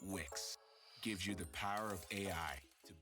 Wix gives you the power of AI to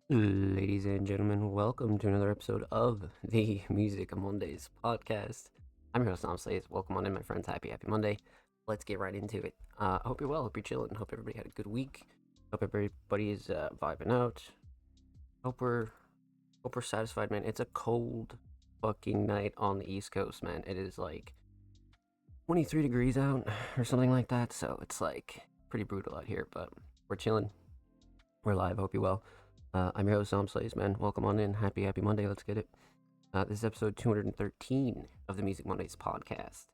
Ladies and gentlemen, welcome to another episode of the Music Mondays podcast. I'm your host, Tom Slays. Welcome on in, my friends. Happy Monday. Let's get right into it. I hope you're well. Hope you're chilling. Hope everybody had a good week. Hope everybody is vibing out. Hope we're hope we're satisfied, man. It's a cold fucking night on the East Coast, man. It is like 23 degrees out or something like that. So it's like pretty brutal out here, but we're chilling. We're live. Hope you're well. I'm your host, Sam Slays, man. Welcome on in. Happy Monday. Let's get it. This is episode 213 of the Music Mondays podcast.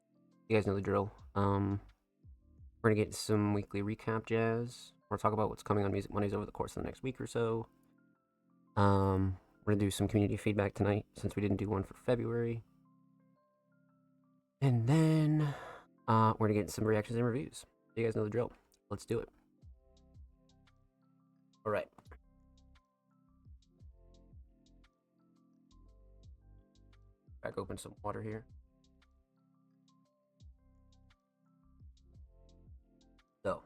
You guys know the drill. We're going to get some weekly recap jazz. We're going to talk about what's coming on Music Mondays over the course of the next week or so. We're going to do some community feedback tonight since we didn't do one for February. And then we're going to get some reactions and reviews. You guys know the drill. Let's do it. All right. Crack open some water here. So,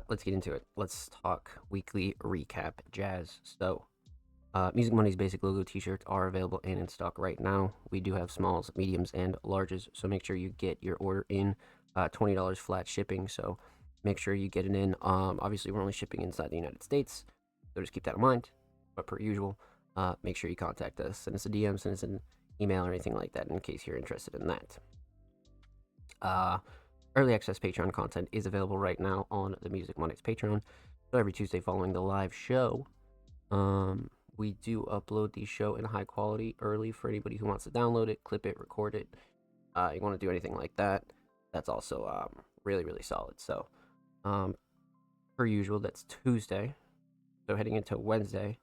let's get into it. Let's talk weekly recap jazz. So, Music Money's basic logo t-shirts are available and in stock right now. We do have smalls, mediums, and larges, so make sure you get your order in. $20 flat shipping, so make sure you get it in. Obviously, we're only shipping inside the United States, so just keep that in mind. But per usual, make sure you contact us. Send us a DM, send us an email, or anything like that in case you're interested in that. Early access Patreon content is available right now on the Music Mondays Patreon. So every Tuesday following the live show, we do upload the show in high quality early for anybody who wants to download it, clip it, record it. You want to do anything like that, that's also really, really solid. So, per usual, that's Tuesday. So heading into Wednesday,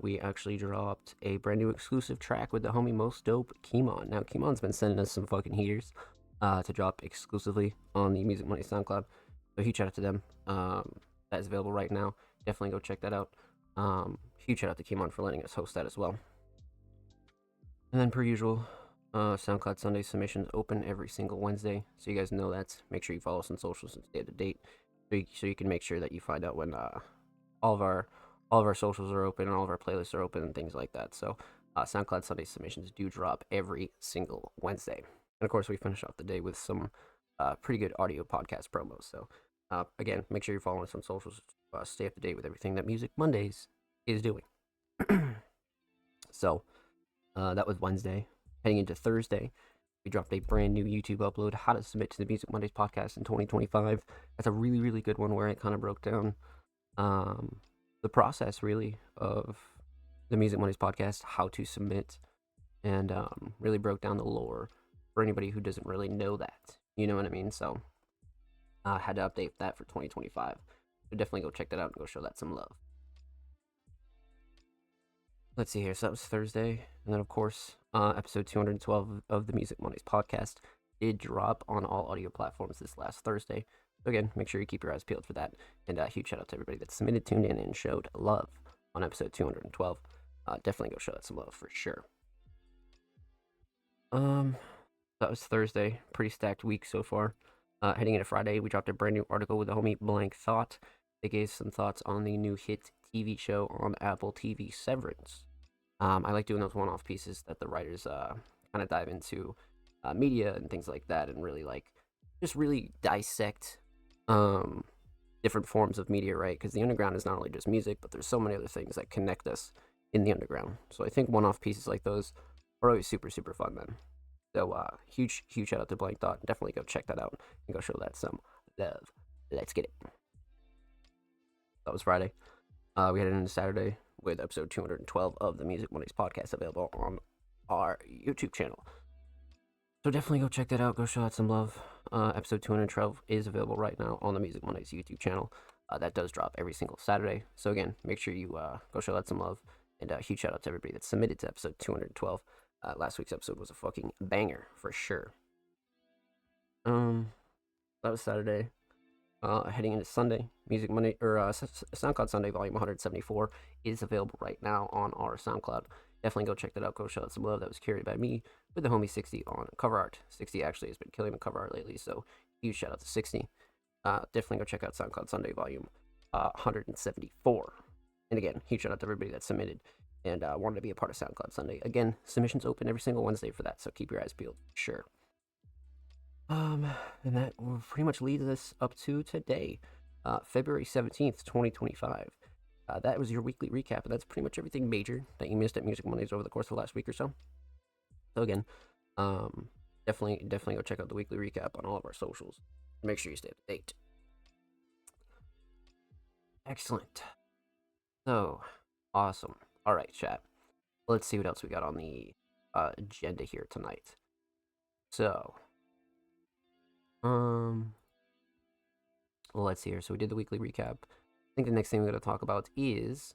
we actually dropped a brand new exclusive track with the homie Most Dope Kimon. Now, Kimon's been sending us some fucking heaters to drop exclusively on the Music Money SoundCloud. So huge shout out to them. That is available right now. Definitely go check that out. Huge shout out to Kimon for letting us host that as well. And then per usual, SoundCloud Sunday submissions open every single Wednesday. So you guys know that. Make sure you follow us on socials and stay up to date. So you can make sure that you find out when all of our socials are open and all of our playlists are open and things like that. So SoundCloud Sunday submissions do drop every single Wednesday. And of course, we finish off the day with some pretty good audio podcast promos. So again, make sure you're following us on socials. Stay up to date with everything that Music Mondays is doing. So that was Wednesday. Heading into Thursday, we dropped a brand new YouTube upload, How to Submit to the Music Mondays podcast in 2025. That's a really, really good one where it kind of broke down the process, really, of the Music Mondays podcast, how to submit, and really broke down the lore for anybody who doesn't really know that. You know what I mean? So I had to update that for 2025. So definitely go check that out and go show that some love. Let's see here. So that was Thursday. And then, of course, episode 212 of the Music Mondays podcast did drop on all audio platforms this last Thursday. So, again, make sure you keep your eyes peeled for that. And a huge shout out to everybody that submitted, tuned in, and showed love on episode 212. Definitely go show that some love for sure. That was Thursday. Pretty stacked week so far. Heading into Friday, we dropped a brand new article with the homie Blank Thought. They gave some thoughts on the new hit TV show on Apple TV, Severance. I like doing those one-off pieces that the writers kind of dive into media and things like that, and really just really dissect different forms of media, right? Because the underground is not only just music, but there's so many other things that connect us in the underground. So I think one-off pieces like those are always super, super fun, man. So huge shout out to Blank Thought. Definitely go check that out and go show that some love. Let's get it. That was Friday. We headed into Saturday with episode 212 of the Music Mondays podcast available on our YouTube channel. So definitely go check that out. Go show that some love. Episode 212 is available right now on the Music Mondays YouTube channel. That does drop every single Saturday. So again, make sure you go show that some love. And huge shout out to everybody that submitted to episode 212. Last week's episode was a fucking banger for sure. That was Saturday. Heading into Sunday, Music Monday or SoundCloud Sunday Volume 174 is available right now on our SoundCloud. Definitely go check that out. Go show it some love. That was curated by me with the homie 60 on cover art. 60 actually has been killing the cover art lately, so huge shout out to 60. Definitely go check out SoundCloud Sunday Volume 174. And again, huge shout out to everybody that submitted and wanted to be a part of SoundCloud Sunday. Again, submissions open every single Wednesday for that, so keep your eyes peeled. Sure. And that will pretty much leads us up to today, February 17th, 2025. That was your weekly recap, and that's pretty much everything major that you missed at Music Mondays over the course of the last week or so. So again, definitely go check out the weekly recap on all of our socials. Make sure you stay up to date. Excellent. So, awesome. All right, chat. Let's see what else we got on the agenda here tonight. So, let's see here. So we did the weekly recap. I think the next thing we're going to talk about is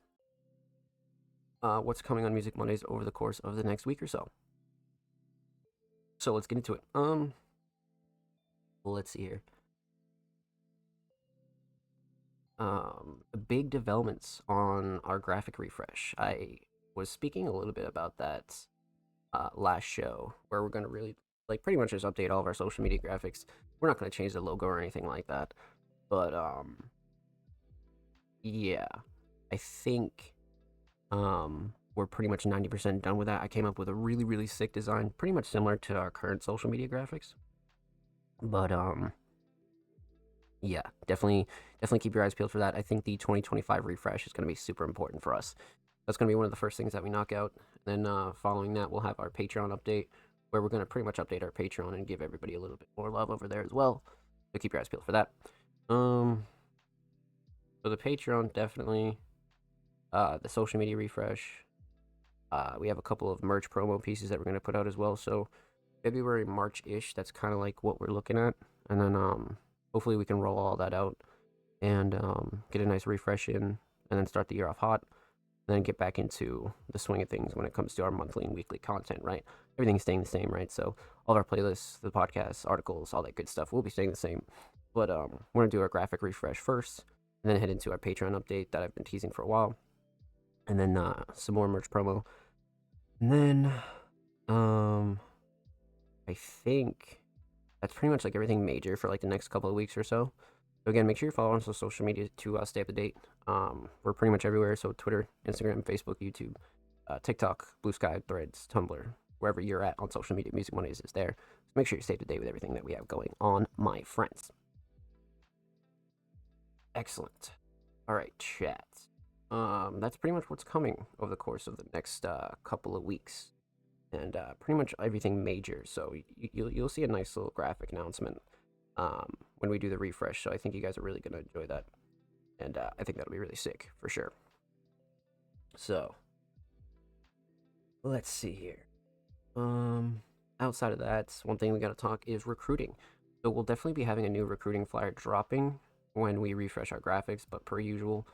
what's coming on Music Mondays over the course of the next week or so. So let's get into it. Let's see here. Big developments on our graphic refresh. I was speaking a little bit about that last show, where we're going to really pretty much just update all of our social media graphics. We're not going to change the logo or anything like that, but yeah, I think we're pretty much 90% done with that. I came up with a really sick design, pretty much similar to our current social media graphics, but yeah, definitely keep your eyes peeled for that. I think the 2025 refresh is going to be super important for us. That's going to be one of the first things that we knock out. Then following that, we'll have our Patreon update, where we're going to pretty much update our Patreon and give everybody a little bit more love over there as well. So keep your eyes peeled for that. So the Patreon, definitely. The social media refresh. We have a couple of merch promo pieces that we're going to put out as well. So February, March-ish, that's kind of like what we're looking at. And then hopefully we can roll all that out and get a nice refresh in, and then start the year off hot. And then get back into the swing of things when it comes to our monthly and weekly content, right? Everything's staying the same, right? So all of our playlists, the podcasts, articles, all that good stuff will be staying the same. But we're going to do our graphic refresh first, and then head into our Patreon update that I've been teasing for a while. And then some more merch promo. And then I think that's pretty much like everything major for like the next couple of weeks or so. So again, make sure you follow us on social media to stay up to date. We're pretty much everywhere. So Twitter, Instagram, Facebook, YouTube, TikTok, Blue Sky, Threads, Tumblr, wherever you're at on social media, Music Mondays is there. So make sure you stay up to date with everything that we have going on, my friends. Excellent. All right, chat. That's pretty much what's coming over the course of the next couple of weeks, and pretty much everything major. So you'll see a nice little graphic announcement when we do the refresh. So I think you guys are really gonna enjoy that, and I think that'll be really sick for sure. So let's see here. Outside of that, one thing we gotta talk is recruiting. So we'll definitely be having a new recruiting flyer dropping when we refresh our graphics, but per usual,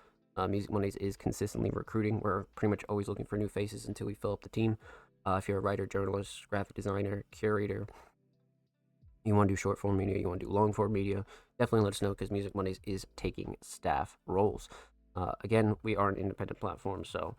Music Mondays is consistently recruiting. We're pretty much always looking for new faces until we fill up the team. If you're a writer, journalist, graphic designer, curator, you want to do short form media, you want to do long form media, definitely let us know, because Music Mondays is taking staff roles. Again, we are an independent platform, so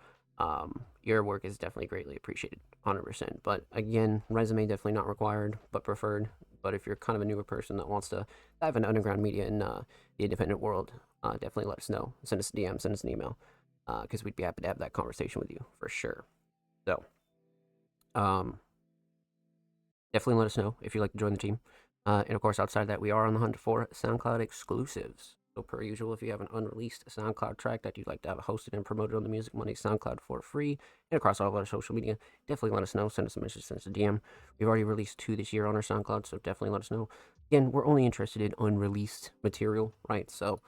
your work is definitely greatly appreciated, 100%. But again, resume definitely not required, but preferred. But if you're kind of a newer person that wants to dive into underground media in the independent world, definitely let us know. Send us a DM, send us an email, because we'd be happy to have that conversation with you for sure. So, definitely let us know if you'd like to join the team. And of course, outside of that, we are on the hunt for SoundCloud exclusives. So per usual, if you have an unreleased SoundCloud track that you'd like to have hosted and promoted on the Music Monday SoundCloud for free and across all of our social media, definitely let us know. Send us a message, send us a DM. We've already released 2 this year on our SoundCloud, so definitely let us know. Again, we're only interested in unreleased material, right? So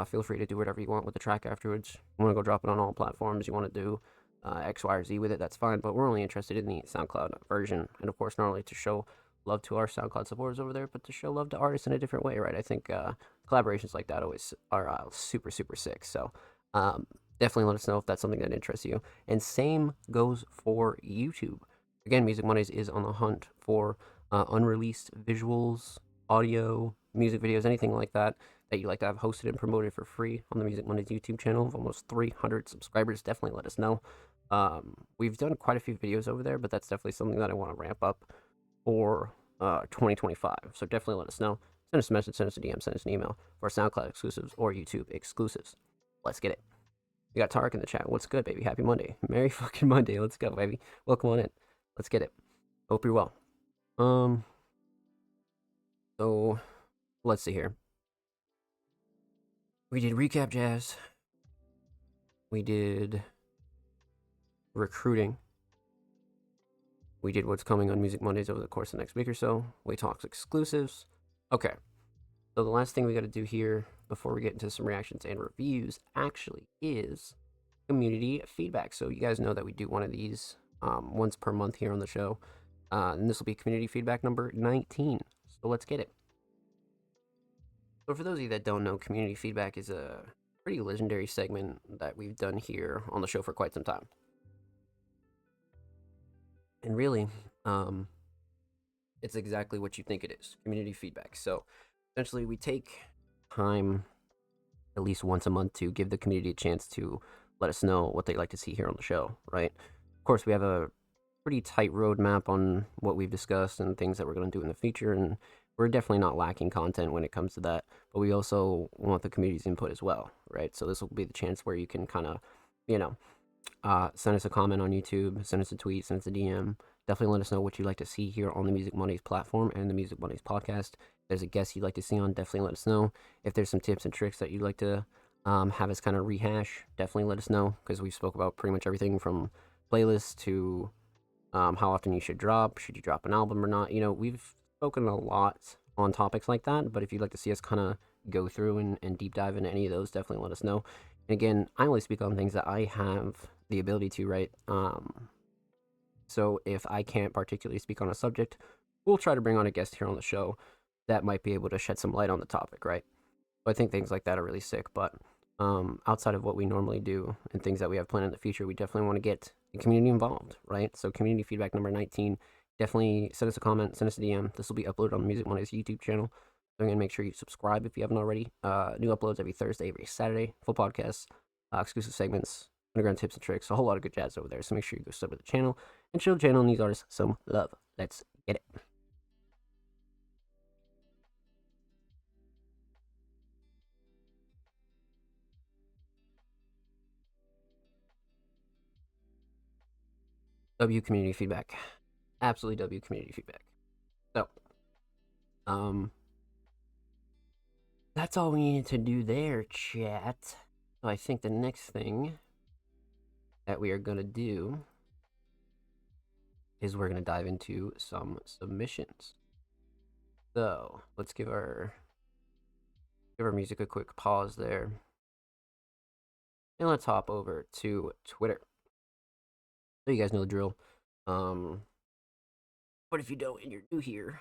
feel free to do whatever you want with the track afterwards. You want to go drop it on all platforms, you want to do X, Y, or Z with it, that's fine. But we're only interested in the SoundCloud version. And of course, not only to show love to our SoundCloud supporters over there, but to show love to artists in a different way, right? I think collaborations like that always are super sick. So definitely let us know if that's something that interests you. And same goes for YouTube. Again, Music Mondays is on the hunt for unreleased visuals, audio, music videos, anything like that you'd like to have hosted and promoted for free on the Music Mondays YouTube channel of almost 300 subscribers. Definitely let us know. We've done quite a few videos over there, but that's definitely something that I want to ramp up for 2025. So definitely let us know. Send us a message, send us a DM, send us an email for SoundCloud exclusives or YouTube exclusives. Let's get it. We got Tarek in the chat. What's good, baby? Happy Monday. Merry fucking Monday. Let's go, baby. Welcome on in. Let's get it. Hope you're well. So let's see here. We did recap jazz. We did recruiting. We did what's coming on Music Mondays over the course of the next week or so. We talked exclusives. Okay. So the last thing we got to do here before we get into some reactions and reviews actually is community feedback. So you guys know that we do one of these once per month here on the show. And this will be community feedback number 19. So let's get it. So for those of you that don't know, community feedback is a pretty legendary segment that we've done here on the show for quite some time. And really, it's exactly what you think it is, community feedback. So essentially, we take time at least once a month to give the community a chance to let us know what they'd like to see here on the show, right? Of course, we have a pretty tight roadmap on what we've discussed and things that we're going to do in the future, and we're definitely not lacking content when it comes to that, but we also want the community's input as well, right? So this will be the chance where you can kind of, send us a comment on YouTube, send us a tweet, send us a DM. Definitely let us know what you'd like to see here on the Music Mondays platform and the Music Mondays podcast. If there's a guest you'd like to see on, definitely let us know. If there's some tips and tricks that you'd like to have us kind of rehash, definitely let us know, because we spoke about pretty much everything from playlists to how often you should drop, should you drop an album or not. We've spoken a lot on topics like that, but if you'd like to see us kind of go through and deep dive into any of those, definitely let us know. And again, I only speak on things that I have the ability to, right? So if I can't particularly speak on a subject, we'll try to bring on a guest here on the show that might be able to shed some light on the topic, right? So I think things like that are really sick, but outside of what we normally do and things that we have planned in the future, we definitely want to get the community involved, right? So community feedback number 19, definitely send us a comment, send us a DM. This will be uploaded on the Music Mondays YouTube channel. So again, make sure you subscribe if you haven't already. New uploads every Thursday, every Saturday, full podcasts, exclusive segments, underground tips and tricks, a whole lot of good jazz over there. So make sure you go sub to the channel and show the channel and these artists some love. Let's get it. W community feedback. Absolutely W community feedback. So, that's all we needed to do there, chat. So I think the next thing that we are going to do is we're going to dive into some submissions. So let's give our music a quick pause there. And let's hop over to Twitter. So you guys know the drill. But if you don't and you're new here,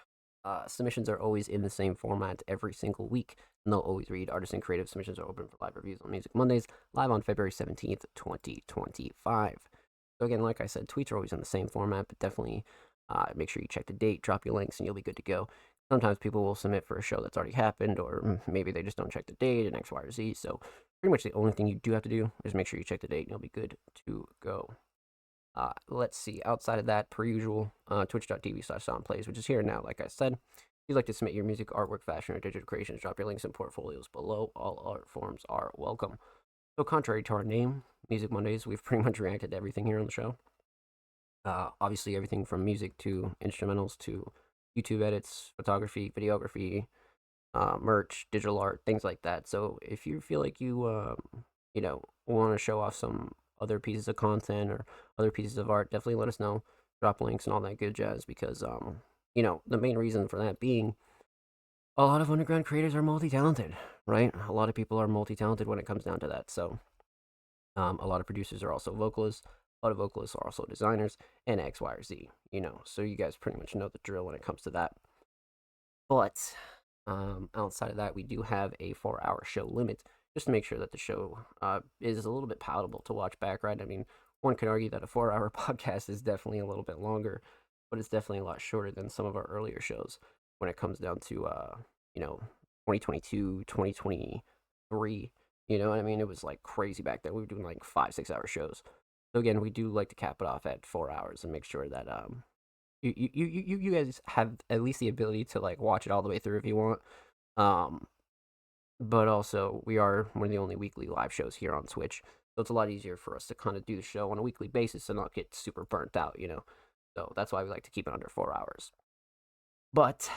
submissions are always in the same format every single week, and they'll always read artist and creative submissions are open for live reviews on Music Mondays, live on February 17th, 2025. So again, like I said, tweets are always in the same format, but definitely make sure you check the date, drop your links, and you'll be good to go. Sometimes people will submit for a show that's already happened, or maybe they just don't check the date and X, Y, or Z. So pretty much the only thing you do have to do is make sure you check the date, and you'll be good to go. Let's see. Outside of that, per usual, twitch.tv/soundplays, which is here now, like I said. If you'd like to submit your music, artwork, fashion, or digital creations, drop your links and portfolios below. All art forms are welcome. So contrary to our name, Music Mondays, we've pretty much reacted to everything here on the show. Obviously, everything from music to instrumentals to YouTube edits, photography, videography, merch, digital art, things like that. So if you feel like you want to show off some other pieces of content or other pieces of art, definitely let us know. Drop links and all that good jazz, because the main reason for that being a lot of underground creators are multi-talented, right? A lot of people are multi-talented when it comes down to that. So a lot of producers are also vocalists, a lot of vocalists are also designers, and X, Y, or Z, so you guys pretty much know the drill when it comes to that. But outside of that, we do have a 4-hour show limit, just to make sure that the show is a little bit palatable to watch back, right? I mean, one could argue that a 4-hour podcast is definitely a little bit longer, but it's definitely a lot shorter than some of our earlier shows when it comes down to, 2022, 2023. You know what I mean? It was like crazy back then. We were doing like 5-6 hour shows. So again, we do like to cap it off at 4 hours and make sure that you guys have at least the ability to like watch it all the way through if you want. But also, we are one of the only weekly live shows here on Twitch. So it's a lot easier for us to kind of do the show on a weekly basis and not get super burnt out, So that's why we like to keep it under 4 hours. But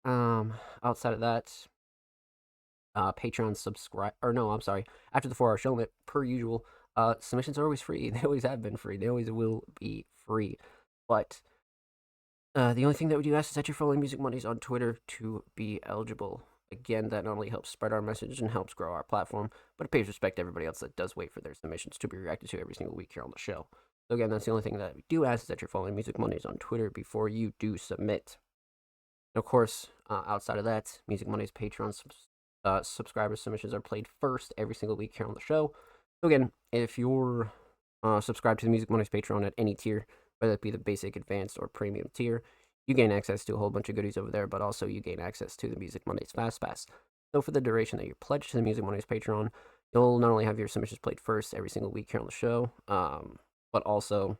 outside of that, Patreon subscribe, or no, I'm sorry, after the 4 hour show limit, per usual, submissions are always free. They always have been free. They always will be free. But the only thing that we do ask is that you're following Music Mondays on Twitter to be eligible. Again, that not only helps spread our message and helps grow our platform, but it pays respect to everybody else that does wait for their submissions to be reacted to every single week here on the show. So again, that's the only thing that we do ask is that you're following Music Mondays on Twitter before you do submit. And of course, outside of that, Music Mondays Patreon subscriber submissions are played first every single week here on the show. So again, if you're subscribed to the Music Mondays Patreon at any tier, whether it be the basic, advanced, or premium tier, you gain access to a whole bunch of goodies over there, but also you gain access to the Music Mondays Fast Pass. So for the duration that you're pledged to the Music Mondays Patreon, you'll not only have your submissions played first every single week here on the show, but also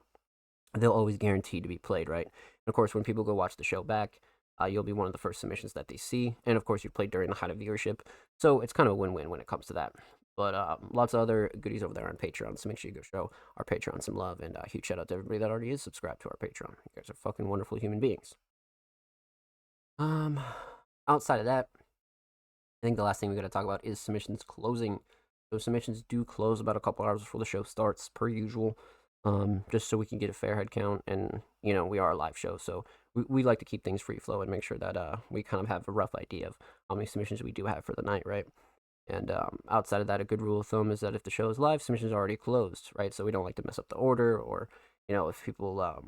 they'll always guarantee to be played, right? And of course, when people go watch the show back, you'll be one of the first submissions that they see. And of course, you played during the height of viewership. So it's kind of a win-win when it comes to that. But lots of other goodies over there on Patreon. So make sure you go show our Patreon some love. And huge shout out to everybody that already is subscribed to our Patreon. You guys are fucking wonderful human beings. Outside of that, I think the last thing we got to talk about is submissions closing. So submissions do close about a couple hours before the show starts, per usual. Just so we can get a fair head count, and we are a live show, so we like to keep things free flow and make sure that we kind of have a rough idea of how many submissions we do have for the night, right? And outside of that, a good rule of thumb is that if the show is live, submissions are already closed, right? So we don't like to mess up the order, or if people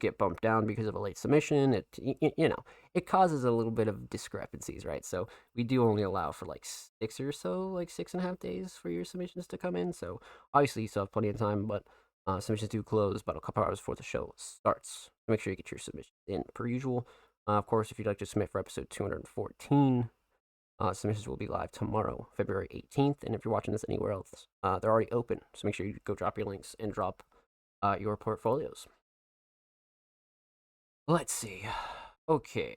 get bumped down because of a late submission, it causes a little bit of discrepancies, right? So we do only allow for like 6.5 days for your submissions to come in. So obviously you still have plenty of time, but submissions do close about a couple hours before the show starts. Make sure you get your submissions in per usual. Of course, if you'd like to submit for episode 214, submissions will be live tomorrow, February 18th. And if you're watching this anywhere else, they're already open. So make sure you go drop your links and drop your portfolios. Let's see. Okay.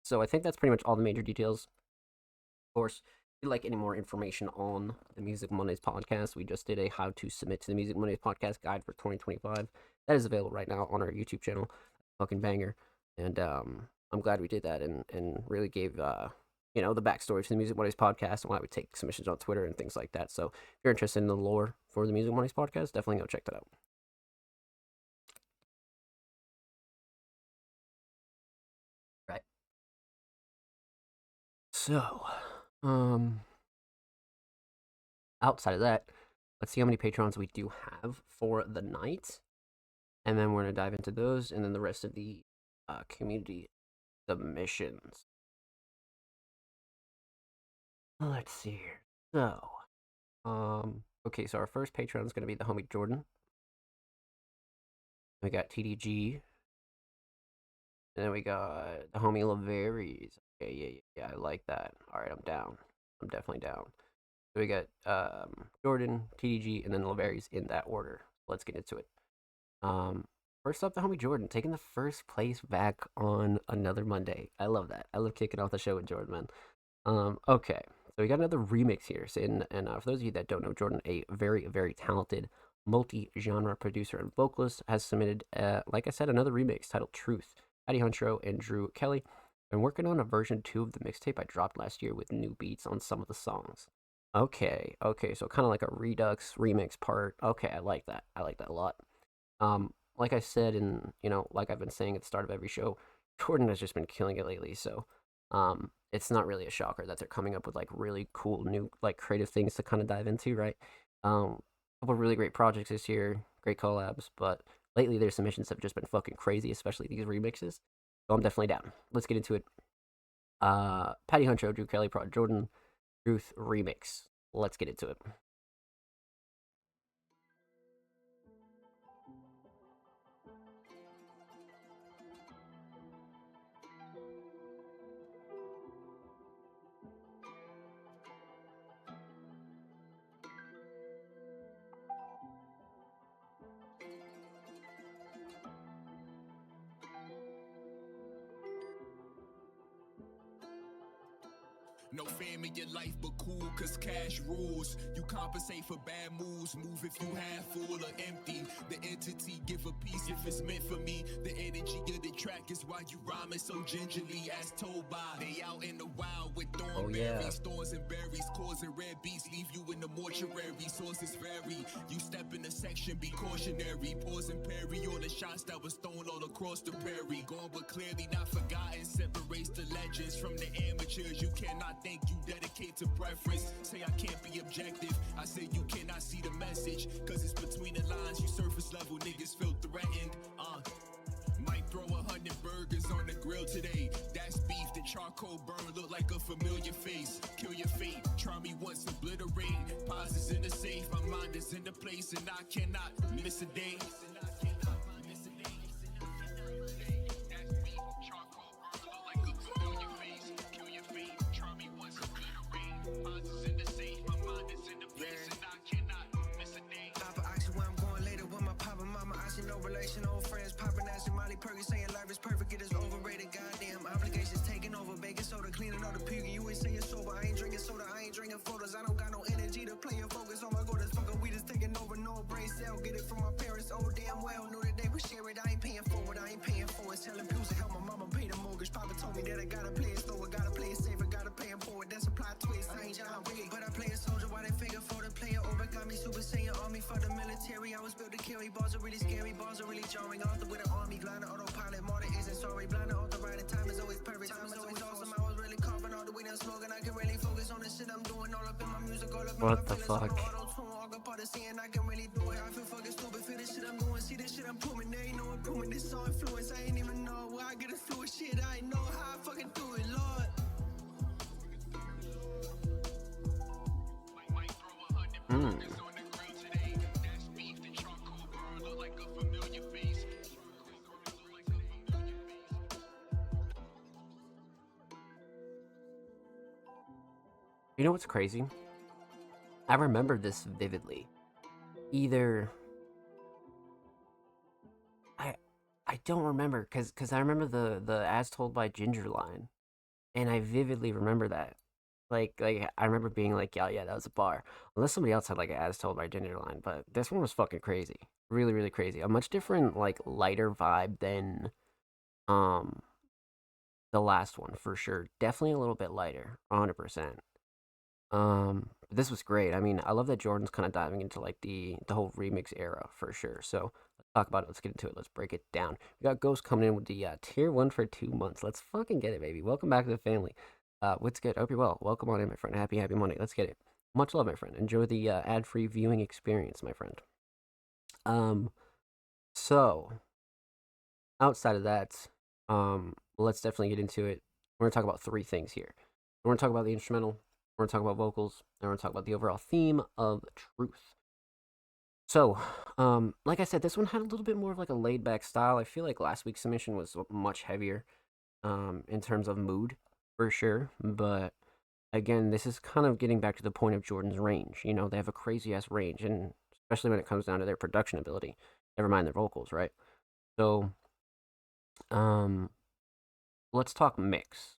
So I think that's pretty much all the major details. Of course, if you'd like any more information on the Music Mondays podcast, we just did a how to submit to the Music Mondays podcast guide for 2025. That is available right now on our YouTube channel. Fucking banger. And I'm glad we did that and really gave the backstory to the Music Mondays podcast and why we take submissions on Twitter and things like that. So if you're interested in the lore for the Music Mondays podcast, definitely go check that out. Right. So, outside of that, let's see how many patrons we do have for the night. And then we're going to dive into those and then the rest of the community submissions. Let's see here. So, okay, so our first patron is going to be the homie Jordan. We got TDG. And then we got the homie Laveries. Okay, yeah, I like that. All right, I'm down. I'm definitely down. So we got Jordan, TDG, and then Laveries in that order. Let's get into it. First up, the homie Jordan, taking the first place back on another Monday. I love that. I love kicking off the show with Jordan, man. Okay, so we got another remix here. So and for those of you that don't know, Jordan, a very, very talented multi-genre producer and vocalist, has submitted, like I said, another remix titled Truth. Patty Huncho and Drew Kelly. I'm working on a version 2 of the mixtape I dropped last year with new beats on some of the songs. Okay, so kind of like a Redux remix part. Okay, I like that. I like that a lot. Like I said, and like I've been saying at the start of every show, Jordan has just been killing it lately. So, it's not really a shocker that they're coming up with like really cool new like creative things to kind of dive into, right? A couple of really great projects this year, great collabs, but lately their submissions have just been fucking crazy, especially these remixes. So I'm definitely down. Let's get into it. Patty Huncho, Drew Kelly, Prod Jordan, Truth remix. Let's get into it. No fame in your life, but cool, cause cash rules. You compensate for bad moves, move if you half full or empty. The entity give a piece if it's meant for me. The energy of the track is why you rhyming so gingerly, as told by. They out in the wild with thornberries, thorns and berries, causing red beats, leave you in the mortuary. Sources vary. You step in the section, be cautionary. Pause and parry all the shots that was thrown all across the prairie. Gone but clearly not forgotten. Separates the legends from the amateurs. You cannot think, you dedicate to preference. Say I can't be objective. I say you cannot see the message. Cause it's between the lines. You surface level niggas feel threatened. Might throw 100 burgers on the grill today. That's beef, the charcoal burn look like a familiar face. Kill your fate, try me once, obliterate. Pause is in the safe, my mind is in the place, and I cannot miss a day. Old friends popping ass and Molly Perkins saying life is perfect, it is overrated. Goddamn obligations taking over, baking soda, cleaning all the puking. You ain't saying sober, I ain't drinking soda, I ain't drinking photos. I don't got no energy to play and focus on my goal. This fucker weed is taking over, no brain cell. Get it from my parents, oh damn well. Knew that they would share it, I ain't paying for it, I ain't paying for it. Selling pills to help my mama pay the mortgage. Papa told me that I gotta play it slower, gotta play it safer, gotta pay him for it. That's a plot twist, I ain't John Wick, but I play a soldier. Why they figure for the player over? Got me Super Saiyan army for the military. I was built to carry balls are really scary, balls are really jarring. Author with an army, glider, autopilot, martyr isn't sorry. Blinder, author, writing, time is always perfect. Time is always awesome. I was really coughing all the way down smoking. I can really focus on the shit I'm doing. All up in my music, all up in my What the feelings. fuck? All up part of seeing I can really do it. I feel fucking stupid for this shit I'm doing. See this shit I'm proving. There ain't no improvement. This all influence. I ain't even know where I get it fluid shit. I ain't know how I fucking do it, Lord. You know what's crazy? I remember this vividly. Either I don't remember because I remember the As Told by Ginger line, and I vividly remember that. Like I remember being like, yeah, that was a bar. Unless somebody else had like an As Told by Ginger line, but this one was fucking crazy, really really crazy. A much different like lighter vibe than um the last one for sure. Definitely a little bit lighter, 100%. This was great. I mean, I love that Jordan's kind of diving into like the whole remix era for sure. So let's talk about it. Let's get into it. Let's break it down. We got Ghost coming in with the tier 1 for 2 months. Let's fucking get it, baby. Welcome back to the family. What's good? I hope you're well. Welcome on in, my friend. Happy Monday. Let's get it. Much love, my friend. Enjoy the ad-free viewing experience, my friend. So outside of that, let's definitely get into it. We're gonna talk about 3 things here. We're gonna talk about the instrumental. We're going to talk about vocals, and we're going to talk about the overall theme of Truth. So, like I said, this one had a little bit more of like a laid-back style. I feel like last week's submission was much heavier in terms of mood, for sure. But, again, this is kind of getting back to the point of Jordan's range. You know, they have a crazy-ass range, and especially when it comes down to their production ability. Never mind their vocals, right? So, let's talk mix.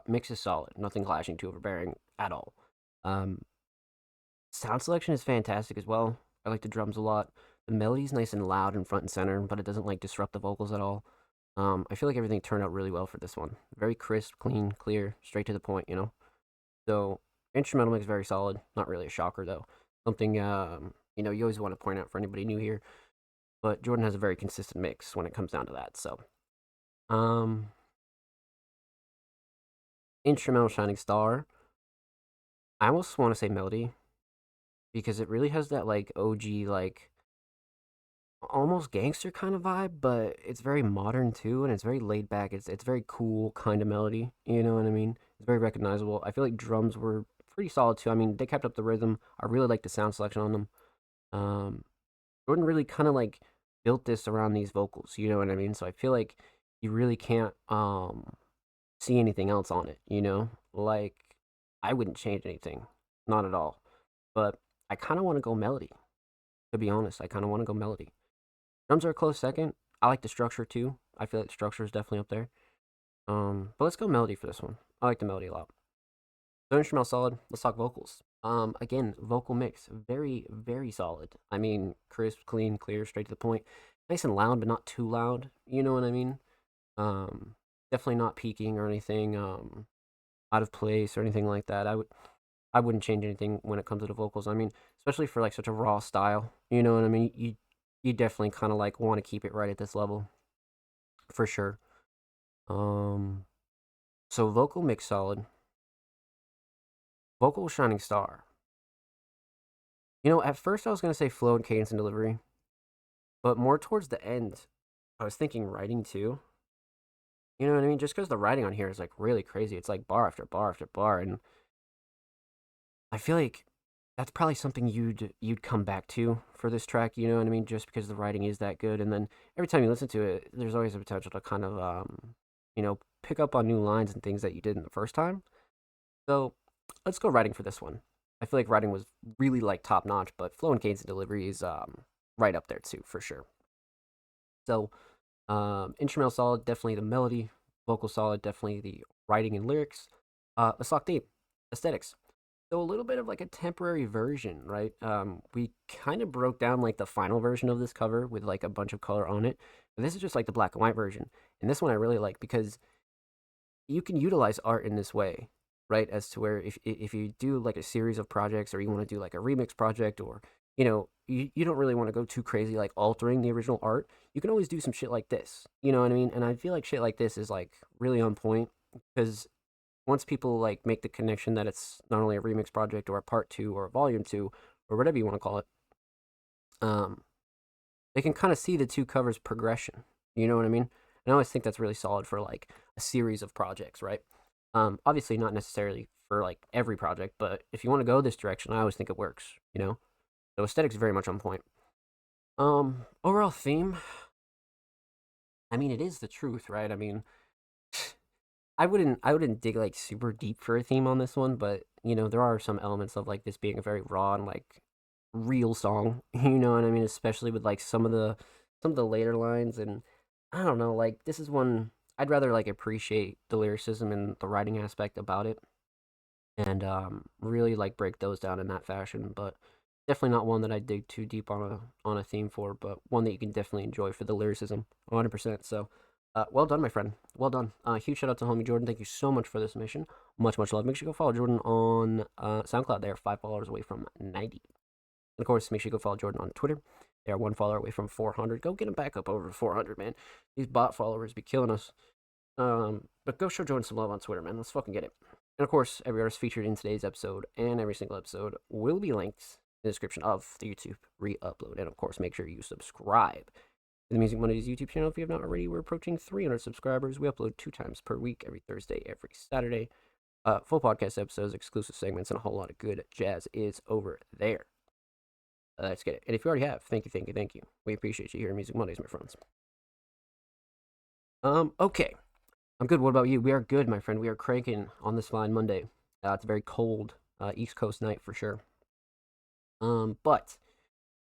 Mix is solid. Nothing clashing, too overbearing at all. Sound selection is fantastic as well. I like the drums a lot. The melody's nice and loud and front and center, but it doesn't like disrupt the vocals at all. I feel like everything turned out really well for this one. Very crisp, clean, clear, straight to the point, you know? So, instrumental mix very solid. Not really a shocker, though. Something, you know, you always want to point out for anybody new here. But Jordan has a very consistent mix when it comes down to that, so. Instrumental Shining Star. I almost want to say melody because it really has that like OG like almost gangster kind of vibe, but it's very modern too, and it's very laid back. It's very cool kind of melody. You know what I mean? It's very recognizable. I feel like drums were pretty solid too. I mean, they kept up the rhythm. I really like the sound selection on them. Jordan really kind of like built this around these vocals. You know what I mean? So I feel like you really can't see anything else on it. You know, like I wouldn't change anything, not at all. But I kind of want to go melody. To be honest, I kind of want to go melody. Drums are a close second. I like the structure too. I feel like the structure is definitely up there. But let's go melody for this one. I like the melody a lot. So instrumental solid. Let's talk vocals. Again, vocal mix very, very solid. I mean, crisp, clean, clear, straight to the point. Nice and loud, but not too loud. You know what I mean? Definitely not peaking or anything out of place or anything like that. I wouldn't change anything when it comes to the vocals. I mean, especially for like such a raw style. You know what I mean? You definitely kind of like want to keep it right at this level, for sure. So vocal mix solid. Vocal shining star. You know, at first I was gonna say flow and cadence and delivery, but more towards the end, I was thinking writing too. You know what I mean? Just because the writing on here is like really crazy. It's like bar after bar after bar, and I feel like that's probably something you'd come back to for this track. You know what I mean? Just because the writing is that good, and then every time you listen to it, there's always a potential to kind of pick up on new lines and things that you did in the first time. So let's go writing for this one. I feel like writing was really like top notch, but flow and cadence and delivery is right up there too for sure. So instrumental solid, definitely the melody. Vocal solid, definitely the writing and lyrics. Let's talk theme, aesthetics. So a little bit of like a temporary version, right? We kind of broke down like the final version of this cover with like a bunch of color on it. But this is just like the black and white version. And this one I really like because you can utilize art in this way, right? As to where if you do like a series of projects, or you want to do like a remix project, or you don't really want to go too crazy like altering the original art, you can always do some shit like this. You know what I mean? And I feel like shit like this is like really on point, because once people like make the connection that it's not only a remix project or a part 2 or a volume 2 or whatever you want to call it, they can kind of see the two covers progression. You know what I mean? And I always think that's really solid for like a series of projects, right? Obviously not necessarily for like every project, but if you want to go this direction, I always think it works, you know? So aesthetics very much on point. Overall theme, I mean, it is the truth, right? I mean, I wouldn't dig like super deep for a theme on this one, but there are some elements of like this being a very raw and like real song, you know what I mean? Especially with like some of the later lines, and I don't know, like this is one I'd rather like appreciate the lyricism and the writing aspect about it, and really like break those down in that fashion. But definitely not one that I dig too deep on a theme for, but one that you can definitely enjoy for the lyricism, 100%. So, well done, my friend. Well done. Huge shout out to homie Jordan. Thank you so much for this mission. Much love. Make sure you go follow Jordan on SoundCloud. They are 5 followers away from 90. And of course, make sure you go follow Jordan on Twitter. They are 1 follower away from 400. Go get him back up over 400, man. These bot followers be killing us. But go show Jordan some love on Twitter, man. Let's fucking get it. And of course, every artist featured in today's episode and every single episode will be linked in the description of the YouTube re-upload. And of course, make sure you subscribe to the Music Mondays YouTube channel if you have not already. We're approaching 300 subscribers. We upload 2 times per week, every Thursday, every Saturday. Full podcast episodes, exclusive segments, and a whole lot of good jazz is over there. Let's get it. And if you already have, thank you. We appreciate you here at Music Mondays, my friends. Okay. I'm good. What about you? We are good, my friend. We are cranking on this fine Monday. It's a very cold East Coast night for sure. But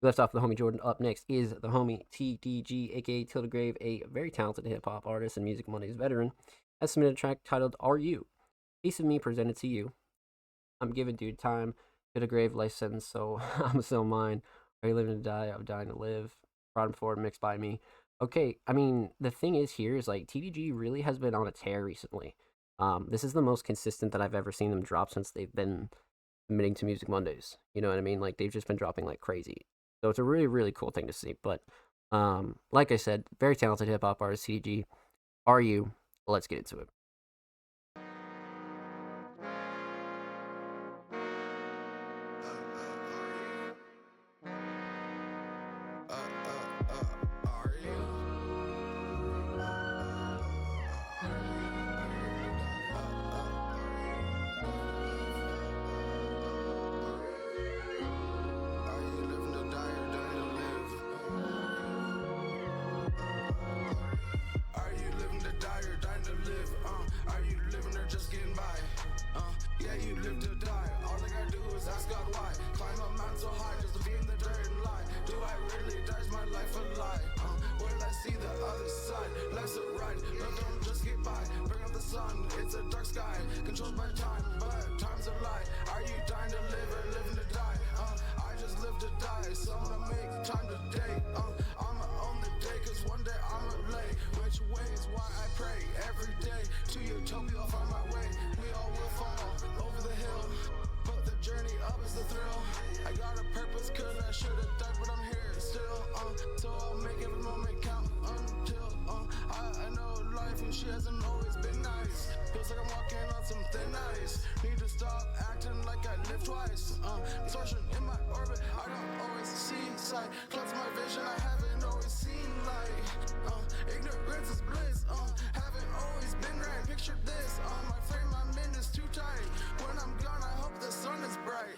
we left off with the homie Jordan. Up next is the homie TDG, aka Tilda Grave, a very talented hip-hop artist and Music Mondays veteran, has submitted a track titled Are You? Piece of Me presented to you. I'm giving dude time. Tilda Grave, life sentence, so I'm still mine. Are you living to die? I'm dying to live. Brought him forward, mixed by me. Okay, I mean, the thing is here is like TDG really has been on a tear recently. This is the most consistent that I've ever seen them drop since they've been submitting to Music Mondays. You know what I mean? Like they've just been dropping like crazy. So it's a really, really cool thing to see. But like I said, very talented hip hop artist, TDG. Are you? Let's get into it. It's a dark sky, controlled by time, but time's a Are you dying to live or living to die? I just live to die, so I'm gonna make time today. I'ma own the day, cause one day I'ma lay. Which way is why I pray every day. To utopia, I'll find my way. We all will fall over the hill, but the journey up is the thrill. I got a purpose, cause I should've died, but I'm here still. So I'll make every moment count until I know life and shit hasn't always been nice. Feels like I'm walking on some thin ice. Need to stop acting like I live twice. Distortion in my orbit, I don't always see sight. Clouds my vision, I haven't always seen light. Ignorance is bliss. Haven't always been right. Picture this. My frame I'm in is too tight. When I'm gone, I hope the sun is bright.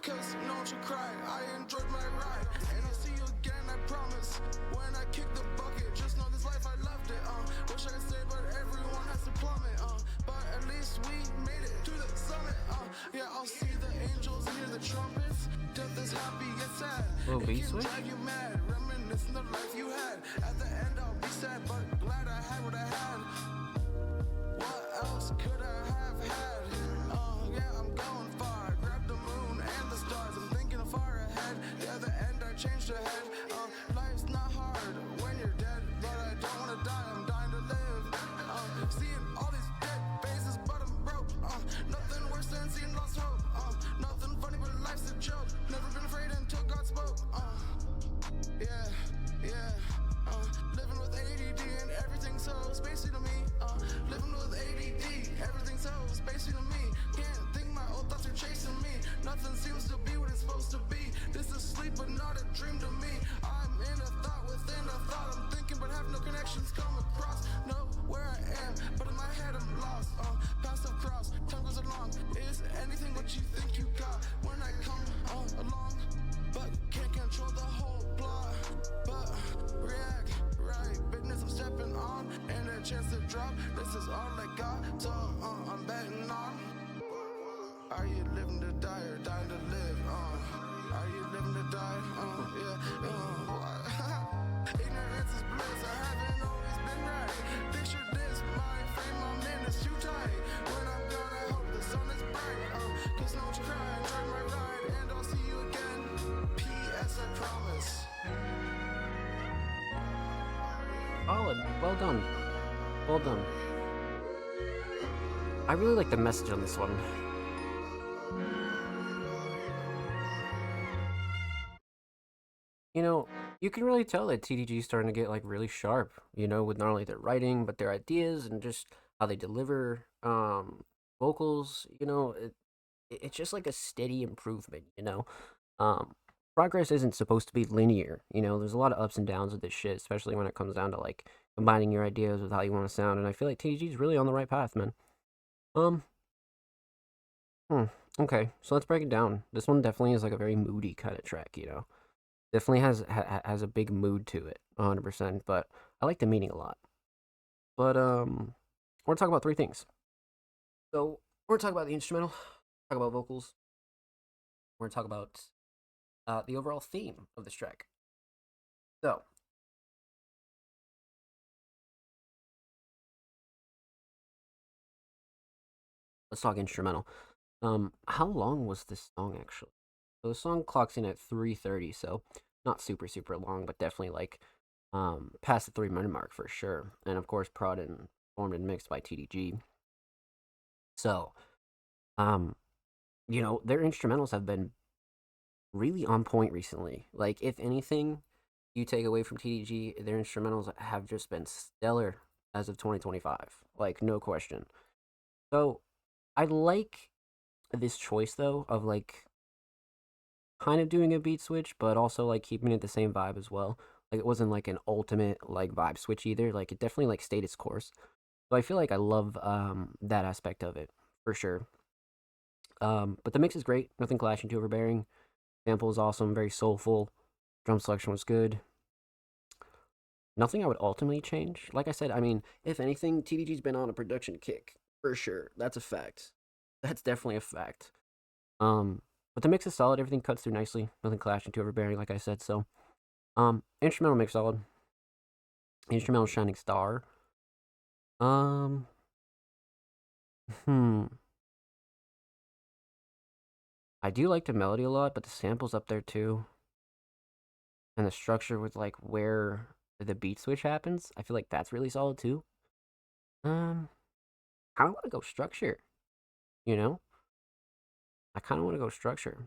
Cause no one should cry. I enjoyed my ride, and I'll see you again, I promise. When I kick the bucket, just know this life I loved it. Wish I could stay, but everyone has to plummet. But at least we made it to the summit. Yeah, I'll see the angels and hear the trumpets. Death is happy, it's sad. Little It beat can switch? drive you mad. Reminiscing the life you had. At the end, I'll be sad, but glad I had what I had. What else could I have had? Yeah, I'm going far. Grab the moon and the stars. I'm thinking far ahead. Yeah, the end, I changed ahead. Life's not hard when you're dead, but I don't wanna die. I'm dying to live. Seeing all these dead faces, but I'm broke. Nothing worse than seeing lost hope. Nothing funny, but life's a joke. Never been afraid until God spoke. Yeah. Living with ADD and everything so spacey to me. Living with ADD, everything so spacey to me. Can't think my old thoughts are chasing me. Nothing seems to be what it's supposed to be. This is sleep, but not a dream to me. I'm in a thought within a thought. I'm thinking, but have no connections come across. Know where I am, but in my head I'm lost. Paths of cross, time goes along. Is anything what you think you got when I come along? But can't control the whole plot. But react right, business I'm stepping on, and a chance to drop. This is all I got, so I'm betting on. Are you living to die or dying to live? Are you living to die? Ignorance is bliss. I haven't always been right. Picture this, my frame I'm in is too tight. When I'm gone, I hope the sun is bright. Cause no one should cry. Enjoy my ride, and I'll see you again. P.S. I promise. Solid. Well done. Well done. I really like the message on this one. You know, you can really tell that TDG is starting to get like really sharp, with not only their writing, but their ideas and just how they deliver vocals, it's just like a steady improvement. Progress isn't supposed to be linear, there's a lot of ups and downs with this shit, especially when it comes down to like combining your ideas with how you want to sound, and I feel like TDG is really on the right path, man. Okay, so let's break it down. This one definitely is like a very moody kind of track, Definitely has a big mood to it, 100%, but I like the meaning a lot. But we're gonna talk about three things. So we're gonna talk about the instrumental, talk about vocals, we're gonna talk about the overall theme of this track. So let's talk instrumental. How long was this song actually? So the song clocks in at 3:30, so not super long, but definitely like past the 3-minute mark for sure. And of course, prod and performed and mixed by TDG. So, their instrumentals have been really on point recently. Like, if anything you take away from TDG, their instrumentals have just been stellar as of 2025. Like, no question. So, I like this choice though of like kind of doing a beat switch, but also like keeping it the same vibe as well. Like, it wasn't like an ultimate like vibe switch either. Like, it definitely like stayed its course. So I feel like I love that aspect of it for sure. But the mix is great. Nothing clashing, too overbearing. Sample is awesome, very soulful. Drum selection was good. Nothing I would ultimately change. Like I said, I mean, if anything, TDG's been on a production kick for sure. That's a fact. That's definitely a fact. But the mix is solid. Everything cuts through nicely. Nothing clashing, too overbearing, like I said. So, instrumental mix solid. Instrumental shining star. I do like the melody a lot, but the samples up there too, and the structure with like where the beat switch happens, I feel like that's really solid too. Um, I don't want to go structure, you know. I kind of want to go structure,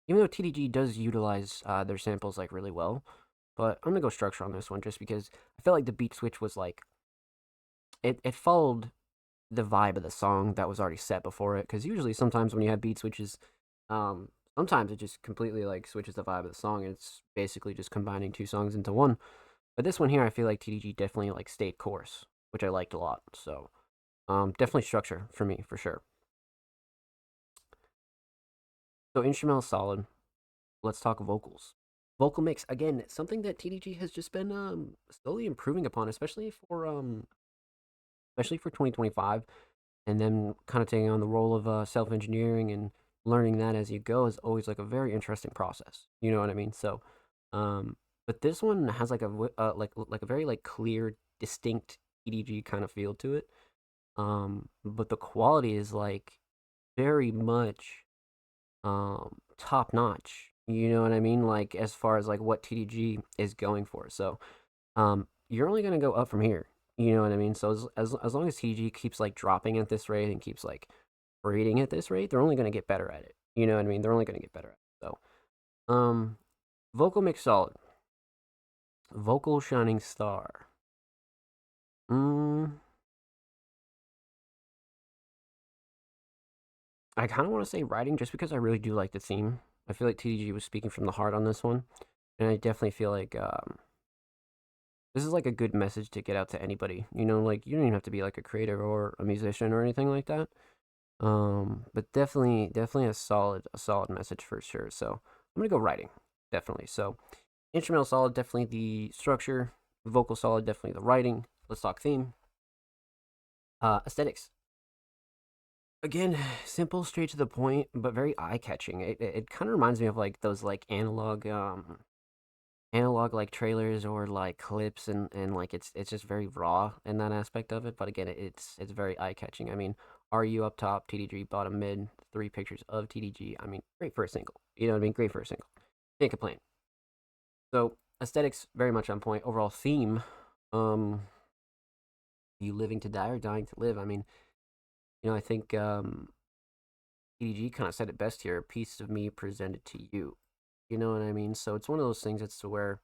even though TDG does utilize their samples like really well. But I'm gonna go structure on this one just because I felt like the beat switch was like it followed the vibe of the song that was already set before it. Because usually, sometimes when you have beat switches, sometimes it just completely like switches the vibe of the song, and it's basically just combining two songs into one. But this one here, I feel like TDG definitely like stayed course, which I liked a lot. So, definitely structure for me for sure. So instrumental solid. Let's talk vocals. Vocal mix again, something that TDG has just been slowly improving upon, especially for 2025, and then kind of taking on the role of self engineering and learning that as you go is always like a very interesting process. You know what I mean? So, but this one has like like a very like clear, distinct TDG kind of feel to it. But the quality is like very much top notch. You know what I mean? Like as far as like what TDG is going for. So you're only gonna go up from here. You know what I mean? So as long as TDG keeps like dropping at this rate and keeps like rating at this rate, they're only gonna get better at it. You know what I mean? They're only gonna get better at it. So vocal mix solid. Vocal shining star. Mm, I kind of want to say writing just because I really do like the theme. I feel like TDG was speaking from the heart on this one, and I definitely feel like this is like a good message to get out to anybody. You know, like you don't even have to be like a creator or a musician or anything like that. But definitely a solid message for sure. So I'm gonna go writing, definitely. So instrumental solid, definitely the structure. Vocal solid, definitely the writing. Let's talk theme. Aesthetics. Again, simple, straight to the point, but very eye catching. It kind of reminds me of like those like analog like trailers or like clips, and like it's just very raw in that aspect of it. But again, it's very eye catching. I mean, are you up top, TDG bottom mid, 3 pictures of TDG. I mean, great for a single. You know what I mean? Great for a single. Can't complain. So aesthetics very much on point. Overall theme, um, you living to die or dying to live. I mean, I think TDG kind of said it best here. A piece of me presented to you. You know what I mean? So it's one of those things that's to where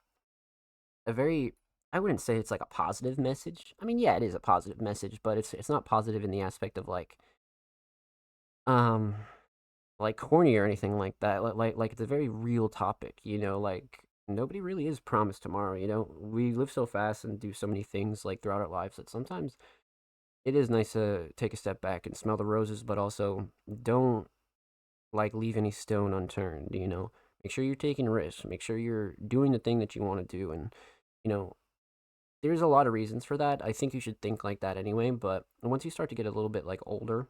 a very I wouldn't say it's like a positive message. I mean, yeah, it is a positive message, but it's not positive in the aspect of um like corny or anything like that. Like it's a very real topic, like nobody really is promised tomorrow, We live so fast and do so many things like throughout our lives that sometimes it is nice to take a step back and smell the roses, but also don't like leave any stone unturned. Make sure you're taking risks, make sure you're doing the thing that you want to do, and you know there's a lot of reasons for that. I think you should think like that anyway, but once you start to get a little bit like older,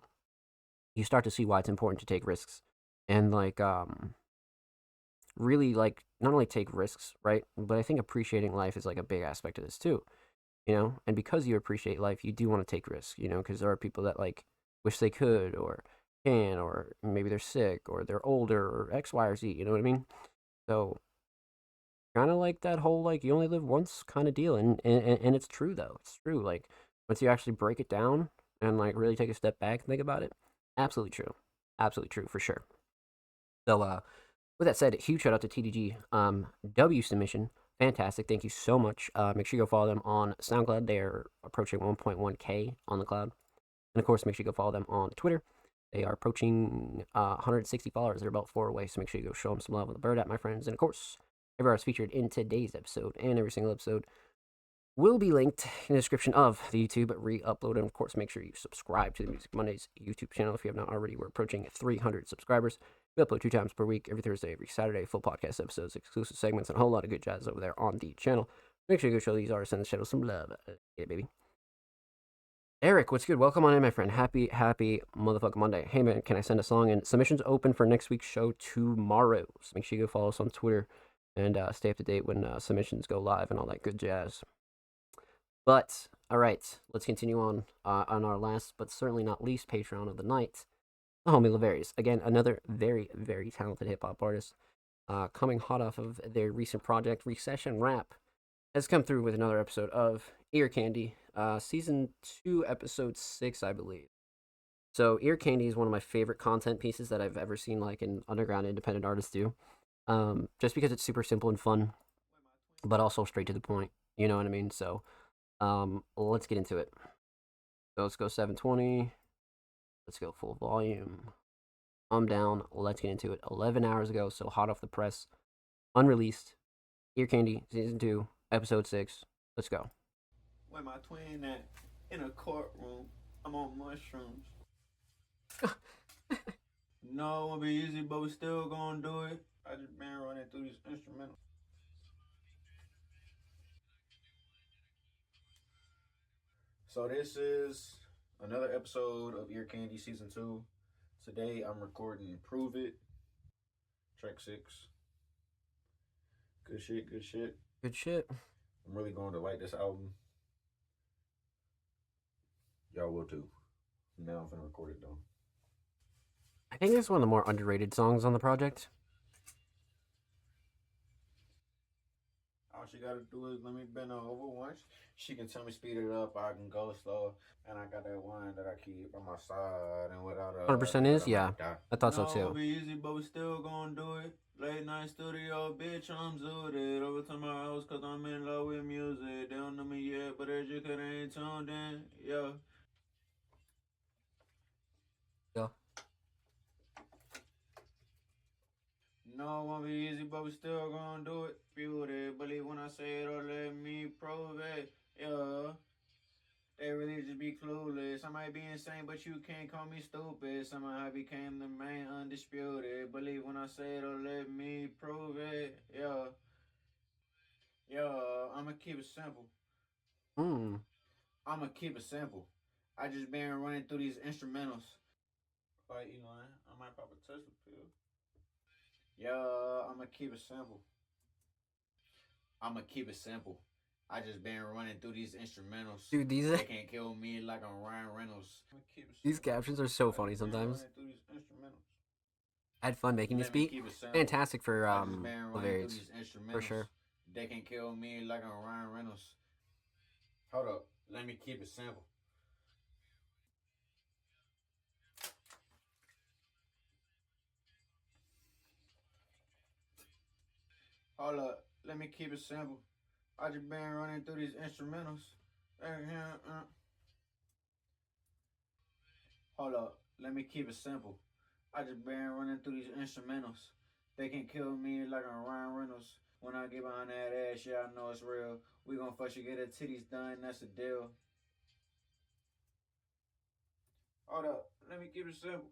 you start to see why it's important to take risks and like really like not only take risks, right? But I think appreciating life is like a big aspect of this too. And because you appreciate life, you do want to take risks, because there are people that like wish they could or can, or maybe they're sick or they're older or X, Y, or Z, you know what I mean? So kind of like that whole like you only live once kind of deal, and it's true though. It's true. Like once you actually break it down and like really take a step back and think about it, absolutely true, absolutely true for sure. So with that said, huge shout out to TDG. W submission, fantastic. Thank you so much. Make sure you go follow them on SoundCloud. They're approaching 1.1K on the cloud, and of course, make sure you go follow them on Twitter. They are approaching 160 followers. They're about 4 away, so make sure you go show them some love with the bird at my friends. And of course, every artist featured in today's episode and every single episode will be linked in the description of the YouTube re-upload. And of course, make sure you subscribe to the Music Mondays YouTube channel if you have not already. We're approaching 300 subscribers. We upload 2 times per week, every Thursday, every Saturday, full podcast episodes, exclusive segments, and a whole lot of good jazz over there on the channel. Make sure you go show these artists in the channel some love. Yeah, baby. Eric, what's good? Welcome on in, my friend. Happy motherfucking Monday. Hey, man, can I send a song? And submissions open for next week's show tomorrow. So make sure you go follow us on Twitter and stay up to date when submissions go live and all that good jazz. But, all right, let's continue on our last, but certainly not least, Patreon of the night. the homie Lavarius. Again, another very, very talented hip hop artist. Coming hot off of their recent project, Recession Rap, has come through with another episode of Ear Candy, season 2, episode 6, I believe. So Ear Candy is one of my favorite content pieces that I've ever seen like an underground independent artist do. Just because it's super simple and fun, but also straight to the point. You know what I mean? So let's get into it. So let's go 720. Let's go full volume. I'm down. Let's get into it. 11 hours ago, so hot off the press, unreleased. Ear Candy, season 2, episode 6. Let's go. Where my twin at? In a courtroom. I'm on mushrooms. No, it won't be easy, but we still gonna do it. I just been running through these instrumentals. So this is another episode of Ear Candy Season 2. Today I'm recording Prove It, track 6. Good shit, good shit. Good shit. I'm really going to like this album. Y'all will too. Now I'm finna record it though. I think this is one of the more underrated songs on the project. All she gotta do is let me bend her over once. She can tell me speed it up, I can go slow. And I got that one that I keep on my side. And without a 100% is? Yeah. I thought so No, too. it'll be easy, but we still gonna do it. Late night studio, bitch, I'm zooted. Over to my house, cause I'm in love with music. They don't know me yet, but as you could ain't tuned in. Yeah. Yeah. No, it won't be easy, but we still gonna do it. Beauty, believe when I say it, or let me prove it. Yeah. They really just be clueless. I might be insane, but you can't call me stupid. Somehow I became the main undisputed. Believe when I say it, or let me prove it. Yeah. Yeah, I'ma keep it simple. I'ma keep it simple. I just been running through these instrumentals. Like Elon, I might pop a Tesla pill. Yeah, I'ma keep it simple. I'ma keep it simple. I just been running through these instrumentals. Dude, these They can't kill me like I'm Ryan Reynolds. these captions are so funny sometimes. I had fun making this beat. Fantastic for Lavarius, for sure. They can kill me like I'm Ryan Reynolds. Hold up, let me keep it simple. Hold up, let me keep it simple. I just been running through these instrumentals. Hold up, let me keep it simple. I just been running through these instrumentals. They can kill me like I'm Ryan Reynolds. When I get behind that ass, yeah, I know it's real. We gon' fuck you, get her titties done, that's a deal. Hold up, let me keep it simple.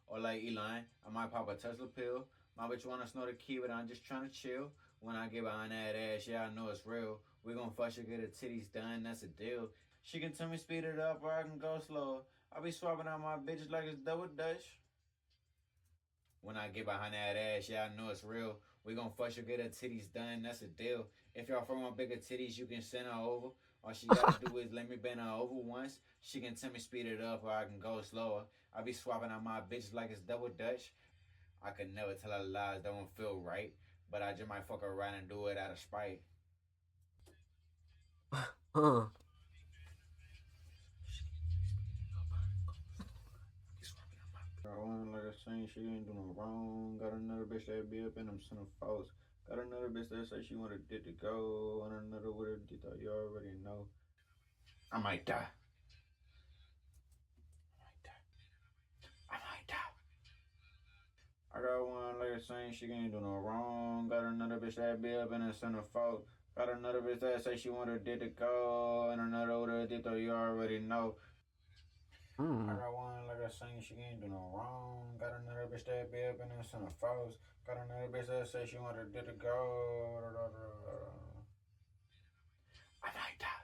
Or like Elon, I might pop a Tesla pill. My bitch wanna snort a key, but I'm just tryna chill. When I get behind that ass, yeah, I know it's real. We gon' fuck you, get her titties done, that's a deal. She can tell me speed it up or I can go slow. I be swapping out my bitches like it's double dutch. When I get behind that ass, yeah, I know it's real. We gon' fuck you, get her titties done, that's a deal. If y'all from on bigger titties, you can send her over. All she gotta do is let me bend her over once. She can tell me speed it up or I can go slower. I be swapping out my bitches like it's double dutch. I could never tell her lies that won't feel right, but I just might fuck around and do it out of spite. Got one like I seen, she ain't do no wrong. Got another bitch that be up in them centerfolds. Got another bitch that say she wanted it to go. And another with a dick that you already know. I might die. I got one like saying she ain't do no wrong. Got another bitch that be up in the centerfold. Got another bitch that say she wanted it to go. And another with a dick that you already know. I got one like I saying she ain't do no wrong. Got another bitch that be up in the centerfolds. Got another bitch that say she wanted it to go. I might die.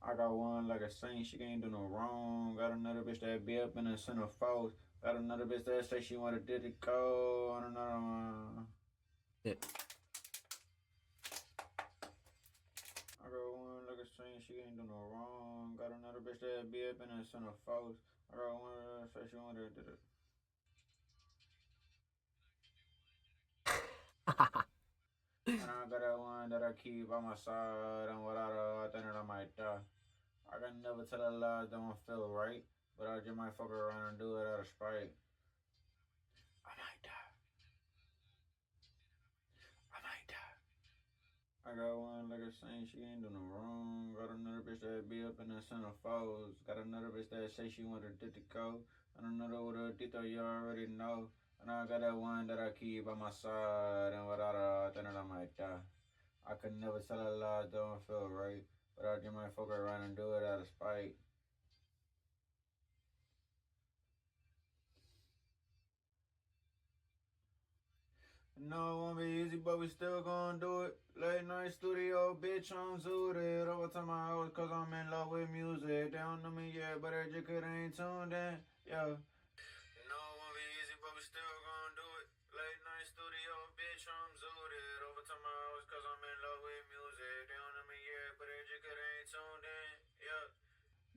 I got one like a saint, she ain't do no wrong. Got another bitch that be up in the centerfolds. Got another bitch that say she wanted it to go. And another one. Yeah. I got one like a saint, she ain't do no wrong. Got another bitch that be up in the centerfolds. I got one say she wanted to do it. And I got that one that I keep by my side, and without her, I think that I might die. I can never tell a lie, don't feel right, but I just might fuck around and do it out of spite. I might die. I might die. I got one like a saying she ain't doing no wrong. Got another bitch that be up in the centerfolds. Got another bitch that say she want her dick to go. And another with her dick that you already know. And I got that one that I keep by my side. And without her, I think that I might die. I could never tell a lie, don't feel right. But I just might fuck around and do it out of spite. No, it won't be easy, but we still gonna do it. Late night studio, bitch, I'm zooted. Over to my house, cause I'm in love with music. They don't know me yet, but they just ain't tuned in. Yeah. No, it won't be easy, but we still gonna do it. Late night studio, bitch, I'm zooted. Over to my house, cause I'm in love with music. They don't know me yet, but they just ain't tuned in. Yeah.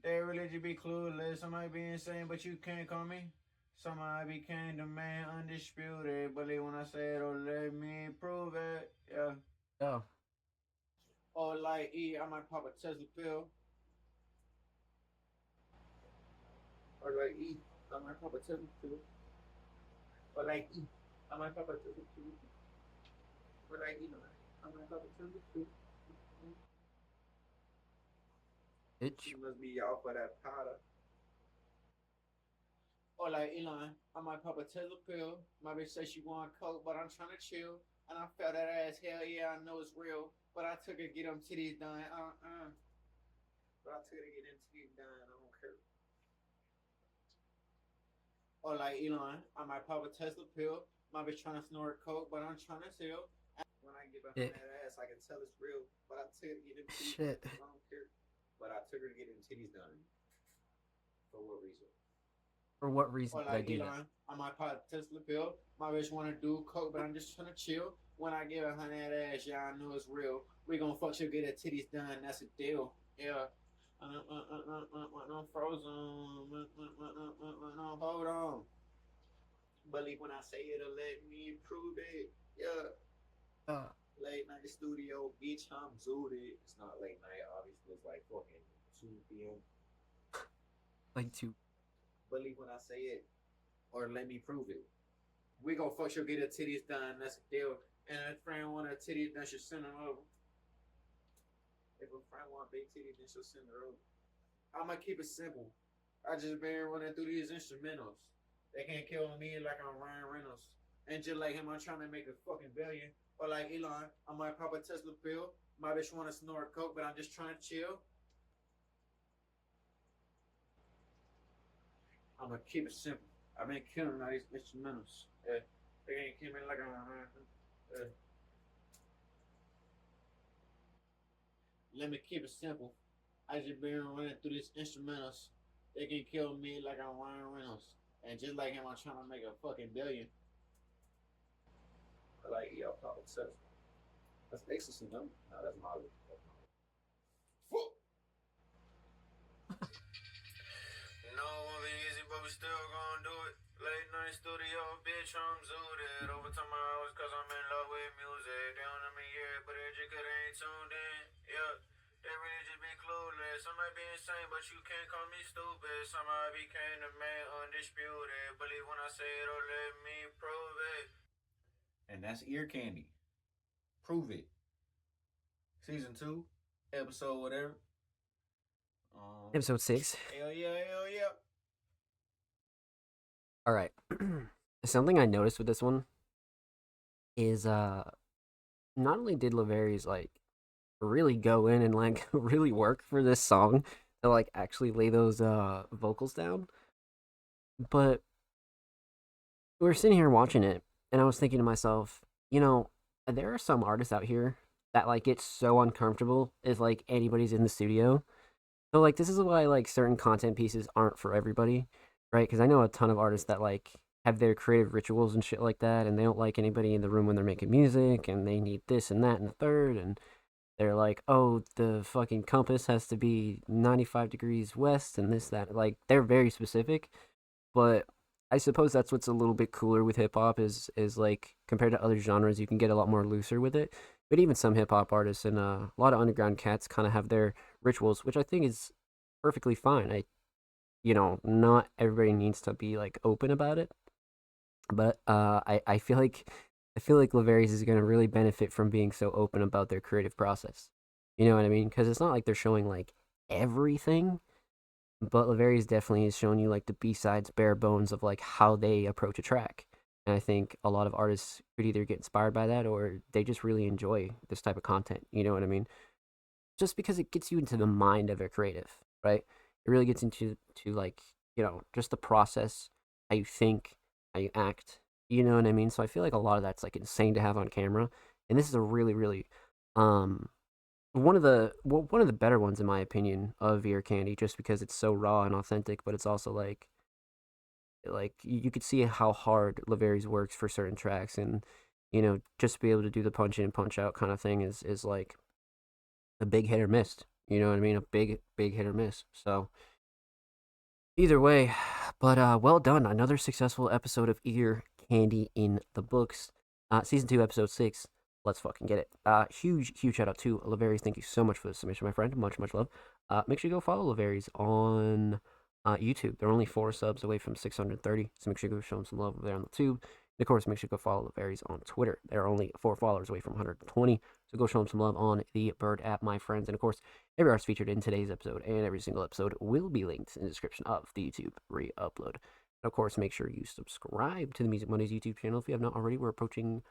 They really just be clueless. I might be insane, but you can't call me. Somehow I became the man undisputed. Believe when I say it, or let me prove it. Yeah. Oh. Oh, like E, I might pop a Tesla pill. Or like E, I might pop a Tesla pill. Or like E, I might pop a Tesla pill. Or like E, I might pop a Tesla pill. Bitch. She must be off of that powder. Or like Elon, I might pop a Tesla pill. My bitch say she want coke, but I'm trying to chill. And I felt that ass, hell yeah, I know it's real. But I took her to get them titties done, But I took her to get them titties done, I don't care. Or like Elon, I might pop a Tesla pill. My bitch trying to snort coke, but I'm trying to chill. When I get behind that ass, I can tell it's real. But I took her to get them titties done, I don't care. But I took her to get them titties done. For what reason? For what reason did I do Elon, that? I might pop a Tesla pill. My bitch want to do coke, but I'm just trying to chill. When I get behind that ass, yeah, I know it's real. We gon' fuck she'll get her titties done. That's a deal. Yeah. I'm frozen. Hold on. Believe when I say it'll let me prove it. Yeah. Late night studio, bitch, I'm zooted. It's not late night, obviously. It's like fucking 2 p.m. Like 2. Believe when I say it, or let me prove it. We gon' fuck she'll get her titties done. That's a deal. And if a friend want her titties done, she'll send her over. If a friend want big titties, then she'll send her over. I'ma keep it simple. I just been running through these instrumentals. They can't kill me like I'm Ryan Reynolds. And just like him, I'm trying to make a fucking billion. Or like Elon, I might pop a Tesla pill. My bitch wanna snort coke, but I'm just trying to chill. I'm gonna keep it simple. I've been killing all these instrumentals. Yeah. They ain't killing me like I'm Let me keep it simple. I just been running through these instrumentals. They can kill me like I'm Ryan Reynolds. And just like him, I'm trying to make a fucking billion. I like y'all pop it says. That's ecstasy, no? No, that's Molly. No, it won't be easy, but we still gonna do it. Late night studio, bitch, I'm zooted. Over to my house, cause I'm in love with music. They don't know me yet, but they just ain't tuned in. Yeah, they really just be clueless. I might be insane, but you can't call me stupid. Somehow I became the man undisputed. Believe when I say it, or let me prove it. And that's Ear Candy. Prove it. Season 2, episode whatever. Episode 6. Hell yeah, hell yeah. All right. Something I noticed with this one is not only did Laveri's like really go in and like really work for this song to like actually lay those vocals down, but we were sitting here watching it and I was thinking to myself, you know, there are some artists out here that like get so uncomfortable if like anybody's in the studio. So like this is why like certain content pieces aren't for everybody, right? Because I know a ton of artists that like have their creative rituals and shit like that, and they don't like anybody in the room when they're making music, and they need this and that and the third, and they're like, oh, the fucking compass has to be 95 degrees west and this, that. Like, they're very specific. But I suppose that's what's a little bit cooler with hip hop is like compared to other genres, you can get a lot more looser with it. But even some hip hop artists and a lot of underground cats kind of have their rituals, which I think is perfectly fine. Not everybody needs to be like open about it, but I feel like Laverius is going to really benefit from being so open about their creative process. You know what I mean? Because it's not like they're showing like everything, but Laverius definitely is showing you like the B sides, bare bones of like how they approach a track. And I think a lot of artists could either get inspired by that or they just really enjoy this type of content. You know what I mean? Just because it gets you into the mind of a creative, right? It really gets into like just the process, how you think, how you act. You know what I mean? So I feel like a lot of that's like insane to have on camera, and this is a really really um one of the better ones in my opinion of Ear Candy, just because it's so raw and authentic, but it's also like you could see how hard Laverius works for certain tracks, and just to be able to do the punch in punch out kind of thing is like a big hit or miss. You know what I mean? A big hit or miss. So either way, but well done. Another successful episode of Ear Candy in the books. Season 2, episode 6. Let's fucking get it. Huge shout out to Laverius. Thank you so much for the submission, my friend. Much love. Make sure you go follow Laverius on YouTube. They're only 4 subs away from 630, so make sure you go show them some love over there on the tube. And of course, make sure you go follow Laverius on Twitter. They're only 4 followers away from 120, so go show them some love on the Bird app, my friends. And of course, every artist featured in today's episode and every single episode will be linked in the description of the YouTube re-upload. And of course, make sure you subscribe to the Music Mondays YouTube channel if you have not already. We're approaching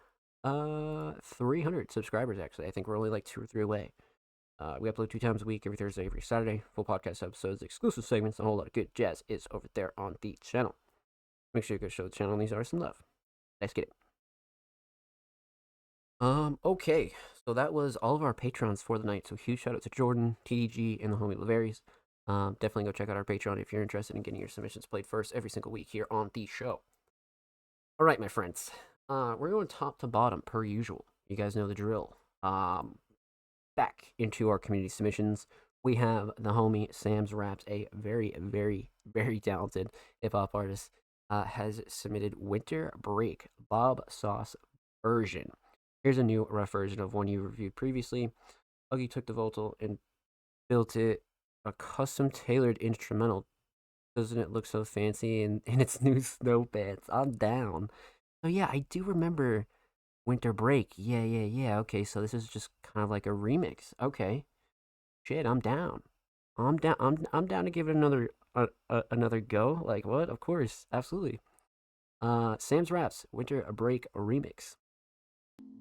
300 subscribers, actually. I think we're only like 2 or 3 away. We upload 2 times a week, every Thursday, every Saturday. Full podcast episodes, exclusive segments, a whole lot of good jazz is over there on the channel. Make sure you go show the channel and these artists some love. Let's get it. Okay, so that was all of our patrons for the night. So huge shout out to Jordan, TDG, and the homie Laverius. Definitely go check out our Patreon if you're interested in getting your submissions played first every single week here on the show. All right, my friends. We're going top to bottom per usual. You guys know the drill. Back into our community submissions. We have the homie Sam's Raps, a very, very, very talented hip hop artist, has submitted Winter Break Bob Sauce version. Here's a new rough version of one you reviewed previously. Huggy took the vocal and built it a custom tailored instrumental. Doesn't it look so fancy in its new snow pants? I'm down. So yeah, I do remember Winter Break. Yeah. Okay, so this is just kind of like a remix. Okay. Shit, I'm down. I'm down. I'm down to give it another go. Like what? Of course, absolutely. Sam's Raps Winter Break remix.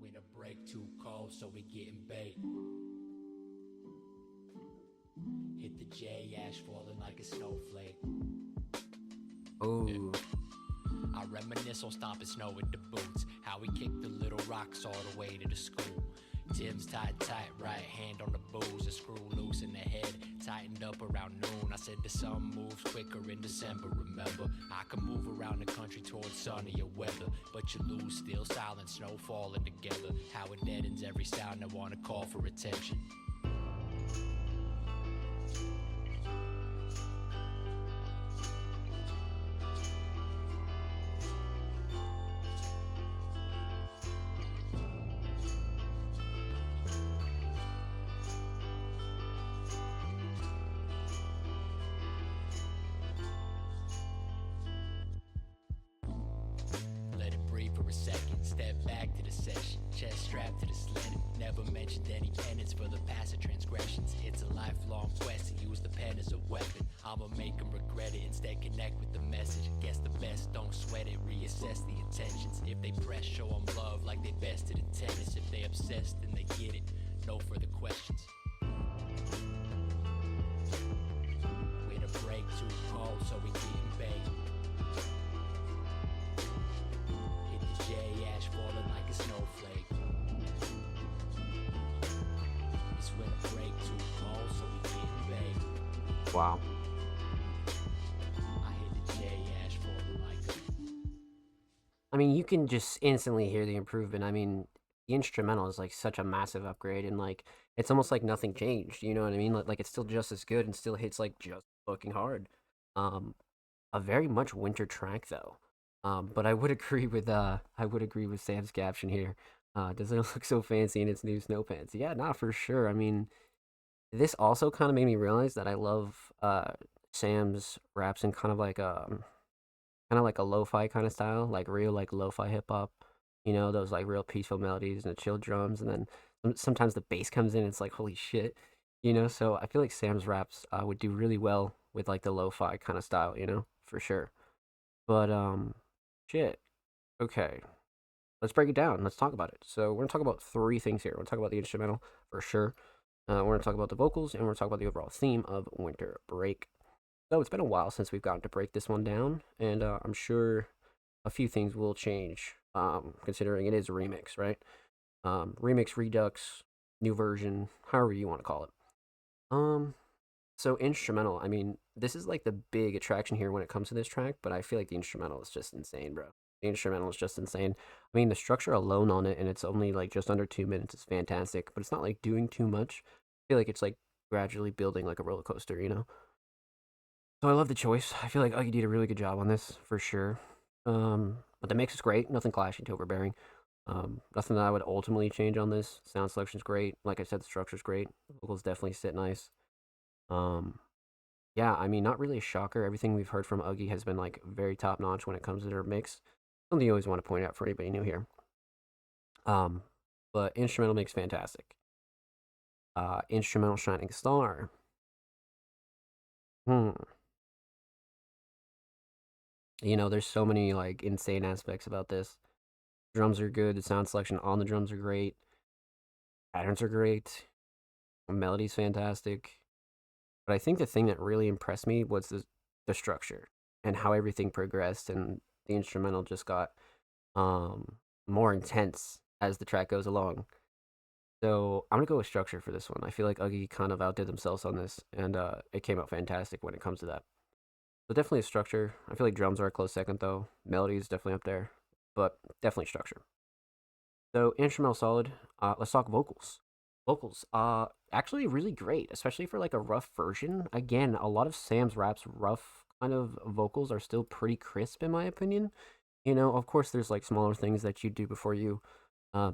Winter break too cold, so we getting bait. Hit the J, ash falling like a snowflake. Oh. I reminisce on stomping snow with the boots. How we kicked the little rocks all the way to the school. Tim's tied tight, right hand on the booze. A screw loose in the head, tightened up around noon. I said the sun moves quicker in December, remember. I can move around the country towards sunnier weather, but you lose still silent, snow falling together. How it deadens every sound I wanna call for attention. For a second, step back to the session, chest strapped to the sled. Never mentioned any penance for the past transgressions. It's a lifelong quest to use the pen as a weapon. I'ma make them regret it, instead connect with the message. Guess the best don't sweat it, reassess the intentions. If they press, show them love like they bested in tennis. If they obsessed, then they get it, no further questions. With a break too cold, so we getting baked. J ash falling like a snowflake. It's winter break too cold, so we getting baked. Wow. I hit the J ash falling like a... I mean, you can just instantly hear the improvement. I mean, the instrumental is like such a massive upgrade, and like it's almost like nothing changed. You know what I mean? Like it's still just as good and still hits like just fucking hard. a very much winter track though. But I would agree with Sam's caption here. Doesn't it look so fancy in its new snow pants? Yeah, not for sure. I mean, this also kind of made me realize that I love Sam's raps in kind of like a lo-fi kind of style, like real like lo-fi hip hop. You know, those like real peaceful melodies and the chill drums, and then sometimes the bass comes in. It's like holy shit, you know. So I feel like Sam's raps would do really well with like the lo-fi kind of style, you know, for sure. But shit. Okay, let's break it down. Let's talk about it. So we're gonna talk about three things here. We're gonna talk about the instrumental for sure. We're gonna talk about the vocals, and we're gonna talk about the overall theme of Winter Break. So it's been a while since we've gotten to break this one down, and I'm sure a few things will change, considering it is a remix, right? Remix, redux, new version, however you want to call it. Um, so instrumental, I mean, this is like the big attraction here when it comes to this track, but I feel like the instrumental is just insane, bro. The instrumental is just insane. I mean, the structure alone on it, and it's only like just under 2 minutes, is fantastic, but it's not like doing too much. I feel like it's like gradually building like a roller coaster, you know? So I love the choice. I feel like Uggy did a really good job on this for sure. But the mix is great. Nothing clashing to overbearing. Nothing that I would ultimately change on this. Sound selection's great. Like I said, the structure's great. Vocals definitely sit nice. Um, yeah, I mean, not really a shocker. Everything we've heard from Uggy has been like very top notch when it comes to their mix. Something you always want to point out for anybody new here. Um, but instrumental mix fantastic. Instrumental shining star. Hmm. You know, there's so many like insane aspects about this. Drums are good. The sound selection on the drums are great. Patterns are great. Melody's fantastic. But I think the thing that really impressed me was the structure and how everything progressed, and the instrumental just got more intense as the track goes along. So I'm gonna go with structure for this one. I feel like Uggy kind of outdid themselves on this, and it came out fantastic when it comes to that. So definitely a structure. I feel like drums are a close second though. Melody is definitely up there, but definitely structure. So instrumental solid. Let's talk vocals. Vocals, actually really great, especially for like a rough version. Again, a lot of Sam's raps rough kind of vocals are still pretty crisp in my opinion. You know, of course, there's like smaller things that you do before you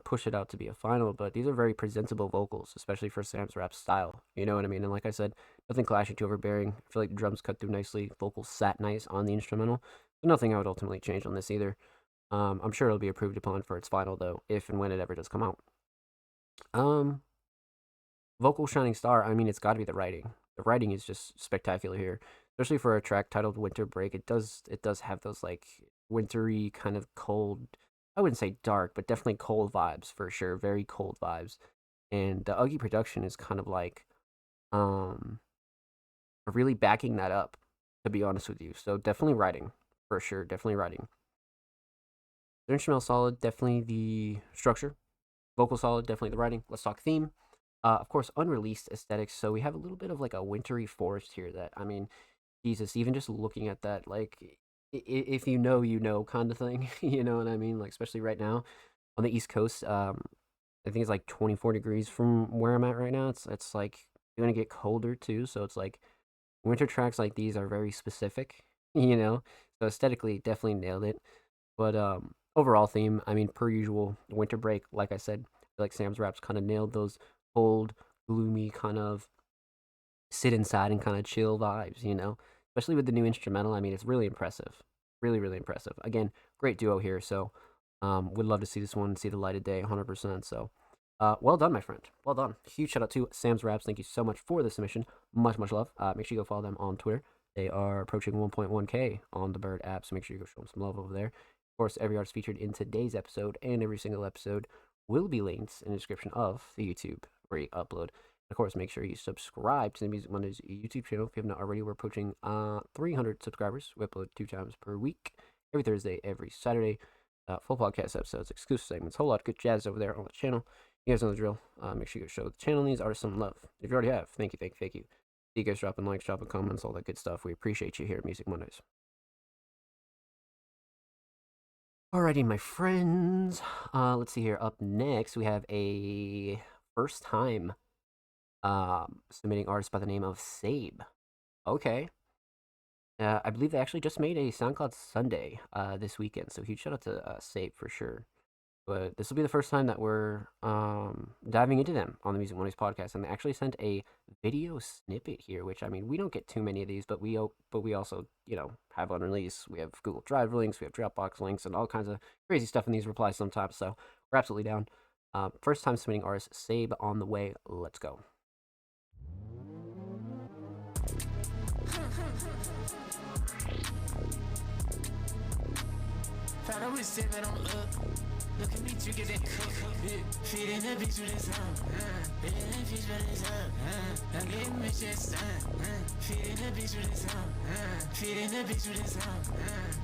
push it out to be a final, but these are very presentable vocals, especially for Sam's rap style. You know what I mean? And like I said, nothing clashing too overbearing. I feel like the drums cut through nicely, vocals sat nice on the instrumental. So nothing I would ultimately change on this either. I'm sure it'll be approved upon for its final though, if and when it ever does come out. Um, Vocal shining star. I mean, it's got to be the writing. The writing is just spectacular here, especially for a track titled "Winter Break." It does have those like wintry kind of cold. I wouldn't say dark, but definitely cold vibes for sure. Very cold vibes, and the Uggy production is kind of like um really backing that up. To be honest with you, so definitely writing for sure. Definitely writing. The instrumental solid. Definitely the structure. Vocal solid. Definitely the writing. Let's talk theme. Of course, unreleased aesthetics. So we have a little bit of like a wintry forest here. That I mean, Jesus, even just looking at that, like if you know, kind of thing. You know what I mean? Like especially right now on the East Coast. I think it's like 24 degrees from where I'm at right now. It's like gonna get colder too. So it's like winter tracks like these are very specific. You know, so aesthetically, definitely nailed it. But overall theme, I mean, per usual, winter break. Like I said, I feel like Sam's raps kind of nailed those cold, gloomy kind of sit inside and kind of chill vibes, you know? Especially with the new instrumental. I mean, it's really impressive. Really, really impressive. Again, great duo here. So, would love to see this one see the light of day 100%. So, well done, my friend. Well done. Huge shout out to Sam's Raps. Thank you so much for the submission. Much, much love. Make sure you go follow them on Twitter. They are approaching 1.1K on the Bird app, so make sure you go show them some love over there. Of course, every artist featured in today's episode and every single episode will be linked in the description of the YouTube where you upload. Of course, make sure you subscribe to the Music Mondays YouTube channel if you have not already. We're approaching 300 subscribers. We upload 2 times per week, every Thursday, every Saturday. Full podcast episodes, exclusive segments, whole lot of good jazz over there on the channel. You guys know the drill. Make sure you go show the channel and these artists some love. If you already have, thank you, thank you, thank you. See you guys dropping likes, dropping comments, all that good stuff. We appreciate you here at Music Mondays. Alrighty, my friends. Let's see here. Up next, we have a first time submitting artist by the name of Sabe. Okay. I believe they actually just made a SoundCloud Sunday this weekend, so huge shout out to Sape for sure. But this will be the first time that we're diving into them on the Music Mondays podcast, and they actually sent a video snippet here, which I mean we don't get too many of these, but we also have on release. We have Google Drive links, we have Dropbox links, and all kinds of crazy stuff in these replies sometimes. So we're absolutely down. First time submitting artist Sabe on the way. Let's go. Thought I was sipping on look at me drinking that cook. Feeding the bitch with his own. Feeding the bitch with his own. I'm getting rich this time. Feeding the bitch with his own. Feeding the bitch with his own.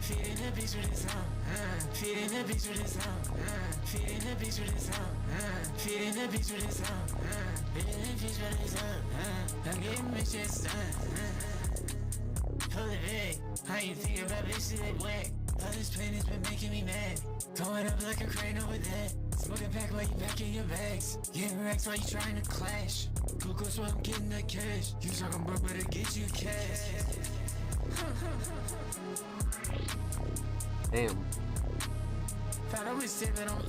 Feeding the bitch with his own. Feeding the bitch with his own. Feeding the bitch with his own. Feeding the bitch with his own. Feeding the bitch with his own. I'm getting rich this time. Pull it big. I ain't thinking about bitches that whack. All this pain has been making me mad. Going up like a crane over that. Smoking back while you back in your bags. Getting racks while you trying to clash. Goes while I'm getting that cash. You talking about better get you cash. Damn. Thought I was sipping on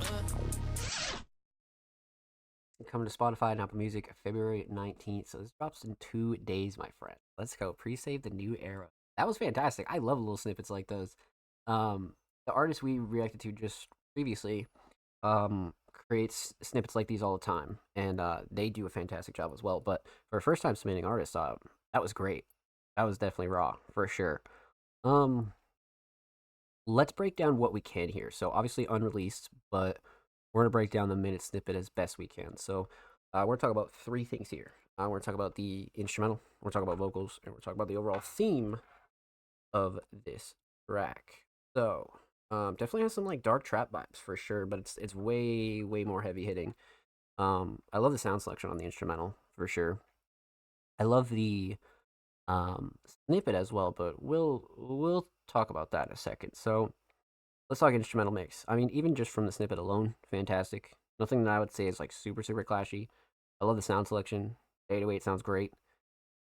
Coming to Spotify and Apple Music February 19th. So this drops in 2 days, my friend. Let's go. Pre-save the new era. That was fantastic. I love little snippets like those. The artist we reacted to just previously creates snippets like these all the time, and they do a fantastic job as well. But for a first time submitting artist, that was great. That was definitely raw for sure. Let's break down what we can here. So obviously unreleased, but we're gonna break down the minute snippet as best we can. So we're gonna talk about 3 things here. We're gonna talk about the instrumental, we're gonna talk about vocals, and we're talking about the overall theme of this track. So definitely has some like dark trap vibes for sure, but it's way more heavy hitting. I love the sound selection on the instrumental for sure. I love the snippet as well, but we'll talk about that in a second. So let's talk instrumental mix. I mean, even just from the snippet alone, fantastic. Nothing that I would say is like super clashy. I love the sound selection. 808 sounds great.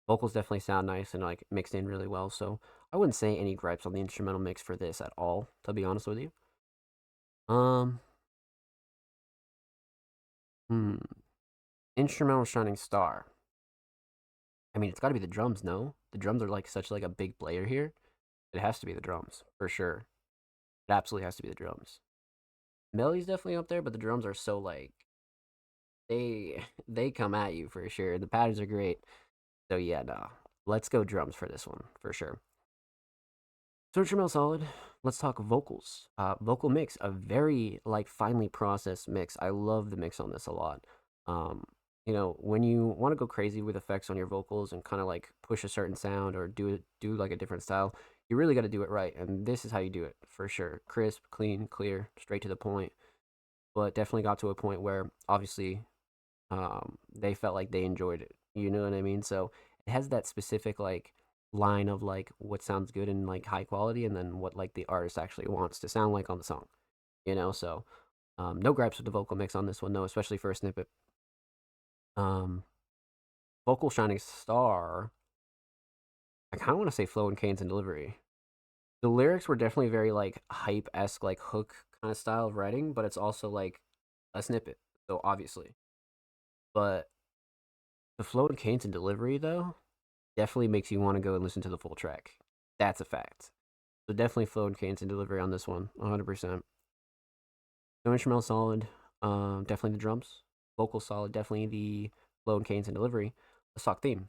Vocals definitely sound nice and like mixed in really well. So I wouldn't say any gripes on the instrumental mix for this at all, to be honest with you. Instrumental shining star. I mean, it's got to be the drums, no? The drums are like such like a big player here. It has to be the drums for sure. It absolutely has to be the drums. Melody's definitely up there, but the drums are so like they come at you for sure. The patterns are great. So yeah, no. Let's go drums for this one for sure. So instrumental solid. Let's talk vocals. Vocal mix, a very like finely processed mix. I love the mix on this a lot. When you want to go crazy with effects on your vocals and kind of like push a certain sound or do like a different style, you really got to do it right. And this is how you do it for sure. Crisp, clean, clear, straight to the point. But definitely got to a point where obviously they felt like they enjoyed it. You know what I mean? So it has that specific like line of like what sounds good and like high quality, and then what like the artist actually wants to sound like on the song. So no gripes with the vocal mix on this one though, especially for a snippet. Vocal shining star. I kind of want to say flow and cadence and delivery. The lyrics were definitely very like hype-esque, like hook kind of style of writing, but it's also like a snippet, so obviously. But the flow and cadence and delivery though definitely makes you want to go and listen to the full track. That's a fact. So definitely flow and cadence and delivery on this one, 100%. No instrumental solid. Definitely the drums. Vocal solid. Definitely the flow and cadence and delivery. The stock theme.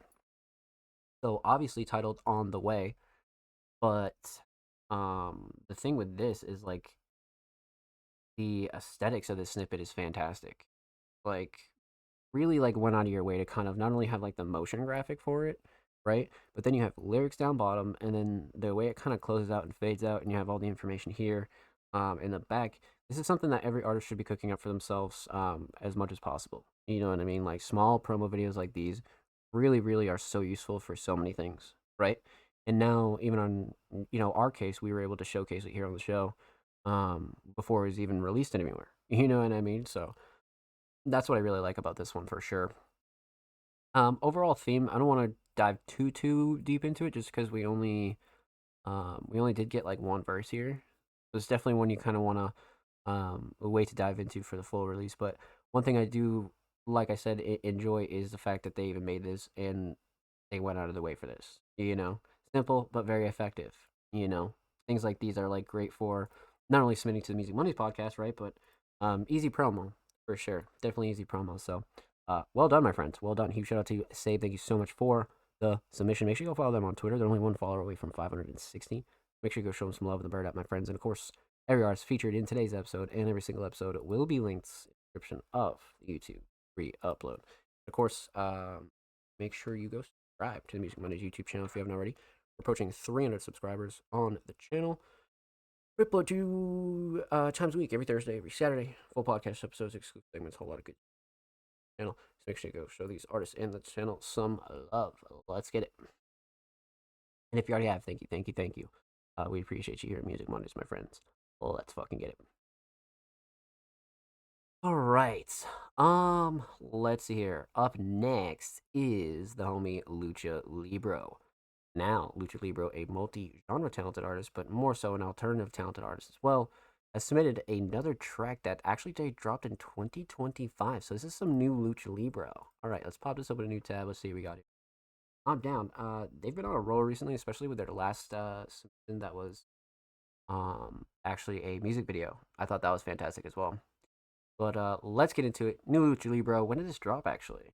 So obviously titled On the Way, but the thing with this is like the aesthetics of this snippet is fantastic. Like really like went out of your way to kind of not only have like the motion graphic for it, right? But then you have lyrics down bottom, and then the way it kind of closes out and fades out, and you have all the information here in the back. This is something that every artist should be cooking up for themselves as much as possible. You know what I mean? Like small promo videos like these really are so useful for so many things, right? And now even on our case, we were able to showcase it here on the show before it was even released anywhere. You know what I mean? So that's what I really like about this one for sure. Overall theme, I don't want to dive too deep into it just because we only We only did get like one verse here. So it's definitely one you kind of want to a way to dive into for the full release. But one thing I do, like I said, enjoy is the fact that they even made this and they went out of the way for this. You know, simple but very effective. You know, things like these are like great for not only submitting to the Music Mondays podcast, right? But easy promo for sure. Definitely easy promo. So, well done, my friends. Well done. Huge shout out to Save. Thank you so much for the submission. Make sure you go follow them on Twitter. They're only one follower away from 560. Make sure you go show them some love in the bird app, my friends. And of course, every artist featured in today's episode and every single episode will be linked in the description of the YouTube re-upload. Of course, make sure you go subscribe to the Music Mondays YouTube channel if you haven't already. We're approaching 300 subscribers on the channel. We upload 2 times a week, every Thursday, every Saturday. Full podcast episodes, exclusive segments, a whole lot of good channel. So make sure you go show these artists and the channel some love. Let's get it. And if you already have, thank you, thank you, thank you. We appreciate you here at Music Mondays, my friends. Let's fucking get it. All right. Let's see here. Up next is the homie Lucha Libro. Now, Lucha Libro, a multi-genre talented artist, but more so an alternative talented artist as well, has submitted another track that actually they dropped in 2025. So this is some new Lucha Libro. All right, let's pop this open a new tab. Let's see what we got here. I'm down. They've been on a roll recently, especially with their last submission that was actually a music video. I thought that was fantastic as well. But let's get into it. New Lucha Libro. When did this drop actually?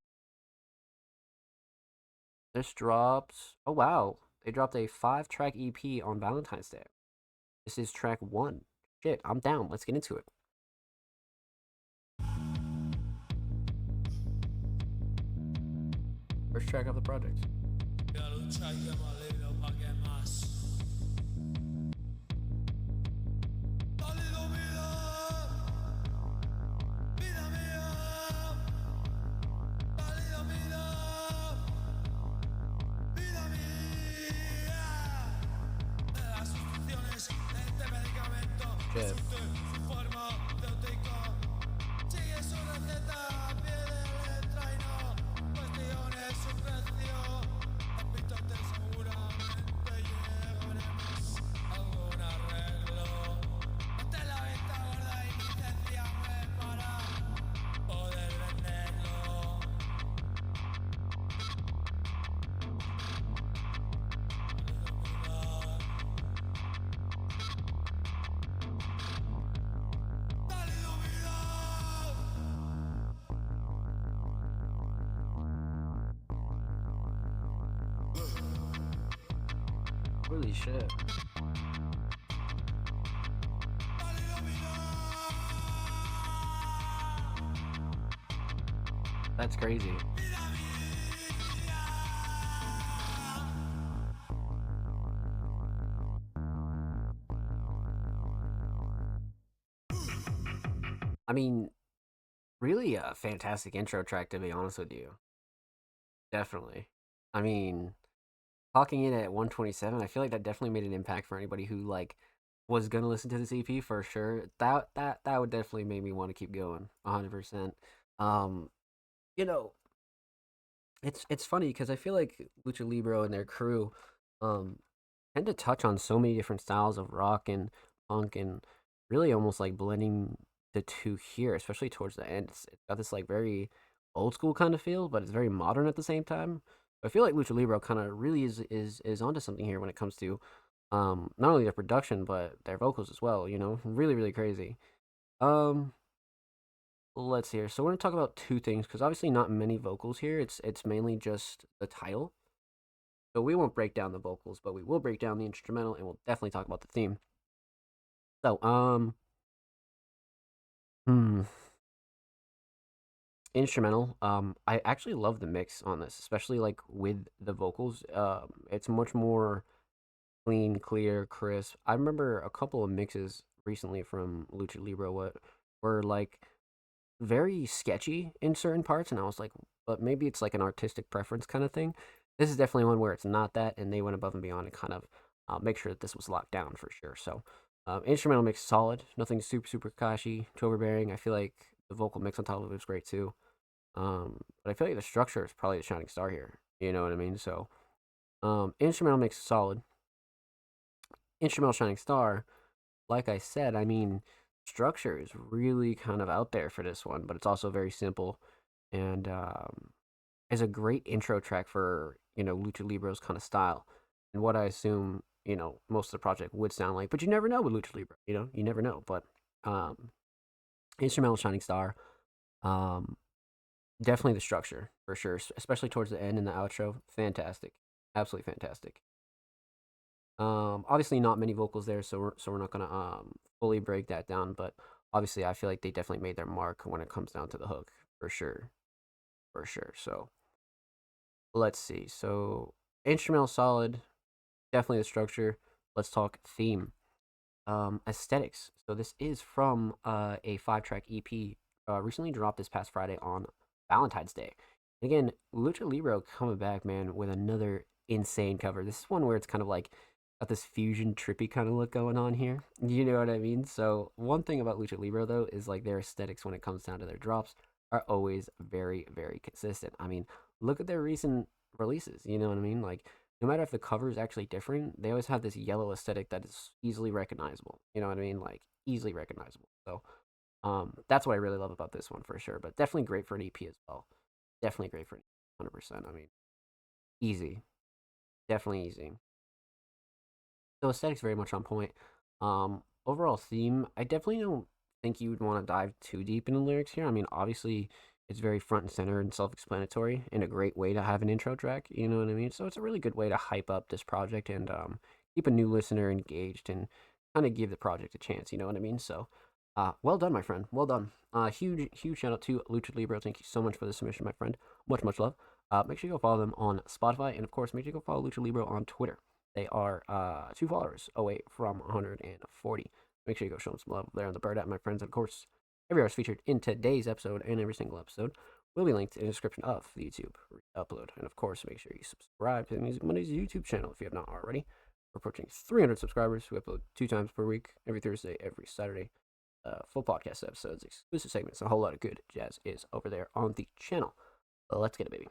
This drops. Oh wow, they dropped a 5-track EP on Valentine's Day. This is track 1. Shit, I'm down. Let's get into it. First track of the project. Shit. Holy shit. That's crazy. I mean, really a fantastic intro track, to be honest with you. Definitely. I mean, clocking in at 127, I feel like that definitely made an impact for anybody who like was gonna listen to this EP for sure. That would definitely make me want to keep going, 100%. Um, you know, it's funny because I feel like Lucha Libro and their crew um tend to touch on so many different styles of rock and punk and really almost like blending the two here, especially towards the end. It's got this like very old school kind of feel, but it's very modern at the same time. I feel like Lucha Libre kind of really is onto something here when it comes to not only their production but their vocals as well. You know, really really crazy. Um, let's see here. So we're gonna talk about two things because obviously not many vocals here. It's mainly just the title. So we won't break down the vocals, but we will break down the instrumental, and we'll definitely talk about the theme. So hmm, instrumental. I actually love the mix on this, especially like with the vocals. It's much more clean, clear, crisp. I remember a couple of mixes recently from Lucha Libre what were like very sketchy in certain parts, and I was like, but maybe it's like an artistic preference kind of thing. This is definitely one where it's not that, and they went above and beyond and kind of make sure that this was locked down for sure. So, instrumental mix solid, nothing super super kashy, too overbearing. I feel like the vocal mix on top of it was great too. But I feel like the structure is probably the shining star here. You know what I mean? So, instrumental mix solid. Instrumental Shining Star, like I said, I mean, structure is really kind of out there for this one, but it's also very simple and is a great intro track for, Lucha Libre's kind of style and what I assume, most of the project would sound like. But you never know with Lucha Libre, you never know. But um, Instrumental Shining Star, um, definitely the structure for sure, especially towards the end in the outro. Fantastic, absolutely fantastic. Obviously not many vocals there, so we're not gonna fully break that down, but obviously I feel like they definitely made their mark when it comes down to the hook for sure, for sure. So let's see. So instrumental solid, definitely the structure. Let's talk theme. Aesthetics. So this is from a 5-track EP recently dropped this past Friday on Valentine's Day. Again, Lucha Libre coming back, man, with another insane cover. This is one where it's kind of like got this fusion trippy kind of look going on here. You know what I mean? So one thing about Lucha Libre though is like their aesthetics when it comes down to their drops are always very, very consistent. I mean, look at their recent releases. You know what I mean? Like no matter if the cover is actually different, they always have this yellow aesthetic that is easily recognizable. You know what I mean? Like easily recognizable. So that's what I really love about this one for sure. But definitely great for an EP as well. Definitely great for an EP, 100%. I mean, easy, definitely easy. So aesthetics very much on point. Overall theme, I definitely don't think you would want to dive too deep into lyrics here. I mean, obviously it's very front and center and self-explanatory and a great way to have an intro track. You know what I mean? So it's a really good way to hype up this project and keep a new listener engaged and kind of give the project a chance. You know what I mean? So, well done, my friend. Well done. Huge shout out to Lucha Libre. Thank you so much for the submission, my friend. Much love. Make sure you go follow them on Spotify and of course make sure you go follow Lucha Libre on Twitter. They are 2 followers away from 140. Make sure you go show them some love there on the Bird app, my friends. And of course, every artist featured in today's episode and every single episode will be linked in the description of the YouTube upload. And of course, make sure you subscribe to the Music Mondays YouTube channel if you have not already. We're approaching 300 subscribers. We upload 2 times per week, every Thursday, every Saturday. Full podcast episodes, exclusive segments, a whole lot of good jazz is over there on the channel. Let's get it, baby.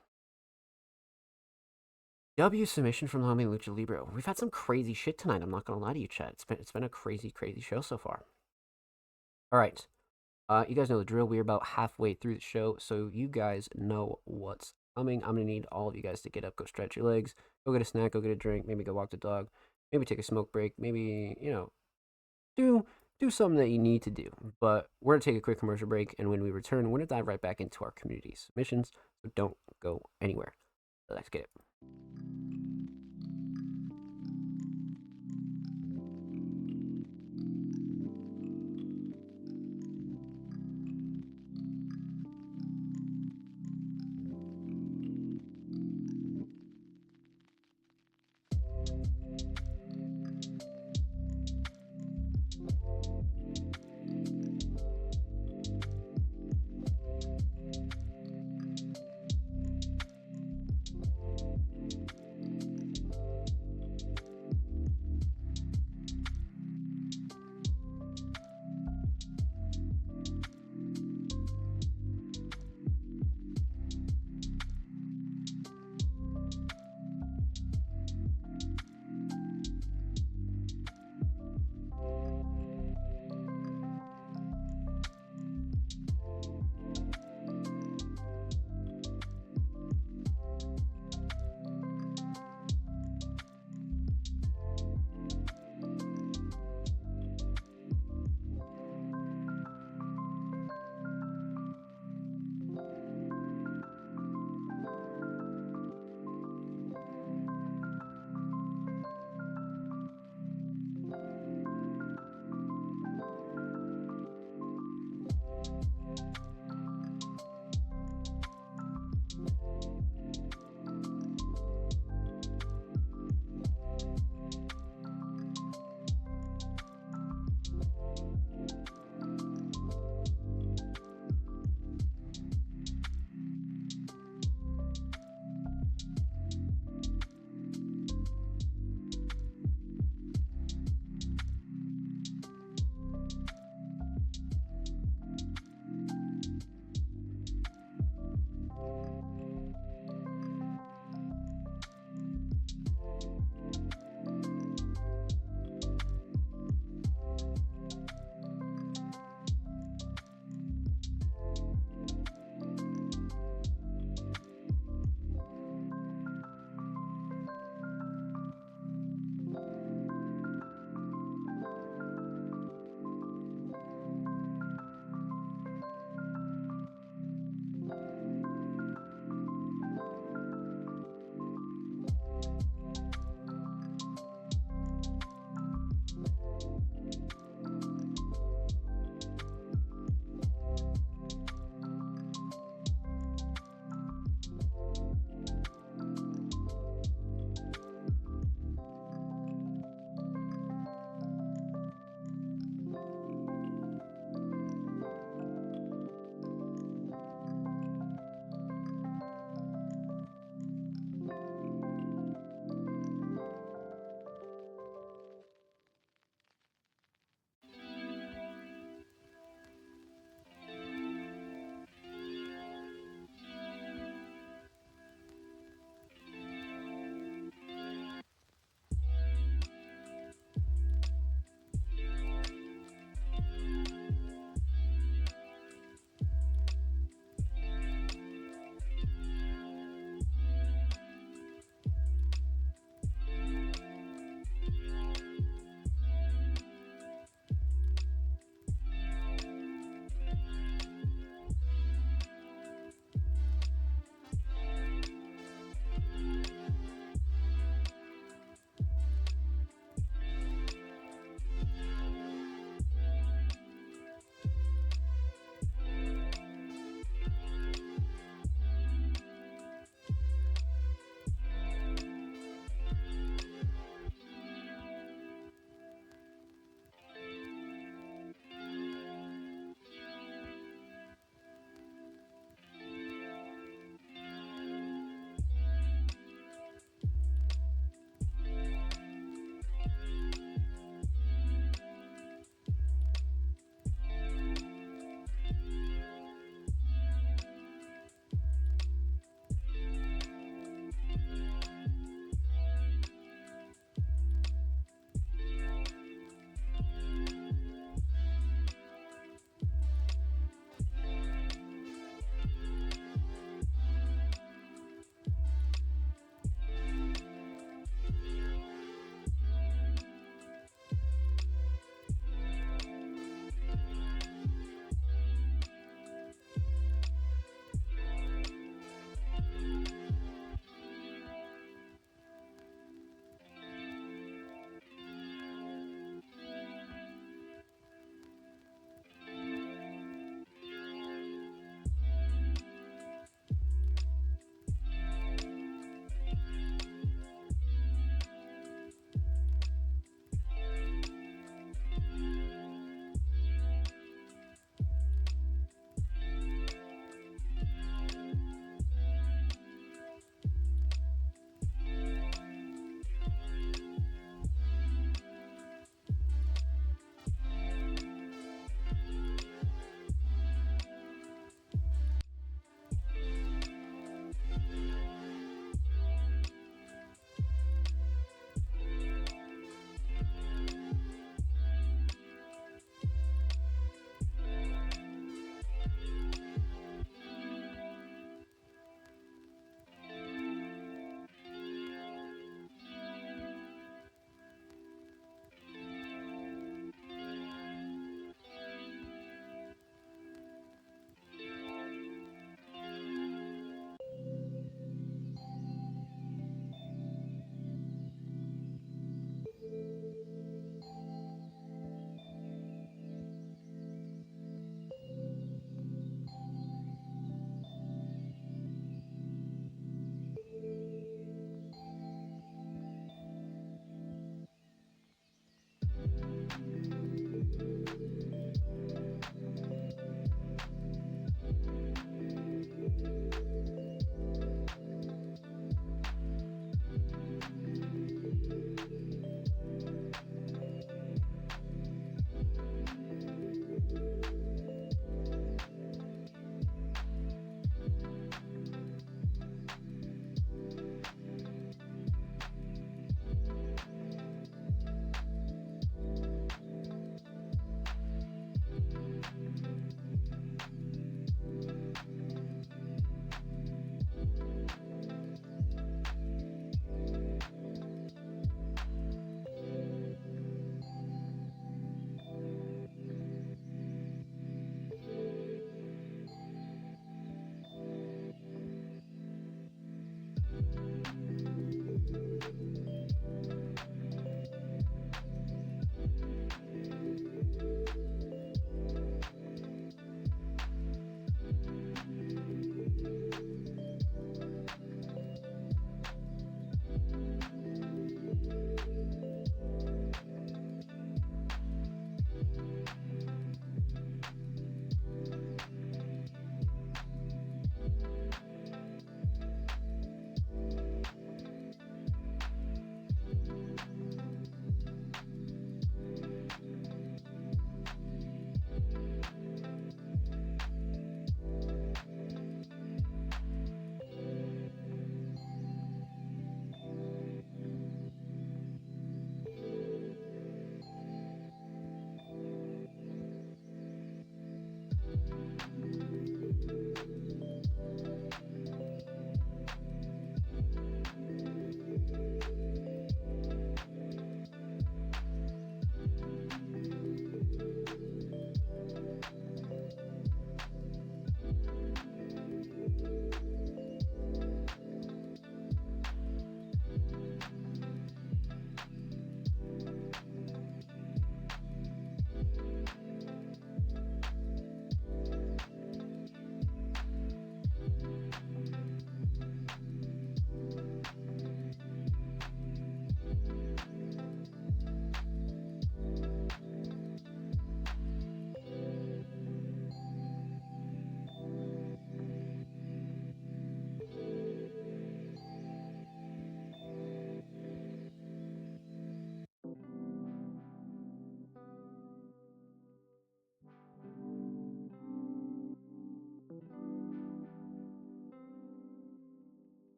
W submission from the homie Lucha Libre. We've had some crazy shit tonight. I'm not gonna lie to you, chat. It's been a crazy show so far. All right, you guys know the drill. We're about halfway through the show, so you guys know what's coming. I'm gonna need all of you guys to get up, go stretch your legs, go get a snack, go get a drink, maybe go walk the dog, maybe take a smoke break, maybe do something that you need to do. But we're gonna take a quick commercial break, and when we return, we're gonna dive right back into our community submissions. So don't go anywhere. Let's get it.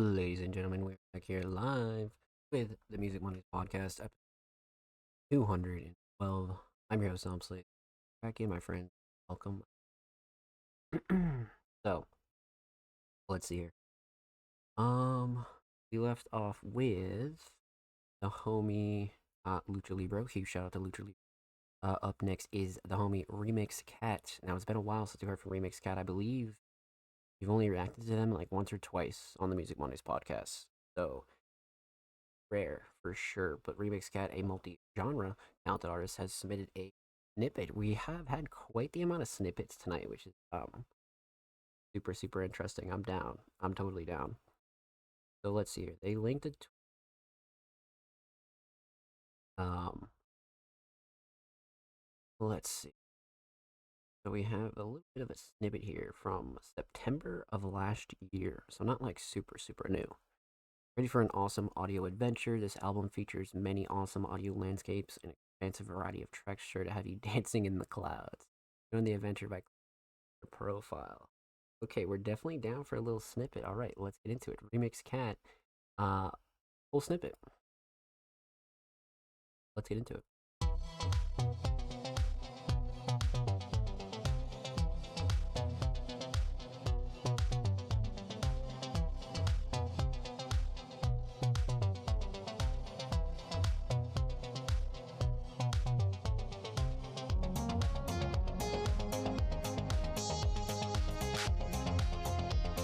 Ladies and gentlemen, we're back here live with the Music Mondays podcast, episode 212. I'm your host, Tom Slade. Back in, my friend. Welcome. So, let's see here. We left off with the homie Lucha Libre. Huge shout out to Lucha Libre. Up next is the homie Remix Cat. Now, it's been a while since we heard from Remix Cat. I believe you've only reacted to them like once or twice on the Music Mondays podcast. So, rare for sure. But Remix Cat, a multi-genre talented artist, has submitted a snippet. We have had quite the amount of snippets tonight, which is super interesting. I'm down. I'm totally down. So let's see here. They linked it to, let's see. So we have a little bit of a snippet here from September of last year. So not like super new. Ready for an awesome audio adventure. This album features many awesome audio landscapes and an expansive variety of tracks sure to have you dancing in the clouds. Join the adventure by clicking your profile. Okay, we're definitely down for a little snippet. All right, let's get into it. Remix Cat, full snippet. Let's get into it.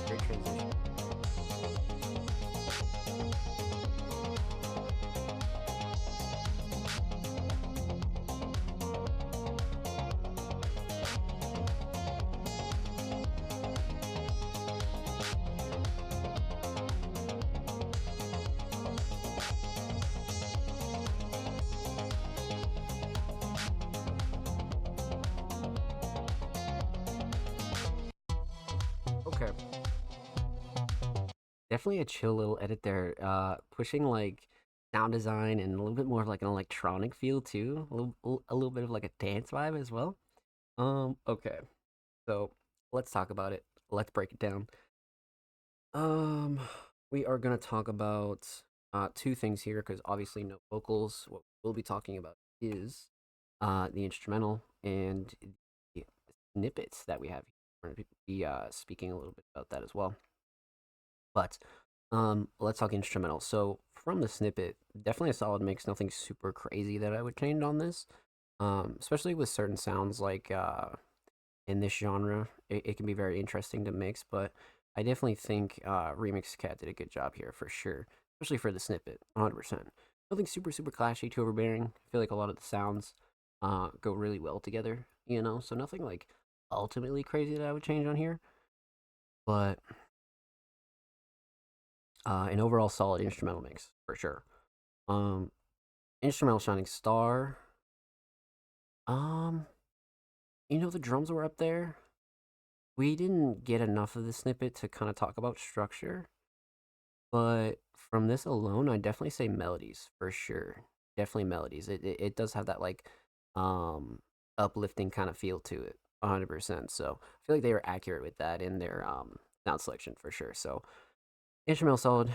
Great transition. Okay. Definitely a chill little edit there. Pushing like sound design and a little bit more of like an electronic feel too. A little bit of like a dance vibe as well. Okay. So let's talk about it. Let's break it down. Um, we are gonna talk about two things here because obviously no vocals. What we'll be talking about is the instrumental and the snippets that we have. We're gonna be speaking a little bit about that as well. But let's talk instrumental. So from the snippet, definitely a solid mix. Nothing super crazy that I would change on this. Especially with certain sounds like in this genre, it can be very interesting to mix. But I definitely think Remix Cat did a good job here for sure, especially for the snippet, 100%. Nothing super clashy, too overbearing. I feel like a lot of the sounds go really well together, you know. So nothing like ultimately crazy that I would change on here, but an overall solid instrumental mix for sure. Um, Instrumental Shining Star. Um, the drums were up there. We didn't get enough of the snippet to kind of talk about structure, but from this alone, I definitely say melodies for sure. Definitely melodies. It does have that like uplifting kind of feel to it, 100%. So I feel like they were accurate with that in their sound selection for sure. So instrumental solid,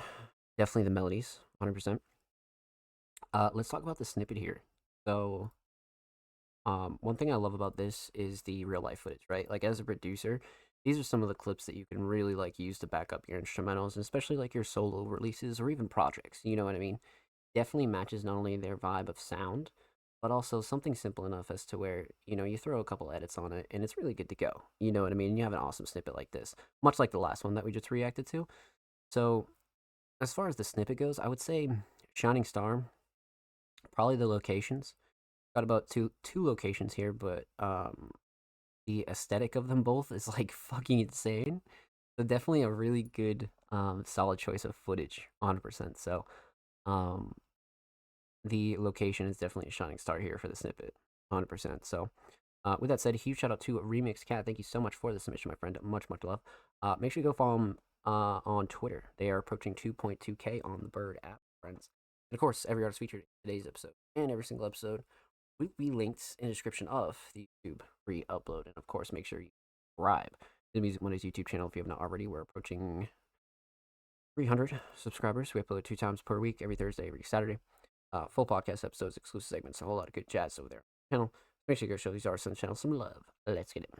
definitely the melodies, 100%. Let's talk about the snippet here. So one thing I love about this is the real life footage, right? Like as a producer, these are some of the clips that you can really like use to back up your instrumentals, and especially like your solo releases or even projects. You know what I mean? Definitely matches not only their vibe of sound, but also something simple enough as to where you throw a couple edits on it and it's really good to go. You know what I mean? You have an awesome snippet like this, much like the last one that we just reacted to. So as far as the snippet goes, I would say Shining Star, probably the locations. Got about two locations here, but the aesthetic of them both is like fucking insane. So definitely a really good solid choice of footage, 100%. So um the location is definitely a shining star here for the snippet, 100%. So with that said, a huge shout out to Remix Cat. Thank you so much for the submission, my friend. Much love. Make sure you go follow them on Twitter. They are approaching 2.2K on the Bird app, friends. And of course, every artist featured in today's episode and every single episode will be linked in the description of the YouTube re-upload. And of course, make sure you subscribe to the Music Mondays YouTube channel if you have not already. We're approaching 300 subscribers. We upload 2 times per week, every Thursday, every Saturday. Full podcast episodes, exclusive segments, a whole lot of good jazz over there. Channel. Make sure you go show these artists on the channel some love. Let's get it.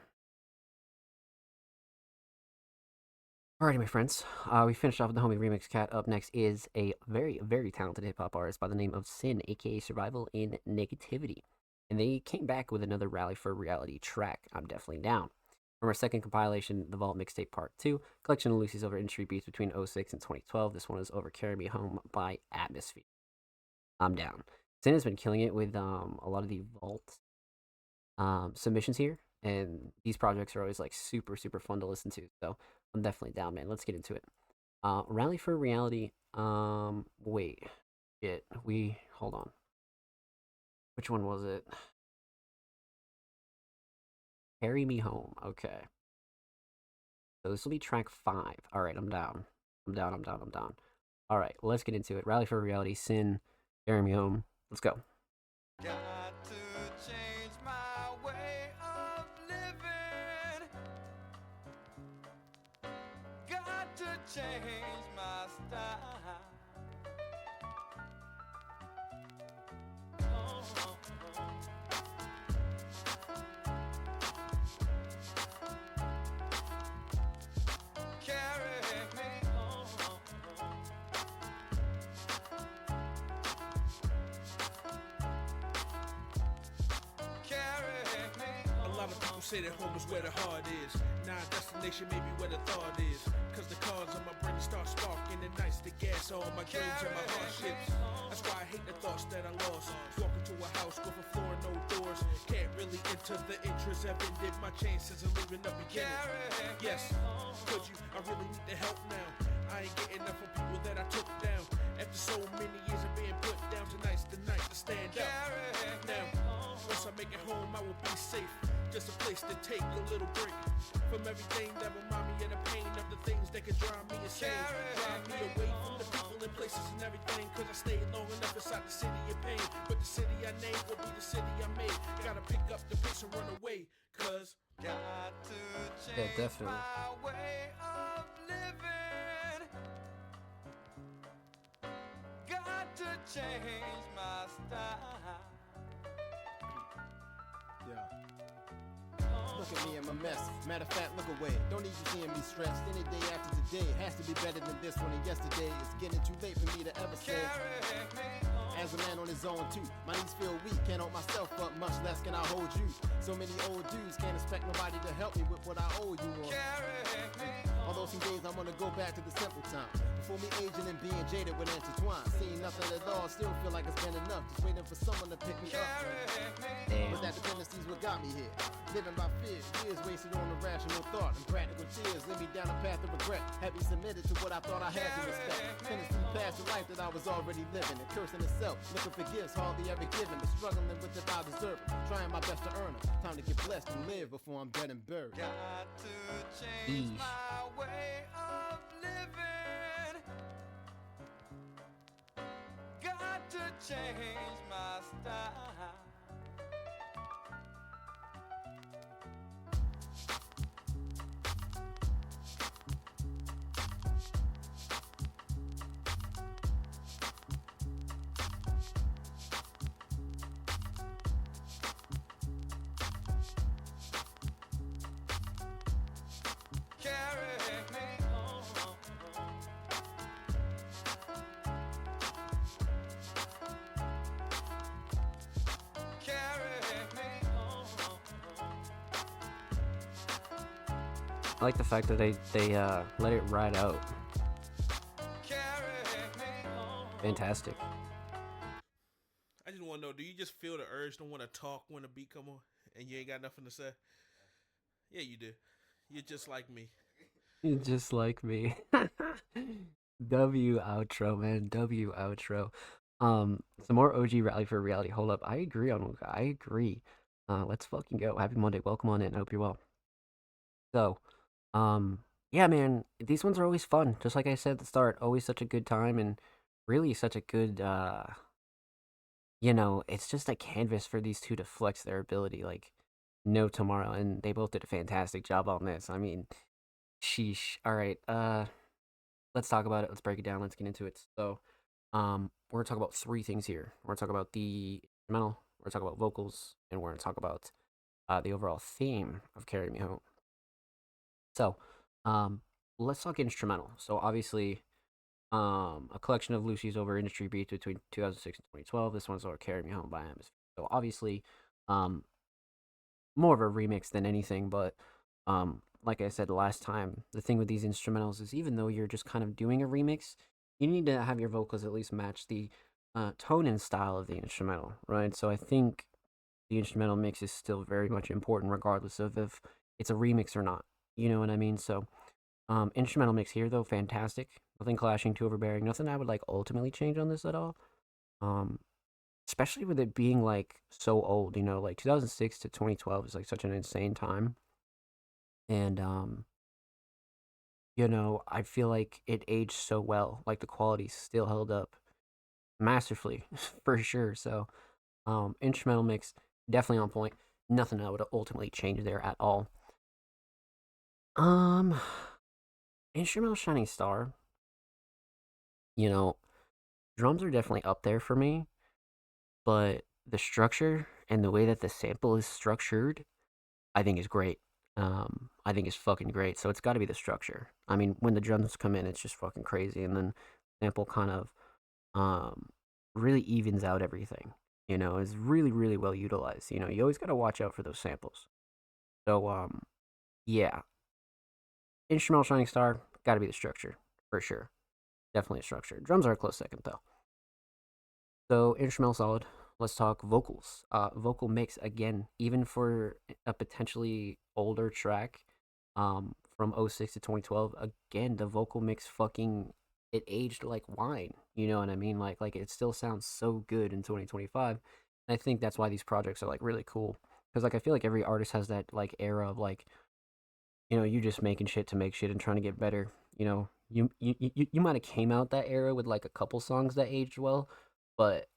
Alrighty, my friends. We finished off with the homie Remix Cat. Up next is a very, very talented hip hop artist by the name of Sin, aka Survival in Negativity. And they came back with another Rally for Reality track. I'm definitely down. From our second compilation, The Vault Mixtape Part 2, collection of Lucy's over industry beats between 06 and 2012. This one is Over Carry Me Home by Atmosphere. I'm down. Sin has been killing it with a lot of the Vault submissions here, and these projects are always like super, super fun to listen to. So I'm definitely down, man. Let's get into it. Rally for Reality. Wait, hold on. Which one was it? Carry Me Home. Okay. So this will be track 5. All right, I'm down. I'm down. All right, let's get into it. Rally for Reality, Sin, Carry Me Home. Let's go. Got to change my way of living. Got to change my style. Carry me home. A lot of people say that home is where the heart is. Now destination may be where the thought is. Cause the cars on my brain start sparking at nights, the gas all my dreams and my hardships. That's why I hate the thoughts that I lost. Walk into a house, go for floor, no doors. Can't really enter, the entrance have ended. My chances of living up beginning. Yes, could you? I really need the help now. I ain't getting enough of people that I took down. After so many years of being put down, tonight's the night to stand up. Now, once I make it home, I will be safe. Just a place to take a little break from everything that remind me of the pain of the things that could drive me insane. Drive me away from the people and places and everything. Cause I stayed long enough inside the city of pain. But the city I named will be the city I made. Gotta pick up the pace and run away. Cause Got to change definitely. my way of living. Got to change my style. Yeah. Look at me, I'm a mess. Matter of fact, look away. Don't need you seeing me stressed. Any day after today has to be better than this one. And yesterday it's getting too late for me to ever say. As a man on his own too, my knees feel weak. Can't hold myself up, much less can I hold you. So many old dudes can't expect nobody to help me with what I owe you on. Although some days I wanna go back to the simple time. Before me aging and being jaded would intertwine. Seeing nothing at all, still feel like it's been enough. Just waiting for someone to pick me up. But that dependency's what got me here. Living by fear, years wasted on irrational thought. And practical tears led me down a path of regret. Had me submitted to what I thought I had to respect. Finished through past the life that I was already living. And cursing itself, looking for gifts hardly ever given. But struggling with if I deserve it. Trying my best to earn them. Time to get blessed and live before I'm dead and buried. Got to change my way of living. Got to change my style. Carry me home. Carry me home. I like the fact that they let it ride out. Carry me home. Fantastic. I just wanna know, do you just feel the urge to wanna talk when the beat come on and you ain't got nothing to say? Yeah, you do. You're just like me. Just like me. W outro, man. W outro. Some more OG Rally for Reality. Hold up. I agree on I agree. Let's fucking go. Happy Monday. Welcome on in. I hope you're well. So, yeah, man, these ones are always fun. Just like I said at the start, always such a good time and really such a good it's just a canvas for these two to flex their ability like no tomorrow, and they both did a fantastic job on this. I mean, sheesh. All right, let's talk about it. Let's break it down. Let's get into it. So, we're gonna talk about three things here. We're gonna talk about the instrumental. We're gonna talk about vocals, and we're gonna talk about the overall theme of "Carry Me Home." So, um, let's talk instrumental. So, obviously, a collection of Lucy's over industry beats between 2006 and 2012. This one's called "Carry Me Home" by Atmosphere. So, obviously, um, more of a remix than anything, but like I said last time, the thing with these instrumentals is even though you're just kind of doing a remix, you need to have your vocals at least match the tone and style of the instrumental, right? So I think the instrumental mix is still very much important, regardless of if it's a remix or not. You know what I mean? So, instrumental mix here though, fantastic. Nothing clashing, too overbearing. Nothing I would like ultimately change on this at all. Um, Especially with it being like so old, you know, like 2006 to 2012 is like such an insane time. And you know, I feel like it aged so well. Like the quality still held up masterfully for sure. So, instrumental mix definitely on point. Nothing I would ultimately change there at all. Um, Instrumental Shining Star, you know, drums are definitely up there for me, but the structure and the way that the sample is structured, I think is great. I think is fucking great. So it's got to be the structure. I mean, when the drums come in, it's just fucking crazy, and then sample kind of um really evens out everything. You know, is really really well utilized. You know, you always got to watch out for those samples. So yeah, instrumental Shining Star got to be the structure for sure. Definitely a structure. Drums are a close second though. So instrumental solid. Let's talk vocals. Vocal mix again, even for a potentially older track, from '06 to 2012. Again, the vocal mix fucking it aged like wine. You know what I mean? Like it still sounds so good in 2025. And I think that's why these projects are like really cool. Because like I feel like every artist has that like era of like, you know, you just making shit to make shit and trying to get better. You know, you might have came out that era with like a couple songs that aged well, but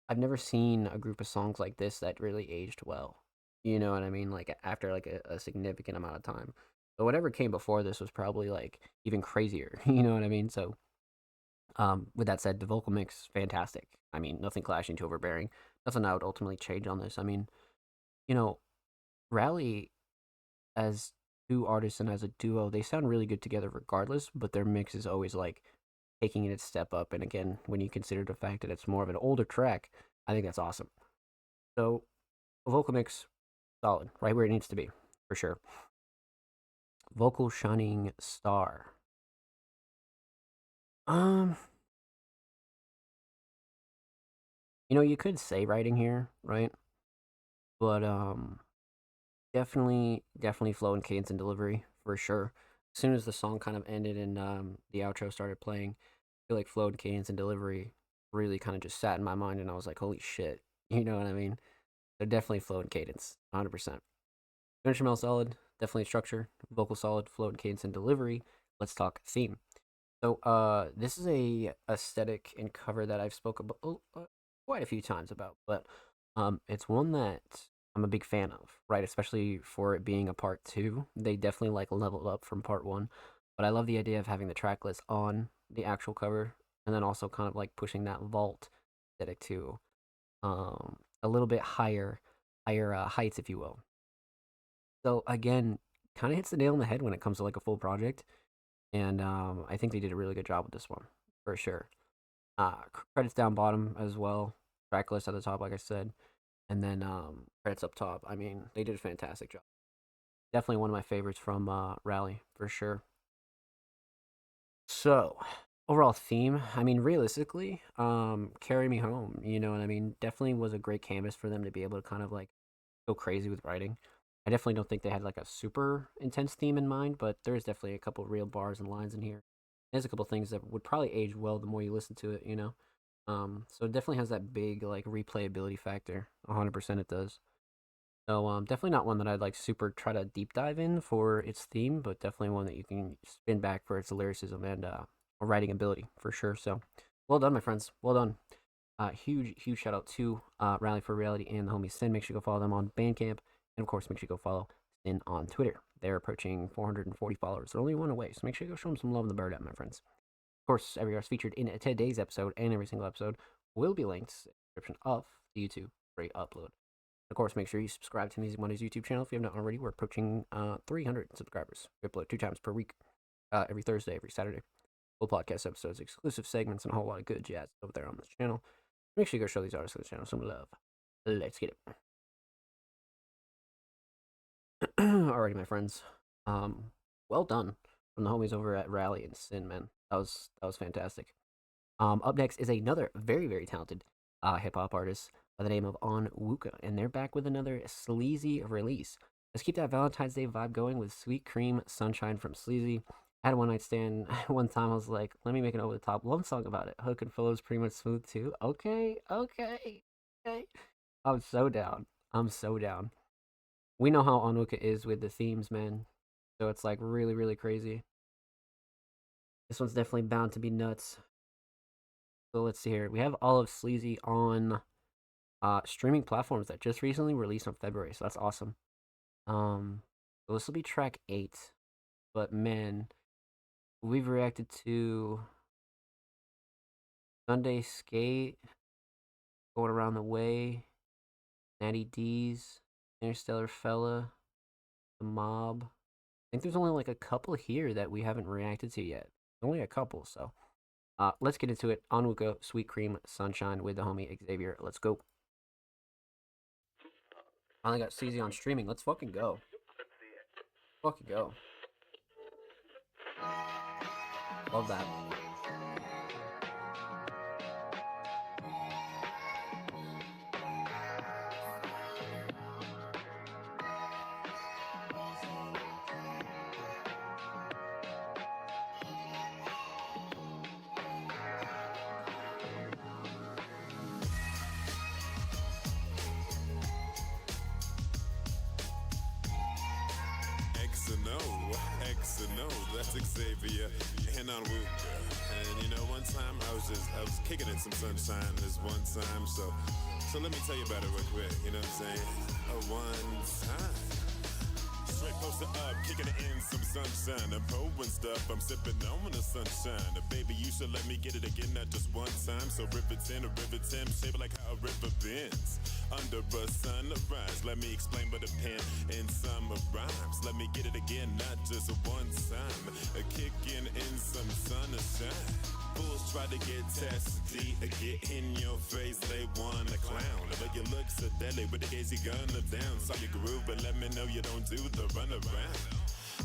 I've never seen a group of songs like this that really aged well. You know what I mean? Like after like a significant amount of time. But whatever came before this was probably like even crazier. You know what I mean? So with that said, the vocal mix fantastic. I mean, nothing clashing too overbearing. Nothing I would ultimately change on this. I mean, you know, Rally as two artists and as a duo, they sound really good together regardless, but their mix is always like taking it a step up. And again, when you consider the fact that it's more of an older track, I think that's awesome. So, vocal mix, solid, right where it needs to be, for sure. Vocal Shining Star. Um, you know, you could say writing here, right? But definitely flow and cadence and delivery for sure. As soon as the song kind of ended and the outro started playing, I feel like flow and cadence and delivery really kind of just sat in my mind, and I was like, holy shit, you know what I mean? So definitely flow and cadence, 100%. Instrumental solid, definitely structure, vocal solid, flow and cadence and delivery. Let's talk theme. So this is a aesthetic and cover that I've spoken about quite a few times about, but it's one that I'm a big fan of, right? Especially for it being a part two. They definitely like leveled up from part one, but I love the idea of having the track list on the actual cover, and then also kind of like pushing that vault aesthetic to a little bit higher heights, if you will. So again, kind of hits the nail on the head when it comes to like a full project, and I think they did a really good job with this one for sure. Credits down bottom as well, track list at the top, like I said, and then credits up top. I mean, they did a fantastic job. Definitely one of my favorites from Rally for sure. So, overall theme, I mean, realistically, Carry Me Home, you know what I mean? Definitely was a great canvas for them to be able to kind of like go crazy with writing. I definitely don't think they had like a super intense theme in mind, but there's definitely a couple real bars and lines in here. There's a couple things that would probably age well the more you listen to it, you know? So it definitely has that big like replayability factor. 100% it does. So definitely not one that I'd like super try to deep dive in for its theme, but definitely one that you can spin back for its lyricism and writing ability for sure. So well done, my friends. Well done. Huge shout out to Rally for Reality and the homie Sin. Make sure you go follow them on Bandcamp, and of course make sure you go follow Sin on Twitter. They're approaching 440 followers. They're only one away, so make sure you go show them some love in the bird app, my friends. Of course, every artist featured in today's episode and every single episode will be linked in the description of the YouTube free upload. Of course, make sure you subscribe to Music Mondays YouTube channel if you have not already. We're approaching 300 subscribers. We upload 2 times per week, every Thursday, every Saturday. Full podcast episodes, exclusive segments, and a whole lot of good jazz over there on this channel. Make sure you go show these artists on the channel some love. Let's get it. Alrighty, my friends. Well done from the homies over at Rally and Sin, man. That was fantastic. Up next is another very, very talented hip hop artist by the name of Onwuka, and they're back with another sleazy release. Let's keep that Valentine's Day vibe going with Sweet Cream Sunshine from Sleazy. I had a one night stand one time. I was like, let me make an over the top love song about it. Hook and flow is pretty much smooth too. Okay. I'm so down. We know how Onwuka is with the themes, man. So it's like really, really crazy. This one's definitely bound to be nuts. So let's see here. We have all of Sleazy on streaming platforms that just recently released on February. So that's awesome. So this will be track 8. But man, we've reacted to Sunday Skate, Going Around the Way, Natty D's, Interstellar Fella, The Mob. I think there's only like a couple here that we haven't reacted to yet. Only a couple, so let's get into it. Onwuka, Sweet Cream Sunshine with the homie Xavier. Let's go. Finally got Sleazy on streaming. Let's fucking go. Love that. X and O, that's Xavier and Onwuka. And you know, one time I was kicking in some sunshine this one time, so let me tell you about it real quick, you know what I'm saying? One time. Straight posted up, kicking it in some sunshine. I'm pouring stuff, I'm sipping on the sunshine. Baby, you should let me get it again, not just one time. So rivets in, shape like how a river bends. Under a sunrise, let me explain what a pen in summer rhymes. Let me get it again, not just one time. Kicking in some sunshine. Fools try to get testy, get in your face, they wanna clown. But you look so deadly with the gazy gun down. Saw your groove, but let me know you don't do the runaround.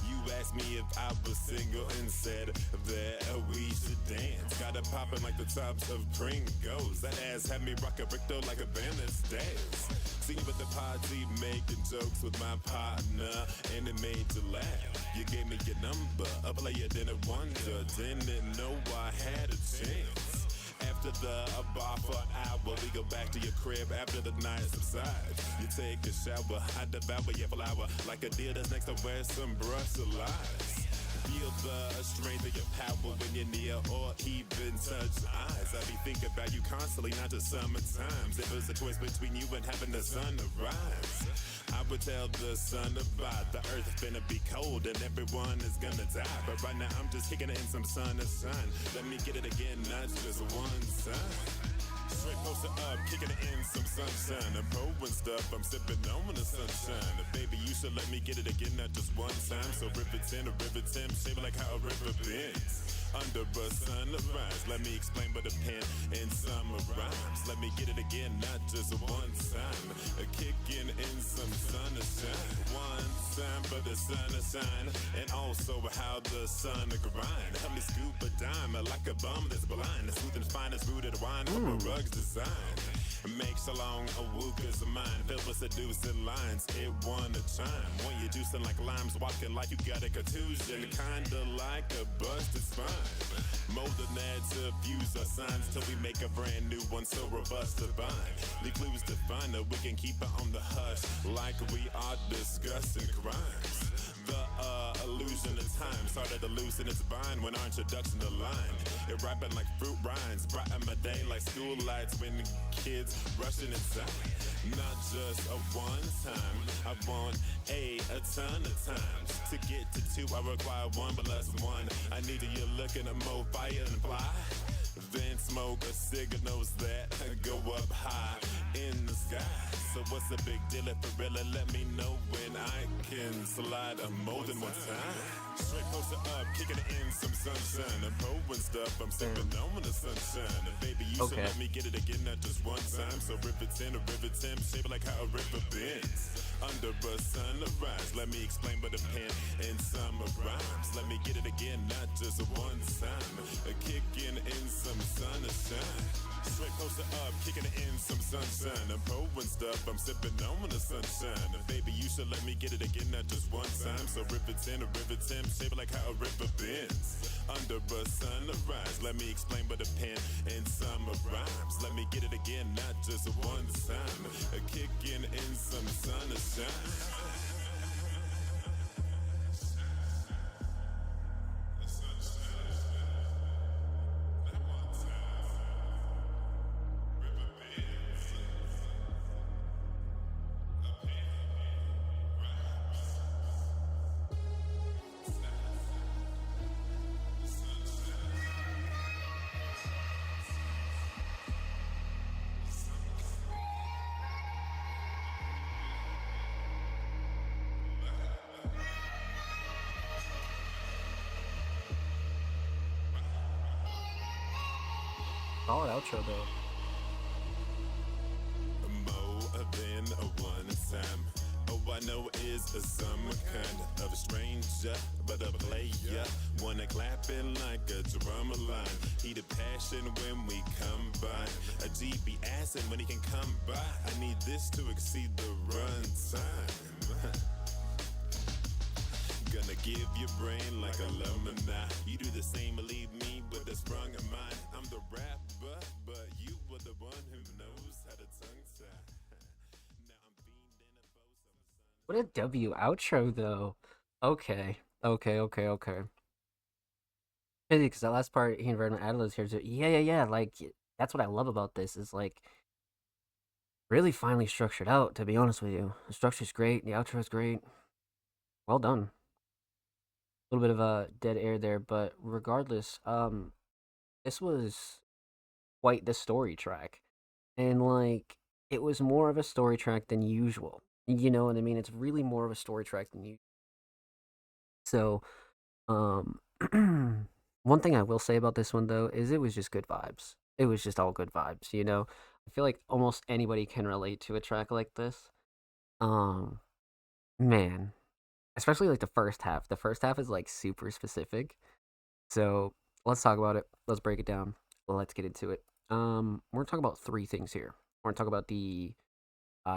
You asked me if I was single and said that we should dance. Got it popping like the tops of Pringles. That ass had me rockin' brick though like a band that stands. Singing with the party, making jokes with my partner, and it made you laugh. You gave me your number, a player didn't wonder, didn't know I had a chance. After the bar for an hour, we go back to your crib after the night subsides. You take a shower, I devour your flower like a deer that's next to where some brutalize. Feel the strength of your power when you're near or even touch eyes. I be thinking about you constantly, not just summertimes. If it's a choice between you and having the sun rise, I would tell the sun about the earth is gonna be cold and everyone is gonna die. But right now I'm just kicking it in some sun and sun. Let me get it again, not just one time. Straight posted up, kicking it in some sunshine. I'm pouring stuff, I'm sipping on the sunshine. Baby, you should let me get it again, not just one time. So rivets in, shape like how a river bends. Under a sunrise, let me explain what a pen in summer rhymes. Let me get it again, not just one time. Kicking in some sunshine. One time for the sunshine, and also how the sun grind. Help me scoop a dime like a bum that's blind. Smooth and fine as rooted wine from a rug's design. Make so long Onwuka's mind filled with seducing lines. It won a chime. When you juicing like limes, walking like you got a contusion, kinda like a busted spine. More than that to fuse our signs till we make a brand new one so robust to bind. The clues to find that we can keep it on the hush like we are discussing crimes. The illusion of time started to loosen its bind when our introduction aligned. It ripened like fruit rinds, brightened my day like school lights when the kids rushing inside. Not just a one time, I want a ton of times. To get to two, I require one, but less one. I need you looking at more fire and fly. Then smoke a signals that go up high in the sky. So what's the big deal if it really let me know when I can slide a more than one time? Straight closer up, kicking it in some sunshine. I'm pouring stuff, I'm sipping on the sunshine. And baby, you should let me get it again, not just one time. So rip it in, shape it like how a river bends. Under a sunrise, let me explain but a pen in summer rhymes. Let me get it again, not just one time. Kicking in some sunshine. Straight closer up, kicking it in some sunshine. I'm pouring stuff, I'm sipping on the sunshine. And baby, you should let me get it again, not just one time. So rip it in, shape it like how a river bends. Under a sunrise, let me explain but a pen in summer rhymes. Let me get it again, not just one time. Kicking in some sunshine. Solid outro though. More than a one time. Oh, I know is some kind of a stranger, but a player. Wanna clap it like a drummer line. He the passion when we combine. A GB asking when he can come by. I need this to exceed the run time. Gonna give your brain like a lemon. You do the same, believe me, with a sprung of mine. I'm the rapper, but you were the one who knows how to tongue tie. Now I'm fiending for some sun. What a W outro though. Okay. Because that last part, he invited Adela's here. So yeah. Like that's what I love about this is like really finely structured out. To be honest with you, the structure's great. The outro is great. Well done. A little bit of a dead air there, but regardless, this was quite the story track, and like it was more of a story track than usual. You know what I mean? It's really more of a story track than usual. So, one thing I will say about this one though is it was just good vibes. It was just all good vibes. You know, I feel like almost anybody can relate to a track like this. Man. Especially like the first half. The first half is like super specific. So let's talk about it. Let's break it down. Let's get into it. We're gonna talk about three things here. We're gonna talk about the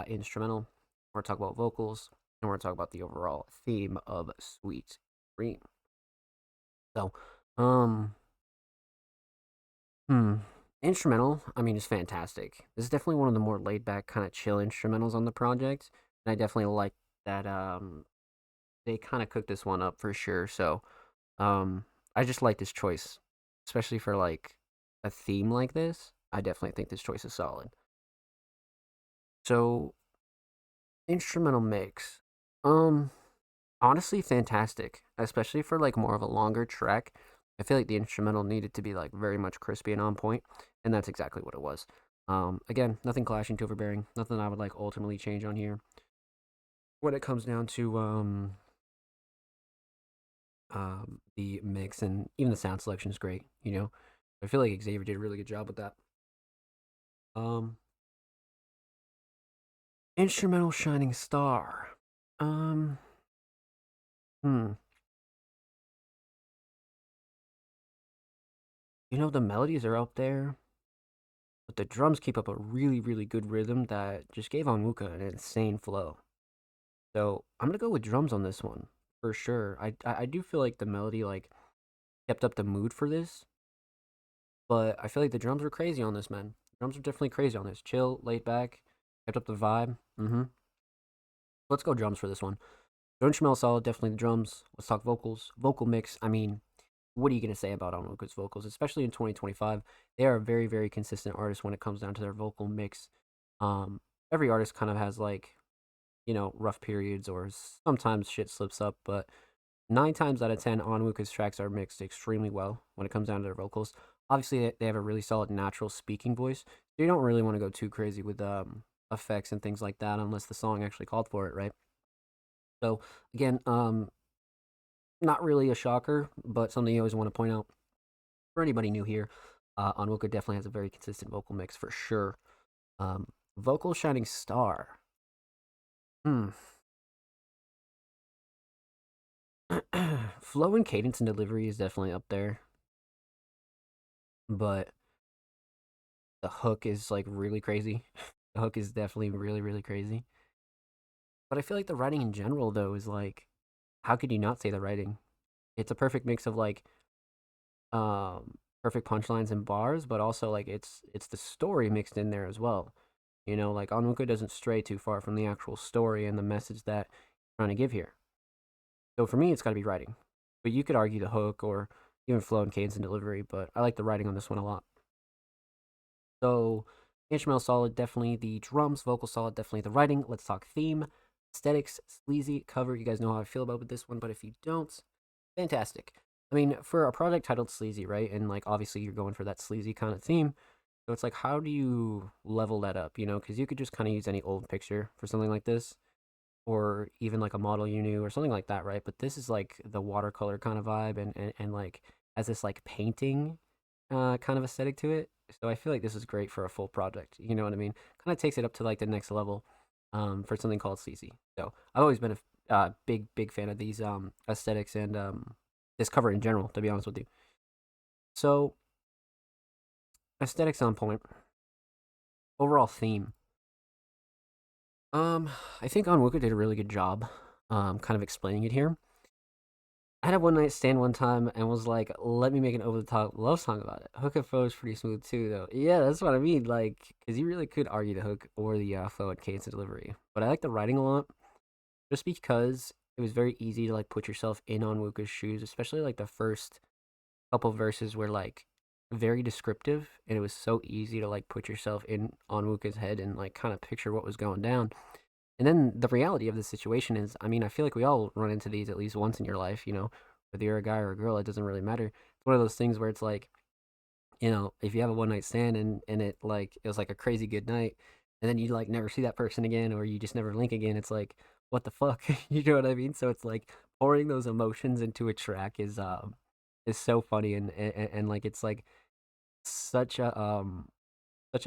instrumental. We're gonna talk about vocals, and we're gonna talk about the overall theme of Sweet Dream. So, instrumental. I mean, it's fantastic. This is definitely one of the more laid back, kind of chill instrumentals on the project, and I definitely like that. They kind of cooked this one up for sure. So, I just like this choice, especially for like a theme like this. I definitely think this choice is solid. So, instrumental mix, honestly, fantastic, especially for like more of a longer track. I feel like the instrumental needed to be like very much crispy and on point, and that's exactly what it was. Again, nothing clashing to overbearing, nothing I would like ultimately change on here. When it comes down to the mix and even the sound selection is great. You know, I feel like Xavier did a really good job with that. Instrumental shining star. You know, the melodies are out there, but the drums keep up a really, really good rhythm that just gave Onwuka an insane flow. So I'm gonna go with drums on this one for sure. I do feel like the melody like kept up the mood for this, but I feel like the drums were crazy on this, man. Drums are definitely crazy on this. Chill, laid back, kept up the vibe. Let's go drums for this one. Don't smell solid, definitely the drums. Let's talk vocals. Vocal mix. I mean, what are you gonna say about Onwuka's vocals, especially in 2025? They are a very, very consistent artist when it comes down to their vocal mix. Um, every artist kind of has like, rough periods or sometimes shit slips up, but 9 times out of 10, Onwuka's tracks are mixed extremely well when it comes down to their vocals. Obviously, they have a really solid natural speaking voice, so you don't really want to go too crazy with effects and things like that unless the song actually called for it, right? So again, not really a shocker, but something you always want to point out for anybody new here. Onwuka definitely has a very consistent vocal mix for sure. Vocal shining star. Flow and cadence and delivery is definitely up there, but the hook is like really crazy. The hook is definitely really, really crazy. But I feel like the writing in general, though, is like, how could you not say the writing? It's a perfect mix of like perfect punchlines and bars, but also like it's the story mixed in there as well. Like Onwuka doesn't stray too far from the actual story and the message that you're trying to give here. So for me, it's got to be writing. But you could argue the hook or even flow and cadence and delivery, but I like the writing on this one a lot. So instrumental solid, definitely the drums, vocal solid, definitely the writing. Let's talk theme, aesthetics, sleazy cover. You guys know how I feel about with this one, but if you don't, fantastic. I mean, for a project titled Sleazy, right? And like obviously you're going for that sleazy kind of theme. So it's like, how do you level that up? Because you could just kind of use any old picture for something like this, or even like a model you knew or something like that, right? But this is like the watercolor kind of vibe and like has this like painting kind of aesthetic to it. So I feel like this is great for a full project. You know what I mean? Kind of takes it up to like the next level for something called sleazy. So I've always been a big fan of these aesthetics and this cover in general, to be honest with you. So aesthetics on point. Overall theme. I think Onwuka did a really good job kind of explaining it here. I had a one night stand one time and was like, let me make an over the top love song about it. Hook and flow is pretty smooth too, though. Yeah, that's what I mean. Like, because you really could argue the hook or the flow and cadence and delivery. But I like the writing a lot just because it was very easy to like put yourself in Onwuka's shoes, especially like the first couple verses were like very descriptive and it was so easy to like put yourself in Onwuka's head and like kind of picture what was going down. And then the reality of the situation is, I mean, I feel like we all run into these at least once in your life, whether you're a guy or a girl, it doesn't really matter. It's one of those things where it's like, if you have a one night stand and it was like a crazy good night, and then you like never see that person again, or you just never link again, it's like, what the fuck? You know what I mean? So it's like pouring those emotions into a track is so funny and like it's like such a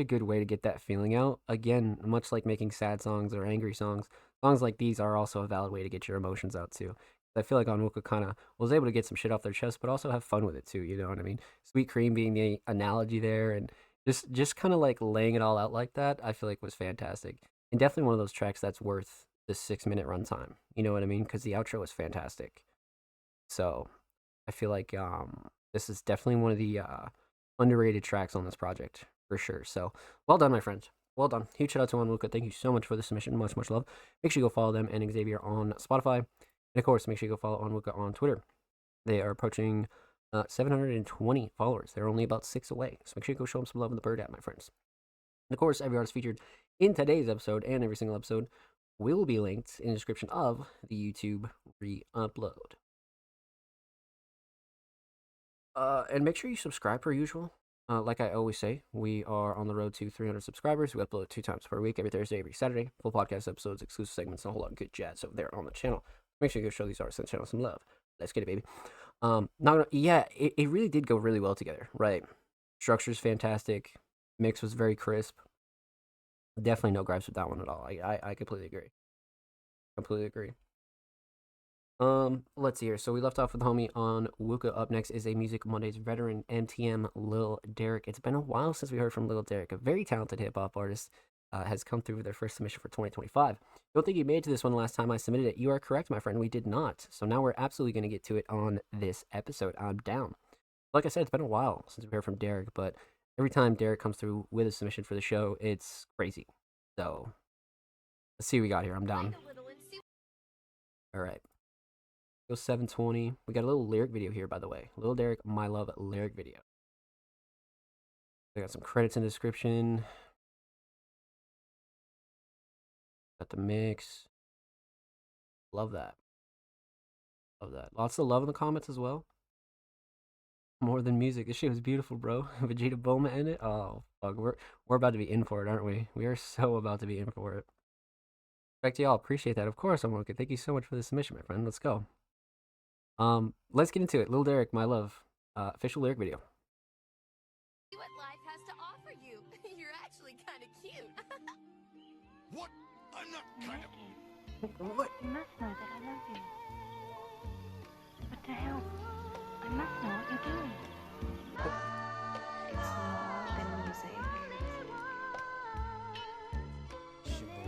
good way to get that feeling out. Again, much like making sad songs or angry songs, songs like these are also a valid way to get your emotions out too. I feel like Onwuka kind of was able to get some shit off their chest, but also have fun with it too. You know what I mean? Sweet cream being the analogy there, and just kind of like laying it all out like that. I feel like was fantastic, and definitely one of those tracks that's worth the 6 minute runtime. You know what I mean? Because the outro is fantastic. So I feel like this is definitely one of the underrated tracks on this project for sure. So well done, my friends. Well done. Huge shout out to Onwuka. Thank you so much for the submission. Much love. Make sure you go follow them and Xavier on Spotify. And of course, make sure you go follow Onwuka on Twitter. They are approaching 720 followers. They're only about 6 away. So make sure you go show them some love in the Bird app, my friends. And of course, every artist featured in today's episode and every single episode will be linked in the description of the YouTube re-upload. And make sure you subscribe per usual. Like I always say, we are on the road to 300 subscribers. We upload 2 times per week, every Thursday, every Saturday. Full podcast episodes, exclusive segments, and a whole lot of good jazz over there on the channel. Make sure you go show these artists on the channel some love. Let's get it, baby. It really did go really well together, right? Structure's fantastic. Mix was very crisp. Definitely no gripes with that one at all. I completely agree. Let's see here. So we left off with the homie Onwuka. Up next is a Music Mondays veteran, MTM Lil Derek. It's been a while since we heard from Lil Derek, a very talented hip hop artist. Has come through with their first submission for 2025. Don't think you made it to this one last time I submitted it. You are correct, my friend. We did not. So now we're absolutely going to get to it on this episode. I'm down. Like I said, it's been a while since we heard from Derek, but every time Derek comes through with a submission for the show, it's crazy. So let's see what we got here. I'm down. All right. Go 720. We got a little lyric video here, by the way. Lil Derek, My Love lyric video. I got some credits in the description. Got the mix. Love that. Love that. Lots of love in the comments as well. More than music. This shit was beautiful, bro. Vegeta Bulma in it. Oh, fuck. We're about to be in for it, aren't we? We are so about to be in for it. Back to y'all. Appreciate that. Of course, I'm okay. Thank you so much for the submission, my friend. Let's go. Let's get into it. Lil Derek, My Love. Official lyric video. See what life has to offer you. You're actually kind of cute. What? I'm not kind of. What? You must know that I love you. But to help, I must know what you're doing. It's more than music.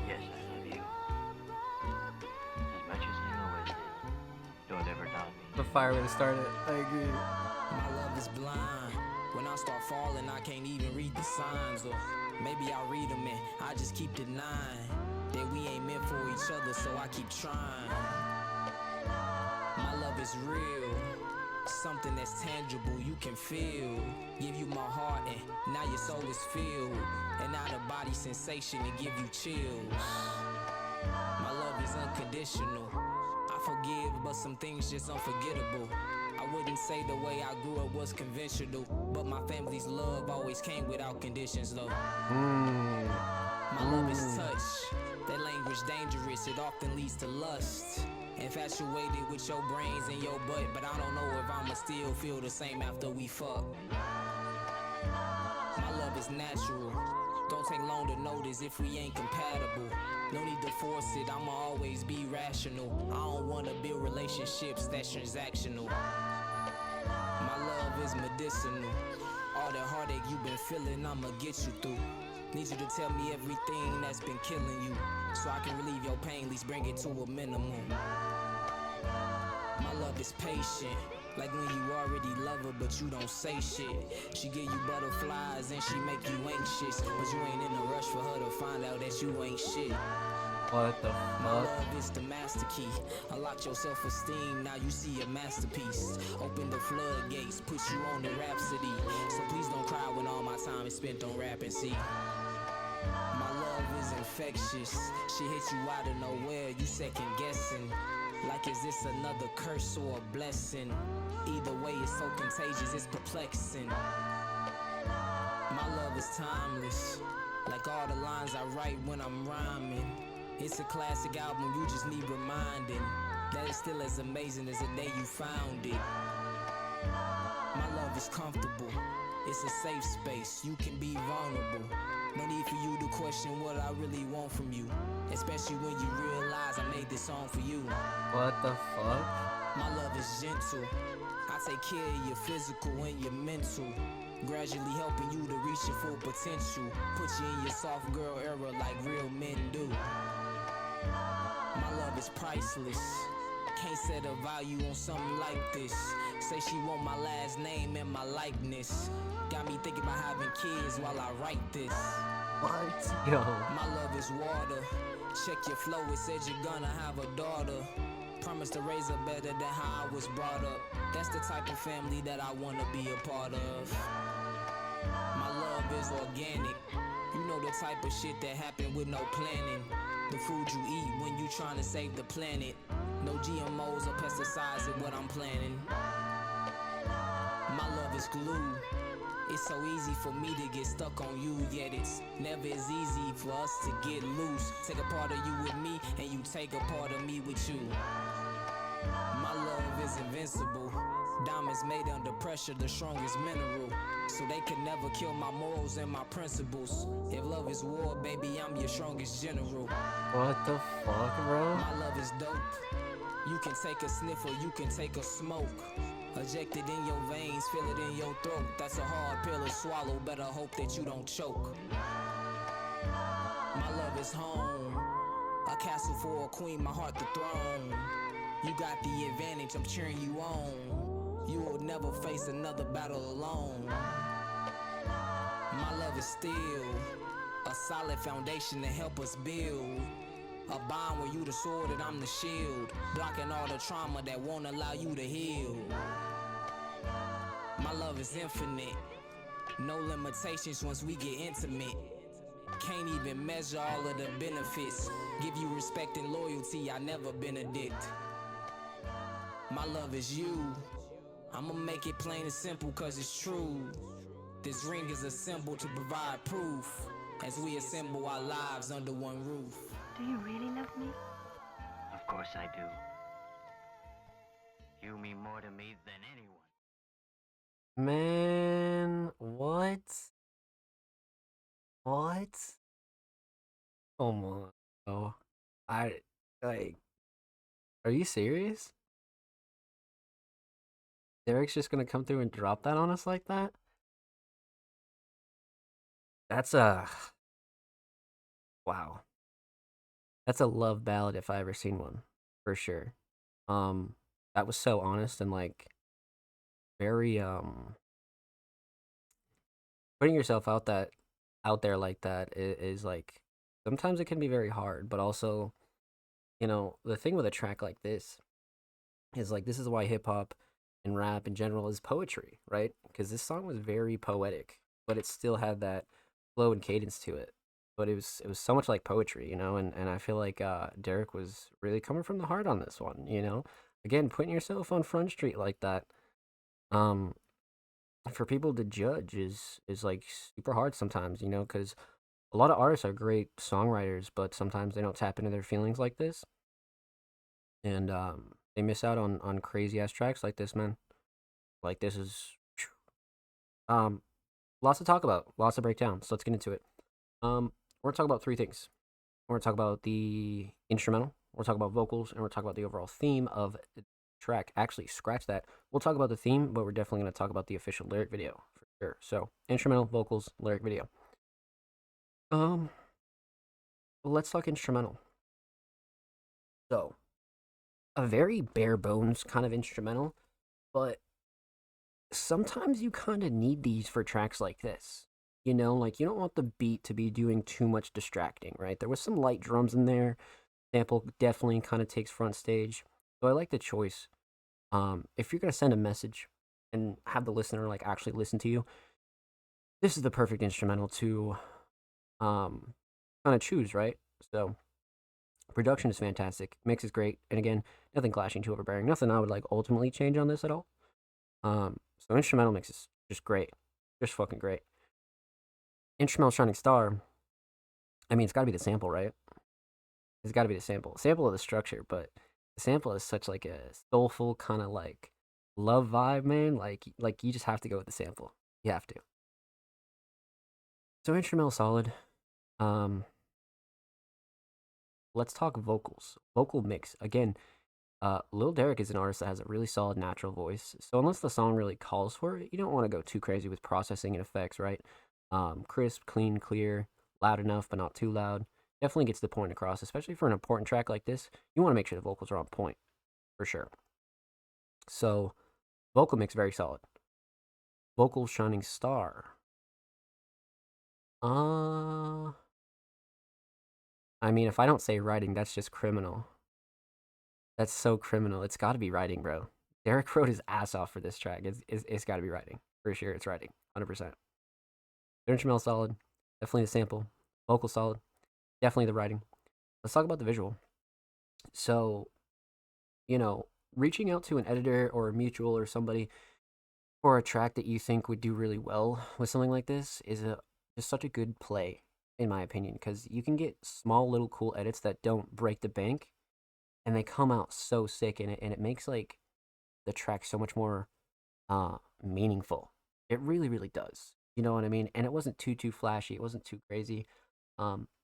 Yes, I love you. As much as I always did. Don't ever doubt me. The fire way to start it. I agree. My love is blind. When I start falling, I can't even read the signs. Or maybe I'll read them and I just keep denying that we ain't meant for each other, so I keep trying. My love is real. Something that's tangible, you can feel. Give you my heart and now your soul is filled. An out-of-body sensation to give you chills. My love is unconditional. I forgive, but some things just unforgettable. I wouldn't say the way I grew up was conventional, but my family's love always came without conditions though. My love is touch. That language dangerous, it often leads to lust. Infatuated with your brains and your butt, but I don't know if I'ma still feel the same after we fuck. My love is natural. Don't take long to notice if we ain't compatible. No need to force it, I'ma always be rational. I don't wanna build relationships that's transactional. My love is medicinal. All the heartache you've been feeling, I'ma get you through. Need you to tell me everything that's been killing you, so I can relieve your pain, at least bring it to a minimum. My love is patient, like when you already love her but you don't say shit. She give you butterflies and she make you anxious, but you ain't in a rush for her to find out that you ain't shit. What the fuck? My love is the master key. Unlock your self-esteem, now you see a masterpiece. Open the floodgates, put you on the rhapsody. So please don't cry when all my time is spent on rapping, see. My love is infectious. She hits you out of nowhere, you second guessing. Like is this another curse or a blessing? Either way it's so contagious, it's perplexing. My love is timeless. Like all the lines I write when I'm rhyming. It's a classic album, you just need reminding that it's still as amazing as the day you found it. My love is comfortable. It's a safe space, you can be vulnerable. No need for you to question what I really want from you, especially when you realize I made this song for you. What the fuck? My love is gentle. I take care of your physical and your mental, gradually helping you to reach your full potential. Put you in your soft girl era like real men do. My love is priceless. Can't set a value on something like this. Say she want my last name and my likeness. Got me thinking about having kids while I write this. What? Yo. My love is water. Check your flow, it says you're gonna have a daughter. Promise to raise her better than how I was brought up. That's the type of family that I wanna be a part of. My love is organic. You know the type of shit that happen with no planning. The food you eat when you trying to save the planet. No GMOs or pesticides in what I'm planning. My love is glue. It's so easy for me to get stuck on you, yet it's never as easy for us to get loose. Take a part of you with me, and you take a part of me with you. My love is invincible. Diamonds made under pressure, the strongest mineral. So they can never kill my morals and my principles. If love is war, baby, I'm your strongest general. What the fuck, bro? My love is dope. You can take a sniff or you can take a smoke. Ejected in your veins, feel it in your throat. That's a hard pill to swallow, better hope that you don't choke. My love is home. A castle for a queen, my heart the throne. You got the advantage, I'm cheering you on. You will never face another battle alone. My love is still a solid foundation to help us build A bond where you the sword and I'm the shield, blocking all the trauma that won't allow you to heal. My love is infinite, no limitations once we get intimate. Can't even measure all of the benefits. Give you respect and loyalty, I never been a dick. My love is you. I'ma make it plain and simple cause it's true. This ring is a symbol to provide proof as we assemble our lives under one roof. Do you really love me? Of course I do. You mean more to me than anyone. Man, what? What? Come on. Oh, like, are you serious? Derek's just gonna come through and drop that on us like that? That's wow. That's a love ballad if I ever seen one, for sure. That was so honest and like very putting yourself out there like that is like sometimes it can be very hard, but also, you know, the thing with a track like this is like this is why hip hop and rap in general is poetry, right? Because this song was very poetic, but it still had that flow and cadence to it. But it was so much like poetry, you know, and I feel like Derek was really coming from the heart on this one, you know. Again, putting yourself on Front Street like that, for people to judge is like super hard sometimes, you know, because a lot of artists are great songwriters, but sometimes they don't tap into their feelings like this, and they miss out on crazy ass tracks like this, man. Like this is, lots to talk about, lots to break down. So let's get into it. We're gonna talk about three things. We're gonna talk about the instrumental. We're gonna talk about vocals, and we're gonna talk about the overall theme of the track. Actually, scratch that. We'll talk about the theme, but we're definitely gonna talk about the official lyric video for sure. So instrumental, vocals, lyric video. Let's talk instrumental. So, a very bare bones kind of instrumental, but sometimes you kind of need these for tracks like this. You know, like you don't want the beat to be doing too much distracting, right? There was some light drums in there. Sample definitely kind of takes front stage. So I like the choice. If you're gonna send a message and have the listener like actually listen to you, this is the perfect instrumental to kind of choose, right? So production is fantastic, mix is great, and again, nothing clashing, too overbearing, nothing I would like ultimately change on this at all. So instrumental mix is just great, just fucking great. Instrumental Shining Star, I mean, it's got to be the sample, right? It's got to be the sample of the structure, but the sample is such like a soulful kind of like love vibe, man. Like you just have to go with the sample. You have to. So instrumental solid. Let's talk vocals. Vocal mix. Again, Lil Derek is an artist that has a really solid natural voice. So unless the song really calls for it, you don't want to go too crazy with processing and effects, right? Crisp, clean, clear, loud enough, but not too loud. Definitely gets the point across, especially for an important track like this. You want to make sure the vocals are on point, for sure. So, vocal mix, very solid. Vocal Shining Star. I mean, if I don't say writing, that's just criminal. That's so criminal. It's got to be writing, bro. Derek wrote his ass off for this track. It's got to be writing. For sure, it's writing. 100%. The instrumental solid. Definitely the sample. Vocal solid. Definitely the writing. Let's talk about the visual. So, you know, reaching out to an editor or a mutual or somebody for a track that you think would do really well with something like this is just such a good play, in my opinion, because you can get small little cool edits that don't break the bank, and they come out so sick, and it makes like the track so much more meaningful. It really, really does. You know what I mean? And it wasn't too flashy. It wasn't too crazy.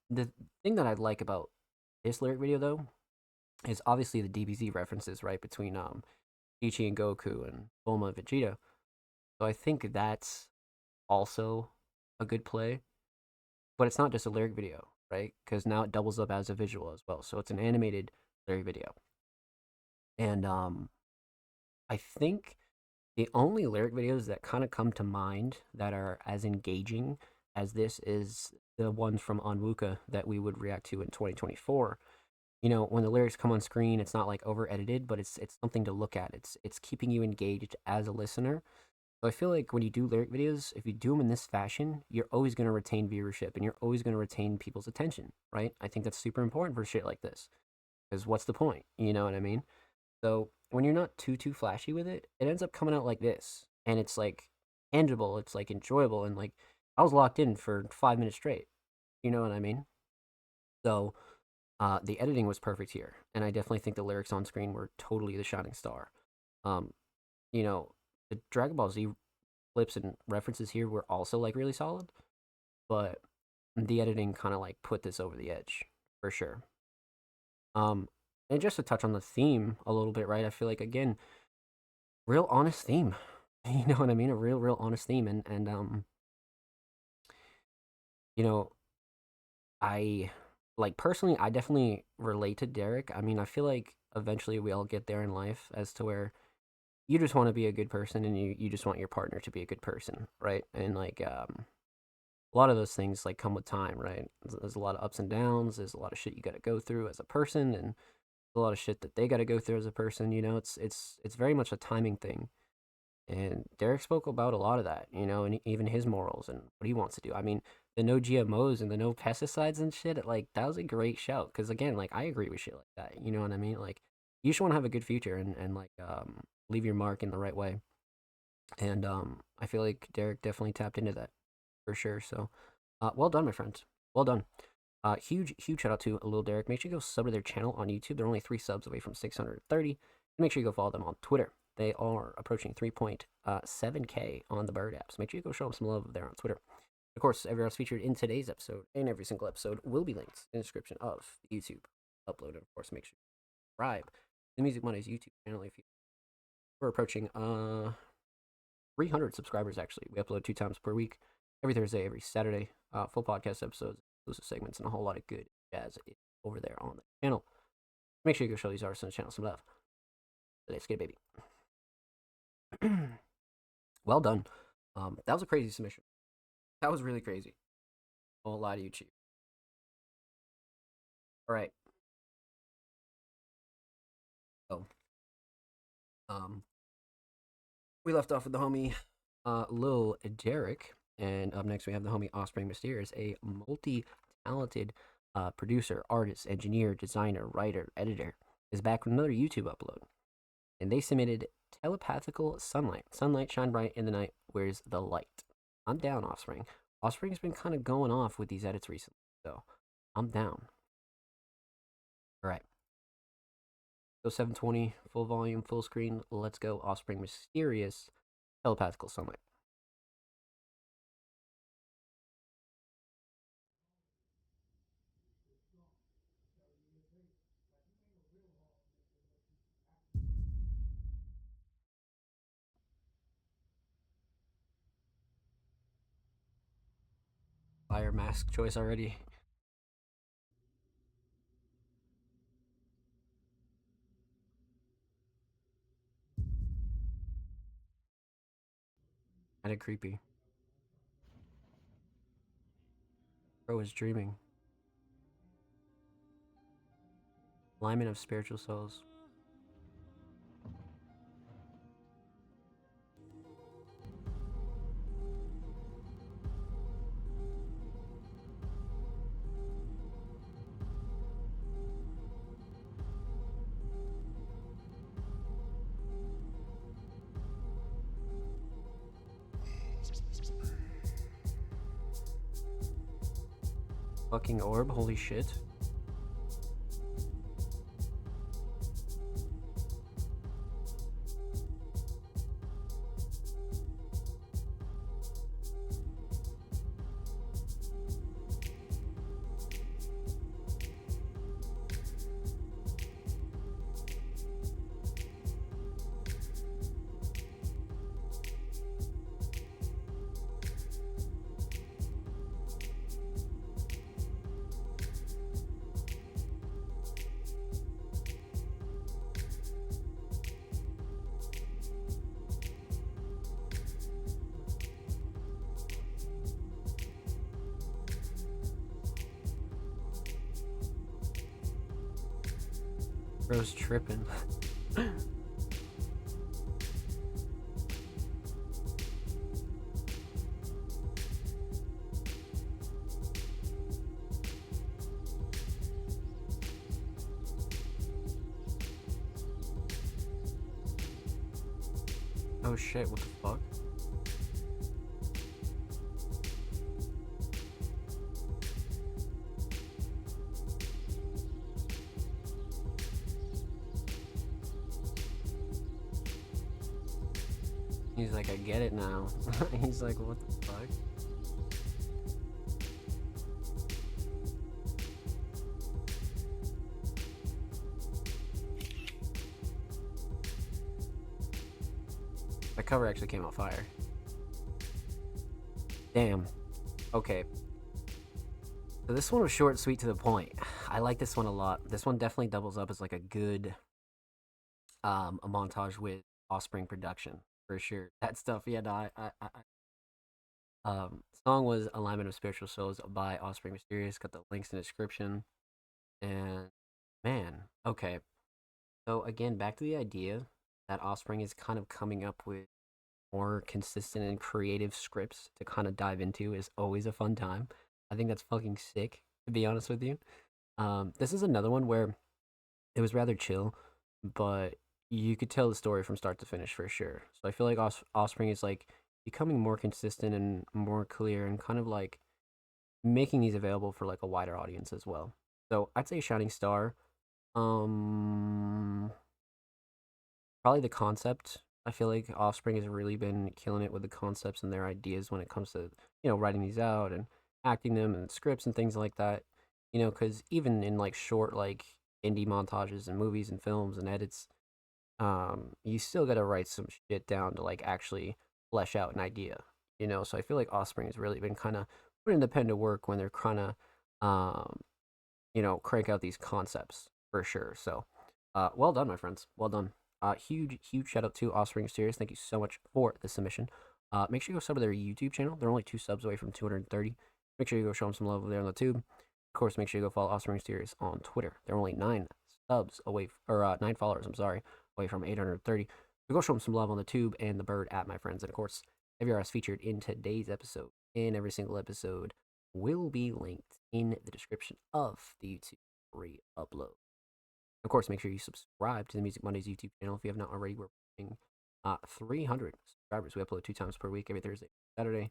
The thing that I like about this lyric video, though, is obviously the DBZ references, right, between Ichi and Goku and Bulma and Vegeta. So I think that's also a good play. But it's not just a lyric video, right? Because now it doubles up as a visual as well. So it's an animated lyric video. And I think the only lyric videos that kind of come to mind that are as engaging as this is the ones from Onwuka that we would react to in 2024. you know, when the lyrics come on screen, it's not like over edited, but it's something to look at. It's keeping you engaged as a listener. So I feel like when you do lyric videos, if you do them in this fashion, you're always going to retain viewership and you're always going to retain people's attention, right? I think that's super important for shit like this. Because what's the point? You know what I mean? So when you're not too flashy with it, it ends up coming out like this, and it's like tangible, it's like enjoyable, and like I was locked in for 5 minutes straight. You know what I mean? So the editing was perfect here, and I definitely think the lyrics on screen were totally the shining star. Um, you know, the Dragon Ball Z clips and references here were also like really solid, but the editing kind of like put this over the edge for sure. And just to touch on the theme a little bit, right? I feel like again, real honest theme. You know what I mean? A real honest theme, and you know, I like personally, I definitely relate to Derek. I mean, I feel like eventually we all get there in life as to where you just want to be a good person and you just want your partner to be a good person, right? And like a lot of those things like come with time, right? There's a lot of ups and downs. There's a lot of shit you got to go through as a person, and a lot of shit that they got to go through as a person. You know, it's very much a timing thing. And Derek spoke about a lot of that, you know, and even his morals and what he wants to do. I mean, the no GMOs and the no pesticides and shit, like that was a great shout. Because again, like I agree with shit like that. You know what I mean? Like you just want to have a good future and like leave your mark in the right way. And I feel like Derek definitely tapped into that for sure. So well done, my friends. Well done. Huge shout out to Lil Derek. Make sure you go sub to their channel on YouTube. They're only 3 subs away from 630. And make sure you go follow them on Twitter. They are approaching 3.7K on the Bird app. So make sure you go show them some love there on Twitter. Of course, every artist featured in today's episode and every single episode will be linked in the description of the YouTube upload. And of course, make sure you subscribe to the Music Mondays YouTube channel if you. We're approaching 300 subscribers actually. We upload 2 times per week, every Thursday, every Saturday. Full podcast episodes, exclusive segments, and a whole lot of good jazz over there on the channel. Make sure you go show these artists on the channel some love. Let's get it, baby. Well done. That was a crazy submission. That was really crazy. I won't lie to you, Chief. All right. So, we left off with the homie Lil Derek, and up next we have the homie Offspring Mysterious, a multi-talented producer, artist, engineer, designer, writer, editor, is back with another YouTube upload. And they submitted Telepathical Sunlight. Sunlight shine bright in the night. Where's the light? I'm down, Offspring. Offspring's been kind of going off with these edits recently, so I'm down. All right. So 720, full volume, full screen. Let's go. Offspring Mysterious, Telepathical Sunlight. Fire mask choice already. Kinda creepy. Bro is dreaming. Alignment of spiritual souls. Fucking orb, holy shit. Bro's tripping. Oh shit, what the fuck? He's like, I get it now. He's like, what the fuck? The cover actually came out fire. Damn. Okay. So this one was short and sweet to the point. I like this one a lot. This one definitely doubles up as like a good a montage with Offspring production for sure. That stuff, yeah. No, song was Alignment of Spiritual Souls by Offspring Mysterious. Got the links in the description. And man, okay. So again, back to the idea that Offspring is kind of coming up with more consistent and creative scripts to kind of dive into is always a fun time. I think that's fucking sick, to be honest with you. This is another one where it was rather chill, but you could tell the story from start to finish for sure. So I feel like Offspring is like becoming more consistent and more clear and kind of like making these available for like a wider audience as well. So I'd say Shining Star. Probably the concept. I feel like Offspring has really been killing it with the concepts and their ideas when it comes to, you know, writing these out and acting them and scripts and things like that. You know, because even in like short like indie montages and movies and films and edits, you still gotta write some shit down to like actually flesh out an idea. You know, so I feel like Offspring has really been kind of putting the pen to work when they're kind of, you know, crank out these concepts for sure. So, well done, my friends. Well done. Huge shout out to Offspring Mysterious. Thank you so much for the submission. Make sure you go sub to their YouTube channel. They're only 2 subs away from 230. Make sure you go show them some love over there on the tube. Of course, make sure you go follow Offspring Mysterious on Twitter. They're only 9 subs away, or 9 followers, I'm sorry, away from 830. So go show them some love on the tube and the bird app, my friends. And of course, every artist featured in today's episode and every single episode will be linked in the description of the YouTube re-upload. Of course, make sure you subscribe to the Music Mondays YouTube channel if you have not already. We're pushing 300 subscribers. We upload 2 times per week, every Thursday and Saturday.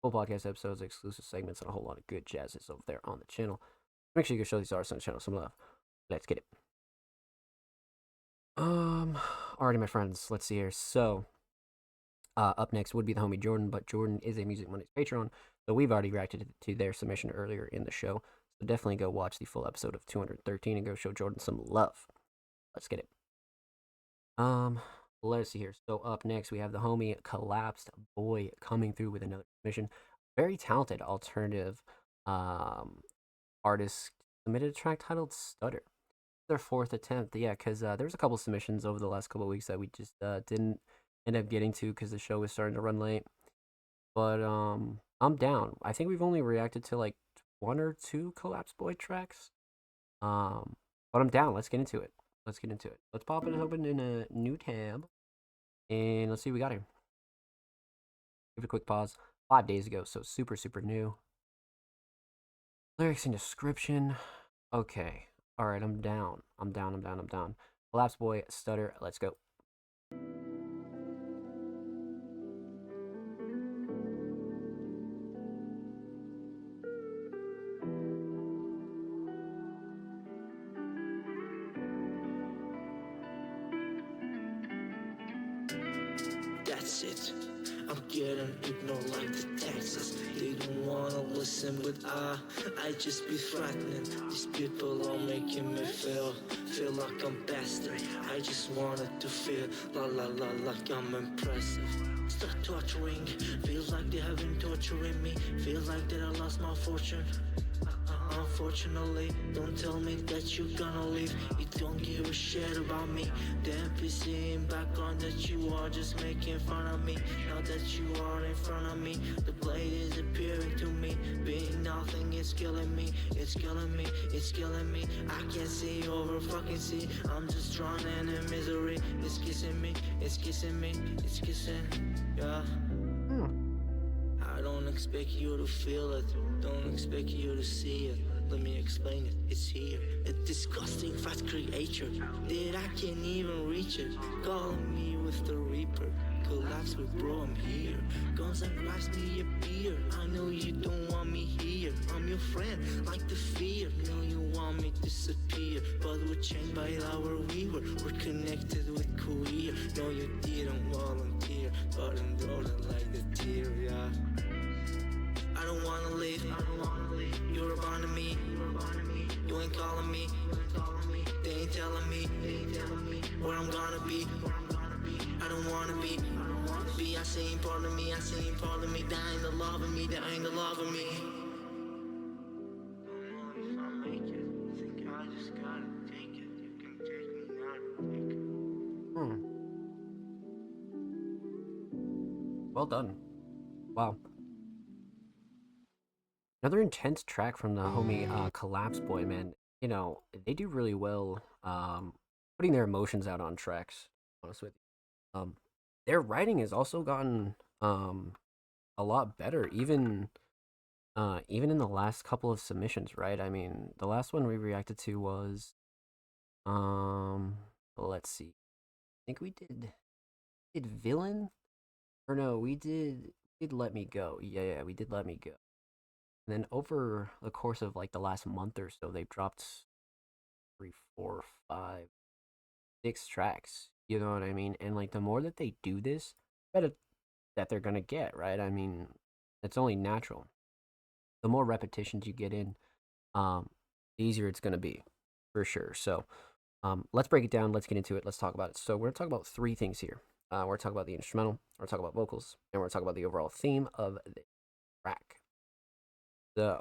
Full podcast episodes, exclusive segments, and a whole lot of good jazzes over there on the channel. Make sure you go show these artists on the channel some love. Let's get it. Alrighty, my friends. Let's see here. So, up next would be the homie Jordan, but Jordan is a Music Mondays Patreon, so we've already reacted to their submission earlier in the show. So definitely go watch the full episode of 213 and go show Jordan some love. Let's get it. Let's see here. So up next we have the homie Collapsed Boy coming through with another submission. Very talented alternative artist submitted a track titled Stutter. Their 4th attempt, yeah, because there was a couple submissions over the last couple of weeks that we just didn't end up getting to because the show was starting to run late. But I'm down. I think we've only reacted to like 1 or 2 Collapsed Boy tracks. But I'm down. Let's get into it. Let's pop it open in a new tab. And let's see what we got here. Give it a quick pause. 5 days ago, so super new. Lyrics and description. Okay. Alright, I'm down. Collapsed Boy, Stutter, let's go. That's it. I'm getting ignored like the Texas. They don't wanna listen, but I just be threatening. These people are making me feel like I'm bastard. I just wanted to feel like I'm impressive. Start torturing, feels like they have been torturing me. Feel like that I lost my fortune. I'm unfortunately. Don't tell me that you're gonna leave. You don't give a shit about me. The NPC in background that you are just making fun of me. Now that you are in front of me, the blade is appearing to me. Being nothing is killing me. It's killing me. It's killing me. I can't see over fucking see. I'm just drowning in misery. It's kissing me. It's kissing me. It's kissing. Yeah. I don't expect you to feel it. Don't expect you to see it. Let me explain it. It's here. A disgusting fast creature that I can't even reach it. Calling me with the Reaper. Collapse with bro, I'm here. Guns and grabs me a beer. I know you don't want me here. I'm your friend, like the fear. No, you want me to disappear, but we're chained by our weaver. We're connected with queer. No, you didn't volunteer, but I'm rolling like the tear, yeah. I don't wanna leave. You're a bond to me. You ain't calling me. They ain't telling me where I'm gonna be. I don't wanna be. I seen part of me. I seen part of me. That ain't the love of me. That ain't the love of me. Don't know if I make it. Think I just gotta take it. You can take me now. Take it. Well done. Wow. Another intense track from the homie Collapse Boy, man. You know, they do really well putting their emotions out on tracks, honest with you. Their writing has also gotten a lot better, even in the last couple of submissions, right? I mean, the last one we reacted to was let's see. I think we did Villain? Or no, we did Let Me Go. Yeah, we did Let Me Go. And then over the course of like the last month or so, they've dropped 3, 4, 5, 6 tracks. You know what I mean? And like the more that they do this, the better that they're gonna get, right? I mean, it's only natural. The more repetitions you get in, the easier it's gonna be, for sure. So, let's break it down. Let's get into it. Let's talk about it. So we're gonna talk about 3 things here. We're gonna talk about the instrumental. We're gonna talk about vocals, and we're gonna talk about the overall theme of the track. So,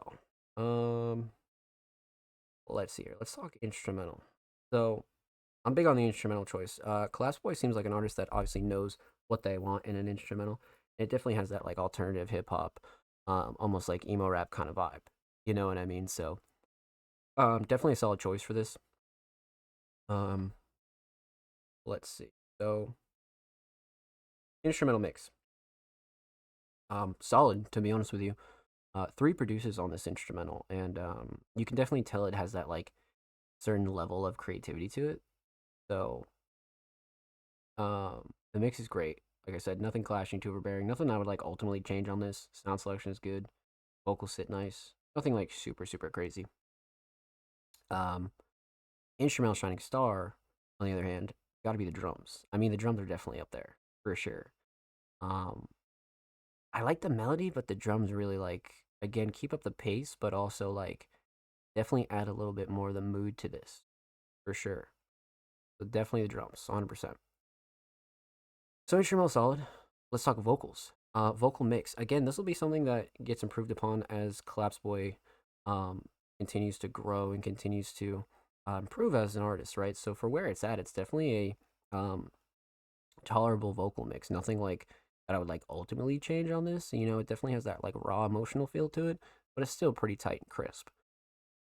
let's see here. Let's talk instrumental. So, I'm big on the instrumental choice. Collapse Boy seems like an artist that obviously knows what they want in an instrumental. It definitely has that like alternative hip hop, almost like emo rap kind of vibe. You know what I mean? So, definitely a solid choice for this. Let's see. So, instrumental mix. Solid, to be honest with you. 3 producers on this instrumental, and you can definitely tell it has that like certain level of creativity to it. So, the mix is great. Like I said, nothing clashing, too overbearing. Nothing I would like ultimately change on this. Sound selection is good. Vocals sit nice. Nothing like super crazy. Instrumental shining star, on the other hand, got to be the drums. I mean, the drums are definitely up there for sure. I like the melody, but the drums really like, again, keep up the pace, but also like definitely add a little bit more of the mood to this for sure. So definitely the drums, 100%. So instrumental solid. Let's talk vocals. Vocal mix. Again, this will be something that gets improved upon as Collapse Boy continues to grow and continues to improve as an artist, right? So for where it's at, it's definitely a tolerable vocal mix. Nothing like that I would like ultimately change on this. You know, it definitely has that like raw emotional feel to it, but it's still pretty tight and crisp.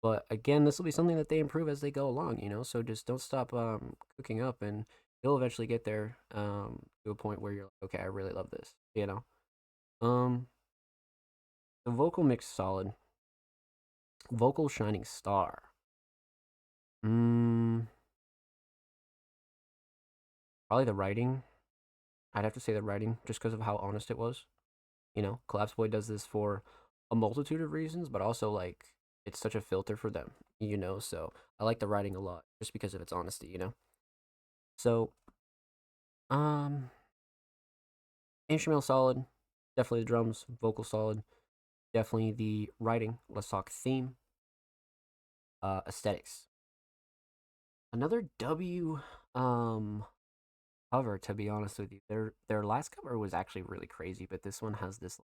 But again, this will be something that they improve as they go along, you know, so just don't stop cooking up, and you'll eventually get there to a point where you're like, okay, I really love this, you know. The vocal mix solid. Vocal shining star. Probably the writing. I'd have to say the writing, just because of how honest it was. You know, Collapse Boy does this for a multitude of reasons, but also like it's such a filter for them, you know. So I like the writing a lot, just because of its honesty, you know. So, instrumental solid, definitely the drums, vocal solid, definitely the writing. Let's talk theme. Aesthetics. Another W cover, to be honest with you. Their last cover was actually really crazy, but this one has this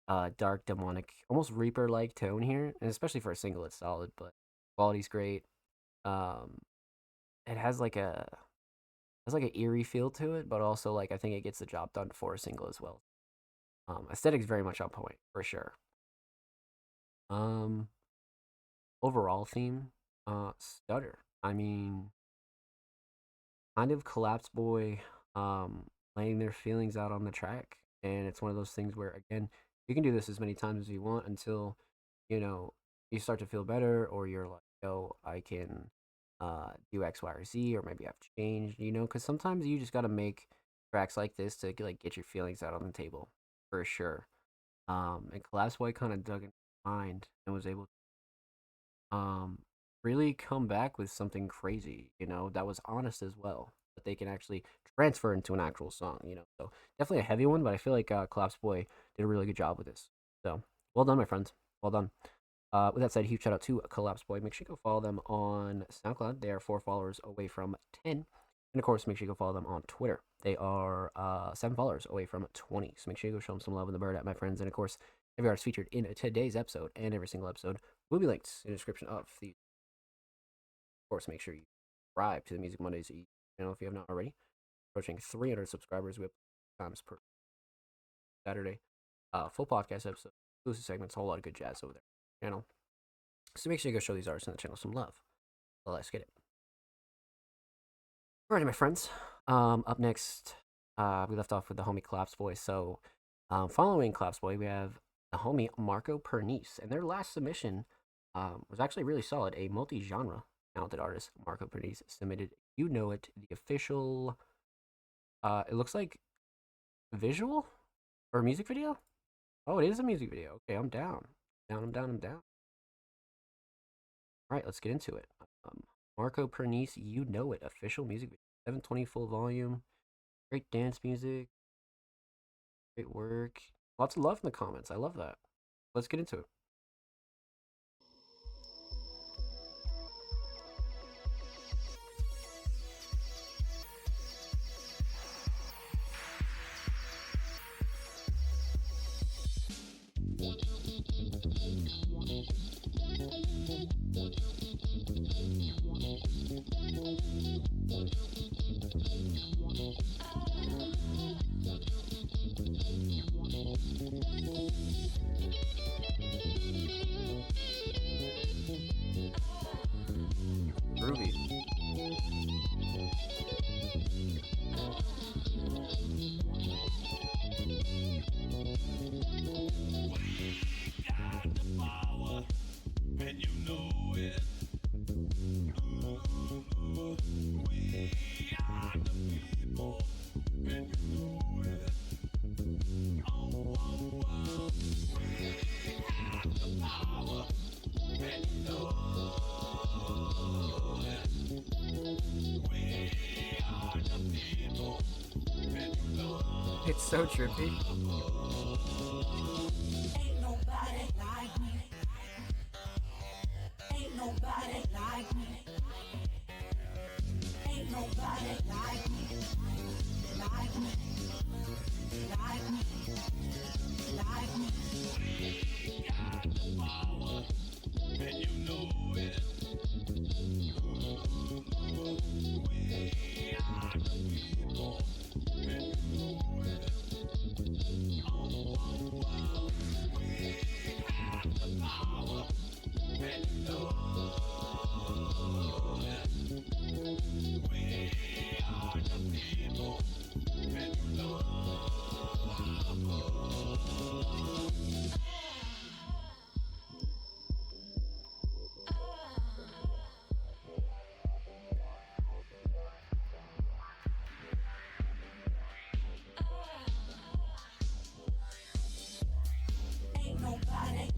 dark, demonic, almost Reaper-like tone here, and especially for a single, it's solid. But quality's great. It has like a an eerie feel to it, but also like I think it gets the job done for a single as well. Aesthetics very much on point for sure. Overall theme, stutter. I mean, kind of Collapse Boy, laying their feelings out on the track, and it's one of those things where again, you can do this as many times as you want until you start to feel better, or you're like, yo, I can do X, Y, or Z, or maybe I've changed, because sometimes you just gotta make tracks like this to like get your feelings out on the table for sure. And Collapse Boy kind of dug in his mind and was able to really come back with something crazy, that was honest as well, that they can actually transfer into an actual song, So definitely a heavy one, but I feel like Collapse Boy did a really good job with this. So well done, my friends. Well done. With that said, huge shout out to Collapse Boy. Make sure you go follow them on SoundCloud. They are 4 followers away from 10. And of course, make sure you go follow them on Twitter. They are 7 followers away from 20. So make sure you go show them some love in the bird at my friends. And of course, every artist featured in today's episode and every single episode will be linked in the description of the. Of course, make sure you subscribe to the Music Mondays channel if you have not already. Approaching 300 subscribers. We have times per Saturday. Full podcast episode, exclusive segments, a whole lot of good jazz over there. Channel. So make sure you go show these artists in the channel some love. Well, let's get it. Alrighty, my friends. Up next, we left off with the homie Collapse Boy. So, following Collapse Boy, we have the homie Marco Pernice, and their last submission was actually really solid. A multi-genre talented artist, Marco Pernice, submitted "You Know It," the official. It looks like visual or music video. Oh, it is a music video. Okay, I'm down. I'm down. All right, let's get into it. Marco Pernice, "You Know It," official music video. 720 full volume. Great dance music. Great work. Lots of love in the comments. I love that. Let's get into it. Groovy. It's so trippy. Ain't nobody like me. Ain't nobody like me. Ain't nobody like me. Like me. Like me. Like me. We got the power, and you know it. We are the people, and you know it. Ain't nobody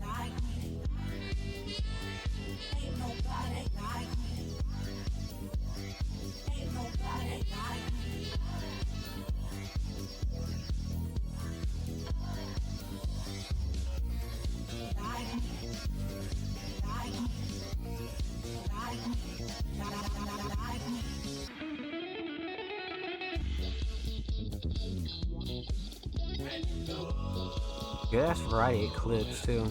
like me. Ain't nobody like me. Ain't nobody like me. Like me. Like me. Like me. Like me. And you know Good ass variety of clips too.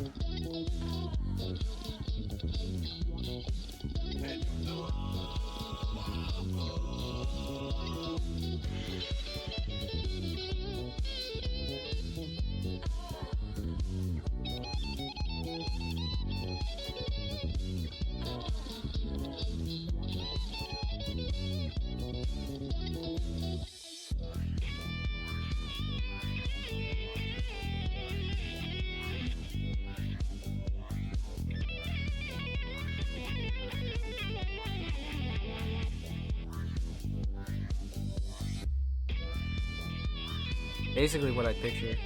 Basically what I pictured.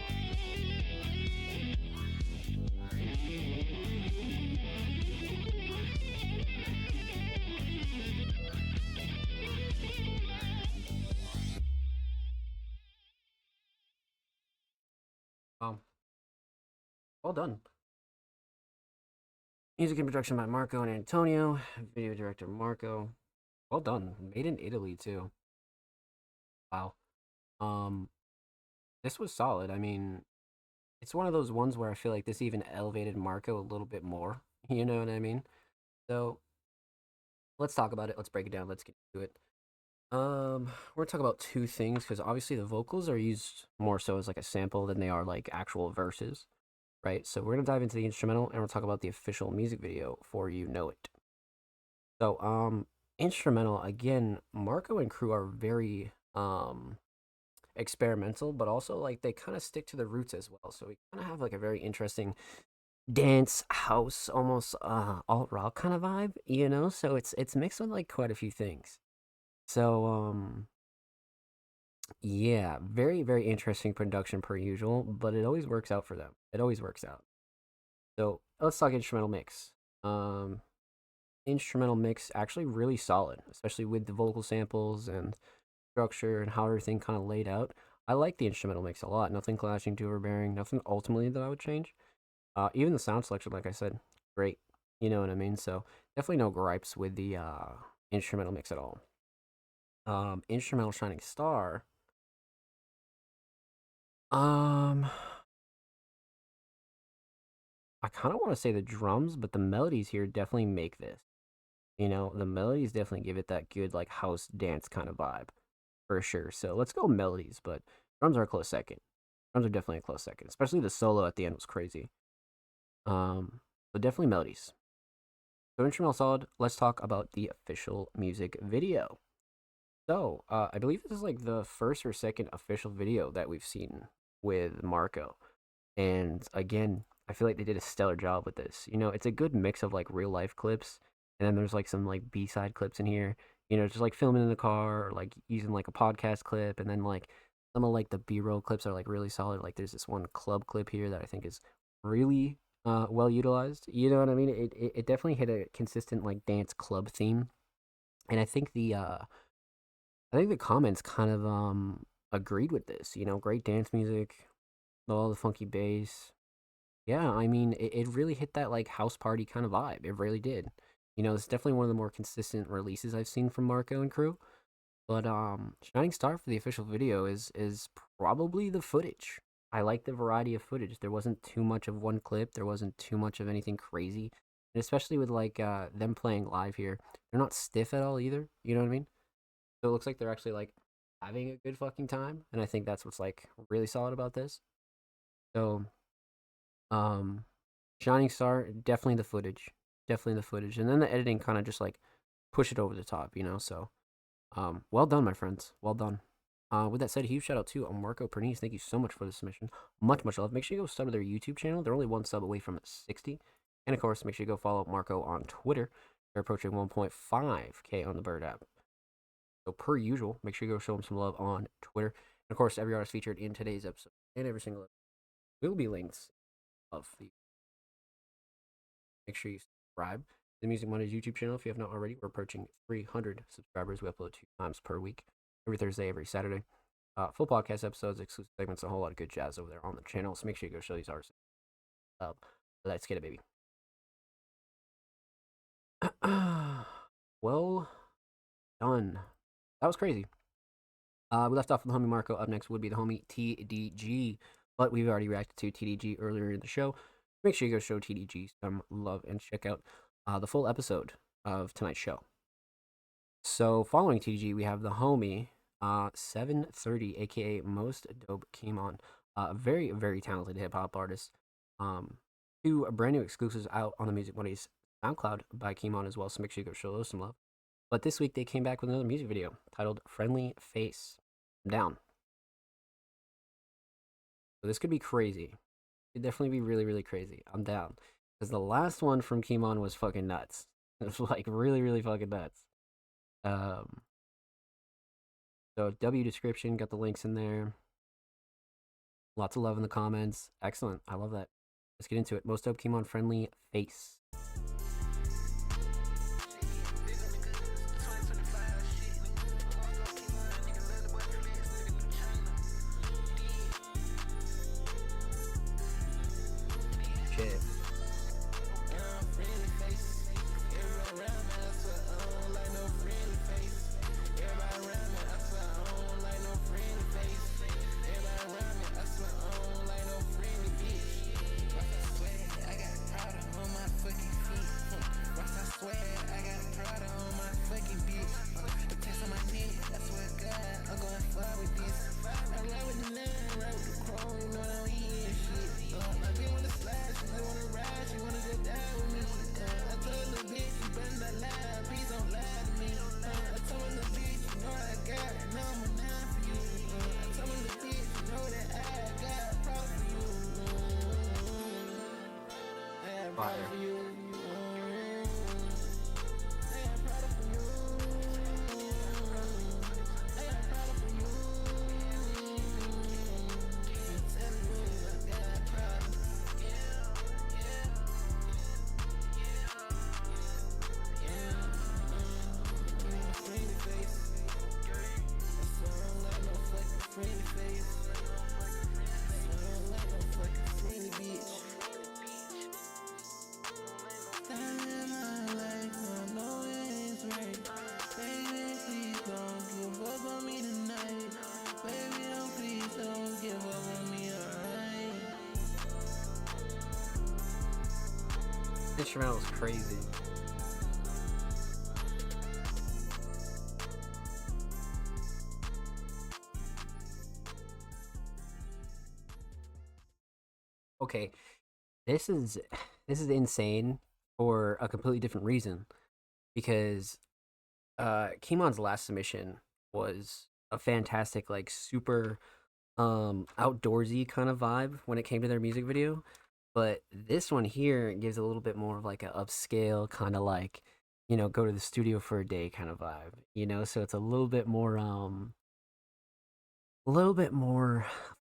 Well done. Music and production by Marco and Antonio. Video director Marco. Well done. Made in Italy too. Wow. This was solid. I mean, it's one of those ones where I feel like this even elevated Marco a little bit more. You know what I mean? So let's talk about it. Let's break it down. Let's get into it. We're gonna talk about two things because obviously the vocals are used more so as like a sample than they are like actual verses, right? So we're gonna dive into the instrumental and we'll talk about the official music video for You Know It. So instrumental again, Marco and crew are very experimental, but also like they kind of stick to the roots as well. So we kind of have like a very interesting dance house, almost alt rock kind of vibe, you know. So it's mixed with like quite a few things. So yeah, very very interesting production per usual, but it always works out for them. It always works out. So let's talk instrumental mix. Instrumental mix actually really solid, especially with the vocal samples and structure and how everything kind of laid out. I like the instrumental mix a lot. Nothing clashing, too overbearing, nothing ultimately that I would change. Even the sound selection, like I said, great. You know what I mean? So definitely no gripes with the instrumental mix at all. Instrumental Shining Star. I kind of want to say the drums, but the melodies here definitely make this. You know, the melodies definitely give it that good like house dance kind of vibe. For sure. So let's go melodies, but drums are a close second. Drums are definitely a close second, especially the solo at the end was crazy. But definitely melodies. So instrumental solid. Let's talk about the official music video. So I believe this is like the first or second official video that we've seen with Marco, and again, I feel like they did a stellar job with this. You know, it's a good mix of like real life clips, and then there's like some like B-side clips in here. You know, just like filming in the car or like using like a podcast clip, and then like some of like the B-roll clips are like really solid. Like there's this one club clip here that I think is really well utilized. You know what I mean? It definitely hit a consistent like dance club theme, and I think the comments kind of agreed with this. You know, great dance music, all the funky bass. Yeah, I mean, it really hit that like house party kind of vibe. It really did. You know, it's definitely one of the more consistent releases I've seen from Marco and crew. But Shining Star for the official video is probably the footage. I like the variety of footage. There wasn't too much of one clip. There wasn't too much of anything crazy. And especially with like them playing live here, they're not stiff at all either. You know what I mean? So it looks like they're actually like having a good fucking time, and I think that's what's like really solid about this. So Shining Star, definitely the footage. Definitely the footage. And then the editing kind of just like push it over the top, you know? So well done, my friends. Well done. With that said, huge shout out to Marco Pernice. Thank you so much for the submission. Much, much love. Make sure you go sub to their YouTube channel. They're only one sub away from 60. And of course, make sure you go follow Marco on Twitter. They're approaching 1.5K on the Bird app. So per usual, make sure you go show them some love on Twitter. And of course, every artist featured in today's episode and every single episode will be links of the. Make sure you subscribe to the Music Mondays YouTube channel if you have not already. We're approaching 300 subscribers. We upload 2 times per week, every Thursday, every Saturday. Full podcast episodes, exclusive segments, a whole lot of good jazz over there on the channel. So make sure you go show these artists. Let's get it, baby. Well done. That was crazy. We left off with the homie Marco. Up next would be the homie TDG but we've already reacted to TDG earlier in the show. Make sure you go show TDG some love and check out the full episode of tonight's show. So following TDG, we have the homie 730, aka Most Dope, came on. A very, very talented hip hop artist. Two brand new exclusives out on the Music Money's SoundCloud by Kimon as well, so make sure you go show those some love. But this week they came back with another music video titled Friendly Face. I'm down. So this could be crazy. It could definitely be really, really crazy. I'm down. Because the last one from Kimon was fucking nuts. It was like really, really fucking nuts. So W description, got the links in there. Lots of love in the comments. Excellent. I love that. Let's get into it. Most Dope Kimon Friendly Face. Shit. Instrumental is crazy. Okay, this is insane for a completely different reason, because Kimon's last submission was a fantastic, like, super outdoorsy kind of vibe when it came to their music video. But this one here gives a little bit more of like a upscale kind of, like, you know, go to the studio for a day kind of vibe, you know? So it's a little bit more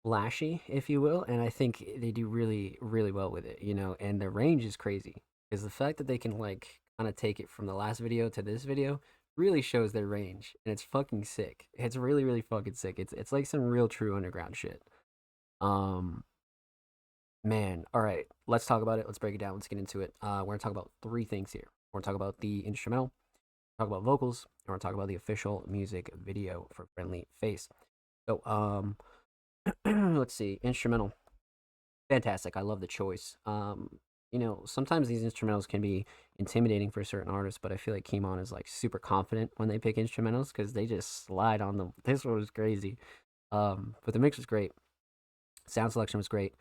flashy, if you will, and I think they do really, really well with it, you know? And the range is crazy, because the fact that they can, like, kind of take it from the last video to this video really shows their range, and it's fucking sick. It's really, really fucking sick. It's like some real true underground shit. Man, all right, let's talk about it. Let's break it down. Let's get into it. We're gonna talk about three things here. We're gonna talk about the instrumental, talk about vocals, and we're gonna talk about the official music video for Friendly Face. So, let's see. Instrumental, fantastic. I love the choice. You know, sometimes these instrumentals can be intimidating for certain artists, but I feel like Kimon is like super confident when they pick instrumentals, because they just slide on them. This one was crazy. But the mix was great. Sound selection was great.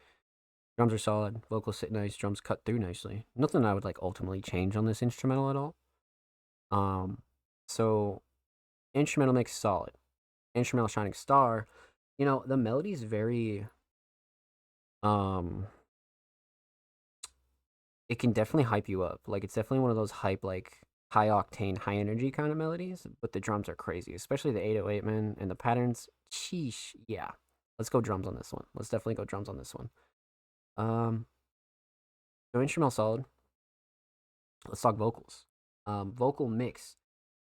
Drums are solid, vocals sit nice, drums cut through nicely. Nothing I would like ultimately change on this instrumental at all. So instrumental mix solid. Instrumental Shining Star, you know, the melody is very it can definitely hype you up. Like, it's definitely one of those hype, like, high octane, high energy kind of melodies, but the drums are crazy, especially the 808, man, and the patterns. Sheesh, yeah. Let's go drums on this one. Let's definitely go drums on this one. So instrumental solid. Let's talk vocals. Vocal mix,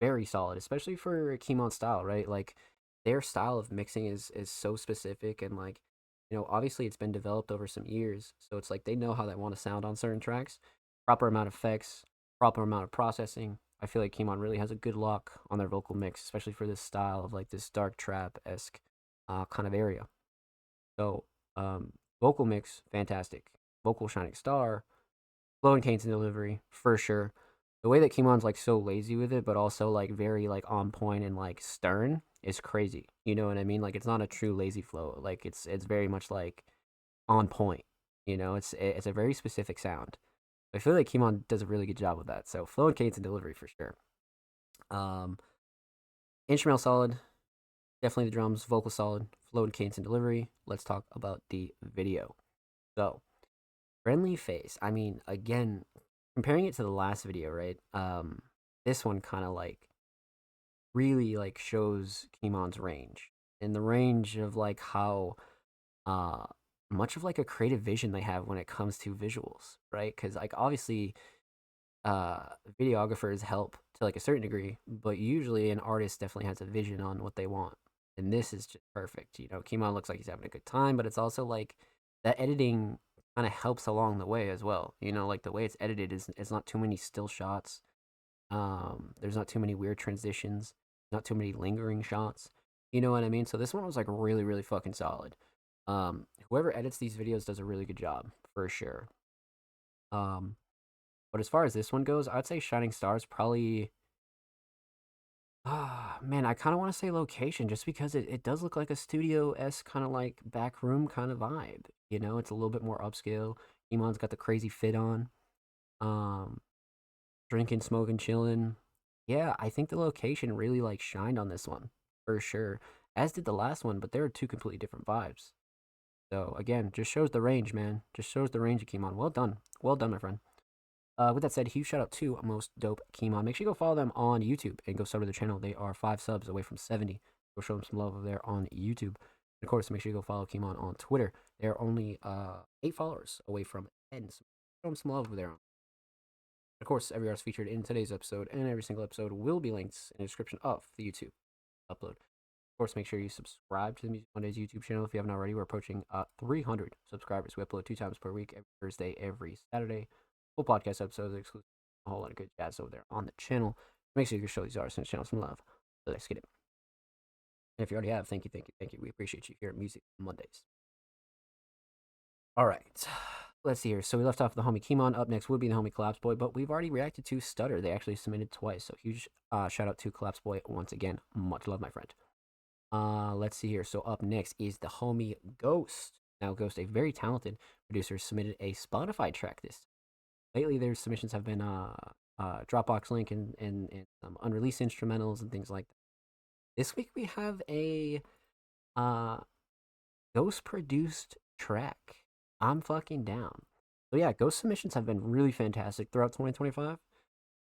very solid, especially for Kimon style, right? Like, their style of mixing is so specific, and, like, you know, obviously it's been developed over some years, so it's like they know how they want to sound on certain tracks. Proper amount of effects, proper amount of processing. I feel like Kimon really has a good lock on their vocal mix, especially for this style of, like, this dark trap-esque kind of area. So Vocal mix, fantastic. Vocal shining star. Flow and cadence and delivery, for sure. The way that Kimon's like so lazy with it, but also like very like on point and like stern is crazy. You know what I mean? Like it's not a true lazy flow. Like it's very much like on point. You know, it's a very specific sound. I feel like Kimon does a really good job with that. So flow and cadence and delivery for sure. Instrumental solid, definitely the drums. Vocal solid, flow and cadence and delivery. Let's talk about the video. So, Friendly Face. I mean, again, comparing it to the last video, right? This one kind of like really like shows Kimon's range, and the range of like how much of like a creative vision they have when it comes to visuals, right? Because like obviously videographers help to like a certain degree, but usually an artist definitely has a vision on what they want, and this is just perfect. You know, Kimon looks like he's having a good time, but it's also like that editing kind of helps along the way as well. You know, like the way it's edited is it's not too many still shots. There's not too many weird transitions, not too many lingering shots. You know what I mean? So this one was like really, really fucking solid. Whoever edits these videos does a really good job for sure. But as far as this one goes, I'd say Shining Stars probably. Man, I kind of want to say location just because it does look like a studio-esque kind of like back room kind of vibe. You know, it's a little bit more upscale. Iman's got the crazy fit on. Drinking, smoking, chilling. Yeah, I think the location really like shined on this one for sure, as did the last one, but they were two completely different vibes. So again, just shows the range, man. Just shows the range of Kimon. Well done, my friend. With that said, huge shout out to Most Dope Kimon. Make sure you go follow them on YouTube and go sub to their channel. They are 5 subs away from 70. Go show them some love over there on YouTube. And of course, make sure you go follow Kimon on Twitter. They are only 8 followers away from 10. So show them some love over there. Of course, every artist featured in today's episode and every single episode will be linked in the description of the YouTube upload. Of course, make sure you subscribe to the Music Mondays YouTube channel if you haven't already. We're approaching 300 subscribers. We upload 2 times per week, every Thursday, every Saturday. Full podcast episodes, exclusive, a whole lot of good jazz over there on the channel. Make sure you can show these artists and channel some love. So let's get it. And if you already have, thank you. We appreciate you here at Music Mondays. All right, let's see here. So we left off with the homie Kimon. Up next would be the homie Collapse Boy, but we've already reacted to Stutter. They actually submitted twice. So huge shout out to Collapse Boy once again. Much love, my friend. Let's see here. So up next is the homie Ghost. Now Ghost, a very talented producer, submitted a Spotify track this time. Lately, their submissions have been Dropbox link and some unreleased instrumentals and things like that. This week we have a Ghost produced track. I'm fucking down. So yeah, Ghost submissions have been really fantastic throughout 2025.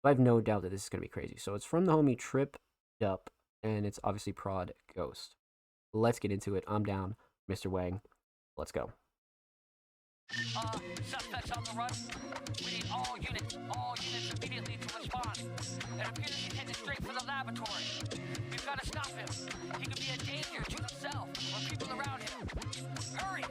I have no doubt that this is gonna be crazy. So it's from the homie Trip Up, and it's obviously prod Ghost. Let's get into it. I'm down, Mr. Wang. Let's go. Suspects on the run. We need all units immediately to respond. It appears he's headed straight for the laboratory. We've got to stop him. He could be a danger to himself or people around him. Hurry!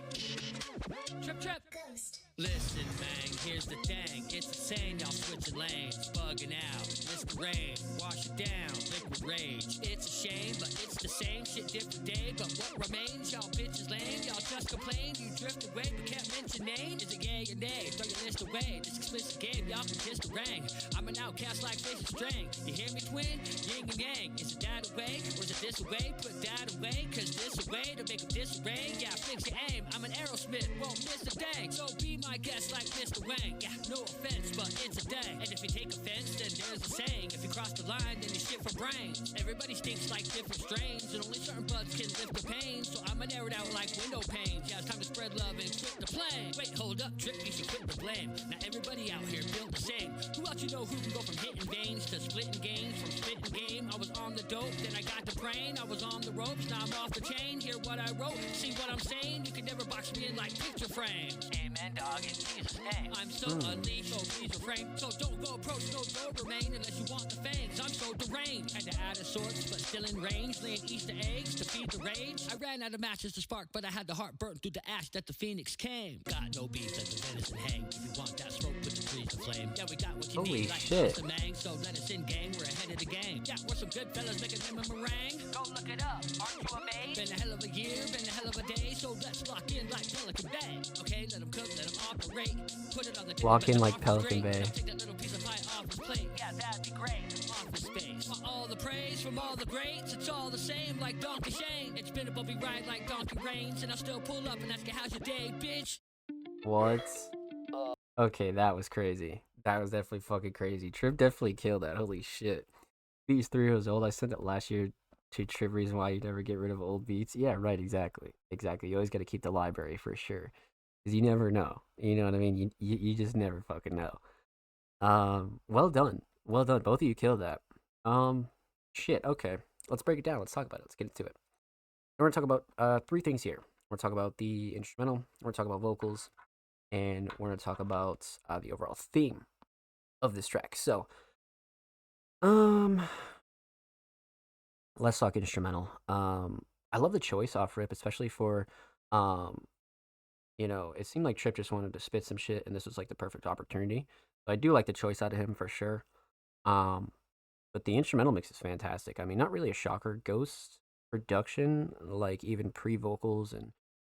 Trip. Ghost. Listen, man, here's the thing. It's insane, y'all switching lanes. Bugging out, Mr. Rain. Wash it down, liquid rage. It's a shame, but it's the same shit, different day. But what remains, y'all bitches lame. Y'all just complain, you drift away, but can't mention name. Is it yay or nay? Throw your list away. This explicit game, y'all can kiss the ring. I'm an outcast like fish and string. You hear me, twin? Yin and yang. Is it that away, or is it this away? Put that away, cause this away to make a disarray. Yeah, fix your aim. I'm an Aerosmith, won't miss a thing. So be my guest like Mr. Wang. Yeah, no offense, but it's a day. And if you take offense, then there's a saying. If you cross the line, then you shit for brains. Everybody stinks like different strains, and only certain buds can lift the pain. So I'ma narrow it out like window panes. Yeah, it's time to spread love and quit the plane. Wait, hold up, Trip, you should quit the blame. Not everybody out here built the same. Who else you know who can go from hitting veins to splitting games? From spitting game, I was on the dope, then I got the brain. I was on the ropes, now I'm off the chain. Hear what I wrote, see what I'm saying? You can never box me in like picture frame. Amen, dog, in Jesus' name. I'm so unleashed, so please refrain. So don't go approach, no go remain unless you want the fangs. I'm so deranged, kinda out of sorts, but still in range. Laying Easter eggs to feed the rage. I ran out of matches to spark, but I had the heart burnt through the ash that the phoenix came. Got no beef, let the venison hang. If you want that smoke, put the freeze the flame. Yeah, we got what you Holy need, like shit. the mang, so let us in game, we're ahead of the game. Yeah, we're some good fellas making them a meringue. Go look it up, aren't you amazed? Been a hell of a year, been a hell of a day, so let's lock in like Pelican Bay. Okay, let them cook, let them operate. Put it on the Lock in like Pelican Bay. Take that little piece of pie off his plate. Yeah, that'd be great. Office space. For all the praise from all the greats, it's all the same like Donkey Shane. It's been a bumpy ride like Donkey Reigns, and I'll still pull up and ask you how's your day, bitch. What? Okay, that was crazy. That was definitely fucking crazy. Trip definitely killed that. Holy shit. Beats 3 years old. I sent it last year to Trip. Reason why you never get rid of old beats. Yeah, right. Exactly. Exactly. You always got to keep the library for sure, because you never know. You know what I mean? You just never fucking know. Well done. Well done. Both of you killed that. Shit. Okay. Let's break it down. Let's talk about it. Let's get into it. We're gonna talk about 3 things here. We're gonna talk about the instrumental. We're gonna talk about vocals, and we're gonna talk about the overall theme of this track. So, let's talk instrumental. I love the choice off rip, especially for, it seemed like Trip just wanted to spit some shit, and this was like the perfect opportunity. So I do like the choice out of him for sure. But the instrumental mix is fantastic. I mean, not really a shocker. Ghost production, like even pre-vocals and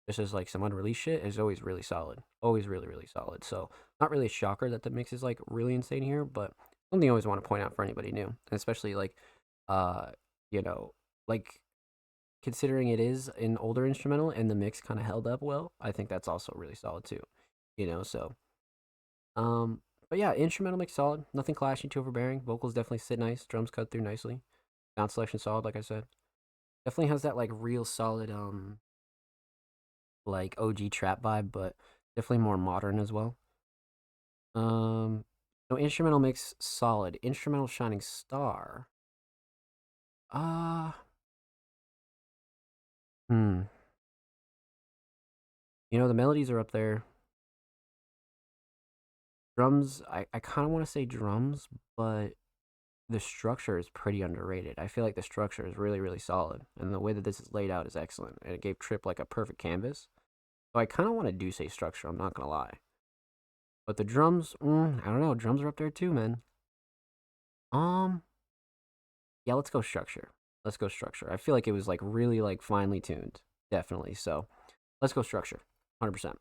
just as like some unreleased shit, is always really solid. Always really, really solid. So not really a shocker that the mix is like really insane here, but something I always want to point out for anybody new, and especially like, like considering it is an older instrumental and the mix kind of held up well, I think that's also really solid too. So, but yeah, instrumental mix solid, nothing clashing, too overbearing. Vocals definitely sit nice, drums cut through nicely. Sound selection solid, like I said. Definitely has that like real solid like OG trap vibe, but definitely more modern as well. So instrumental mix solid. Instrumental shining star. The melodies are up there. Drums, I kind of want to say drums, but the structure is pretty underrated. I feel like the structure is really, really solid, and the way that this is laid out is excellent, and it gave Trip like a perfect canvas. So I kind of want to do say structure, I'm not gonna lie. But the drums, I don't know, drums are up there too, man. Yeah, let's go structure. Let's go structure. I feel like it was like really like finely tuned, definitely. So let's go structure, 100%.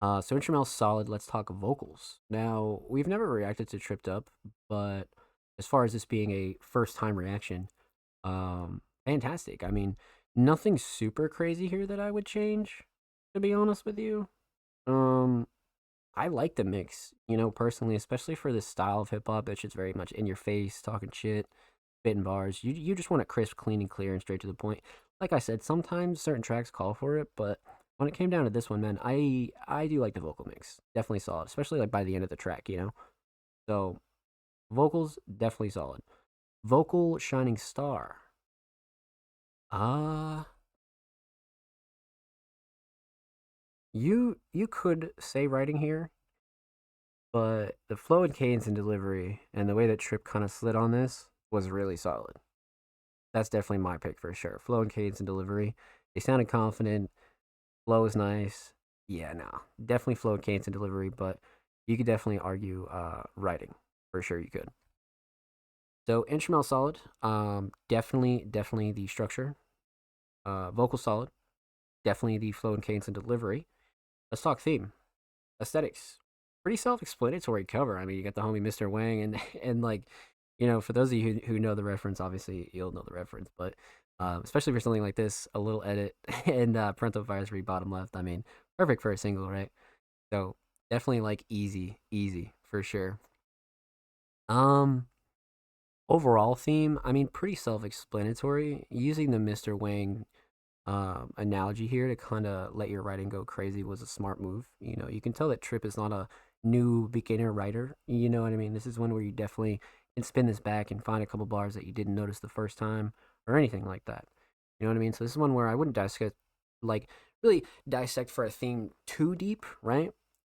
So instrumental solid. Let's talk vocals. Now, we've never reacted to Tripped Up, but as far as this being a first time reaction, fantastic. I mean, nothing super crazy here that I would change, to be honest with you. I like the mix, personally, especially for this style of hip hop that's just very much in your face, talking shit, spitting bars. You just want it crisp, clean, and clear, and straight to the point. Like I said, sometimes certain tracks call for it, but when it came down to this one, man, I do like the vocal mix. Definitely solid, especially like by the end of the track, So, vocals, definitely solid. Vocal shining star. You could say writing here, but the flow and cadence and delivery and the way that Trip kind of slid on this was really solid. That's definitely my pick for sure. Flow and cadence and delivery. They sounded confident. Flow is nice. Yeah, no. Definitely flow and cadence and delivery, but you could definitely argue writing. For sure you could. So instrumental solid. Definitely the structure. Vocal solid. Definitely the flow and cadence and delivery. Let's talk theme. Aesthetics. Pretty self-explanatory cover. I mean, you got the homie Mr. Wang and like, for those of you who know the reference, obviously you'll know the reference, but especially for something like this, a little edit and parental advisory bottom left. I mean, perfect for a single, right? So definitely like easy for sure. Overall theme, I mean, pretty self-explanatory. Using the Mr. Wang analogy here to kind of let your writing go crazy was a smart move. You can tell that Trip is not a new beginner writer. You know what I mean? This is one where you definitely can spin this back and find a couple bars that you didn't notice the first time or anything like that. You know what I mean? So this is one where I wouldn't really dissect for a theme too deep, right?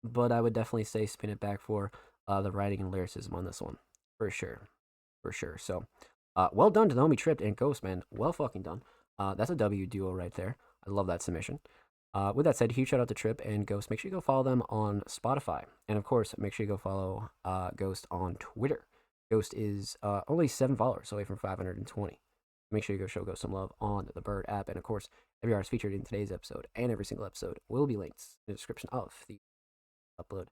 But I would definitely say spin it back for the writing and lyricism on this one, for sure. So, well done to the homie Tripped and Ghost, man. Well fucking done. That's a W duo right there. I love that submission. With that said, huge shout out to Trip and Ghost. Make sure you go follow them on Spotify. And of course, make sure you go follow Ghost on Twitter. Ghost is only 7 followers away from 520. Make sure you go show Ghost some love on the Bird app. And of course, every artist featured in today's episode and every single episode will be linked in the description of the upload.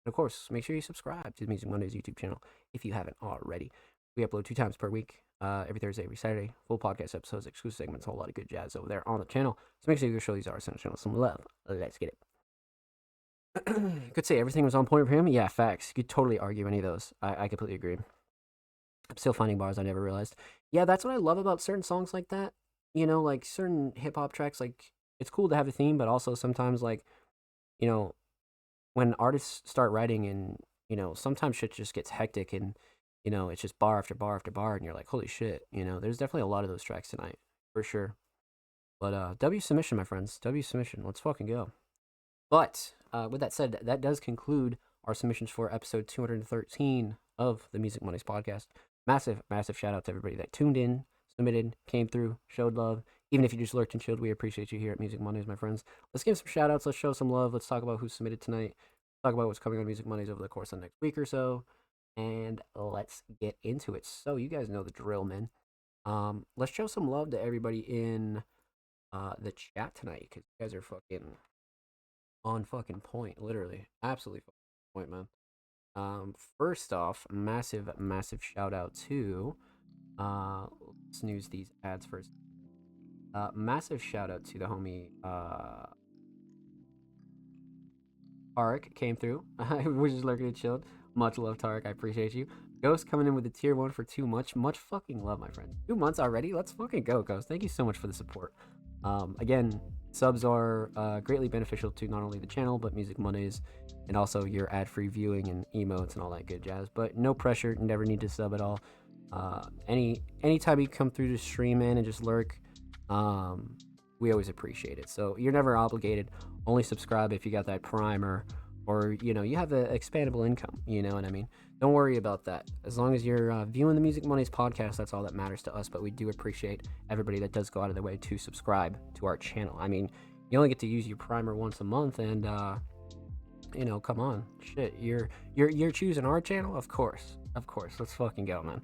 And of course, make sure you subscribe to the Music Mondays YouTube channel if you haven't already. We upload 2 times per week, every Thursday, every Saturday. Full podcast episodes, exclusive segments, a whole lot of good jazz over there on the channel. So make sure you go show these artists on the channel some love. Let's get it. Could say everything was on point for him. Yeah, facts. You could totally argue any of those. I completely agree. I'm still finding bars I never realized. Yeah, that's what I love about certain songs like that. You know, like certain hip hop tracks, like it's cool to have a theme, but also sometimes like, you know, when artists start writing and, you know, sometimes shit just gets hectic and, you know, it's just bar after bar after bar and you're like, holy shit, you know, there's definitely a lot of those tracks tonight, for sure. But W submission, my friends. W submission. Let's fucking go. But with that said, that does conclude our submissions for episode 213 of the Music Mondays podcast. Massive, massive shout out to everybody that tuned in, submitted, came through, showed love. Even if you just lurked and chilled, we appreciate you here at Music Mondays, my friends. Let's give some shout outs. Let's show some love. Let's talk about who submitted tonight. Talk about what's coming on Music Mondays over the course of the next week or so. And let's get into it. So you guys know the drill, man. Let's show some love to everybody in the chat tonight, because you guys are fucking on fucking point, literally. Absolutely fucking point, man. First off, massive shout out to let's snooze these ads first. Massive shout out to the homie Tarek came through. We're just lurking and chilled. Much love, Tarek. I appreciate you. Ghost coming in with a tier 1 for 2 much fucking love, my friend. 2 months already? Let's fucking go, Ghost. Thank you so much for the support. Again, subs are greatly beneficial to not only the channel, but Music Mondays, and also your ad-free viewing and emotes and all that good jazz. But no pressure, never need to sub at all. Anytime you come through the stream, man, and just lurk, we always appreciate it. So you're never obligated. Only subscribe if you got that primer, or, you know, you have an expandable income, you know what I mean? Don't worry about that. As long as you're viewing the Music Mondays podcast, that's all that matters to us. But we do appreciate everybody that does go out of their way to subscribe to our channel. I mean, you only get to use your primer once a month, and you know, come on, shit, you're choosing our channel, of course. Let's fucking go, man.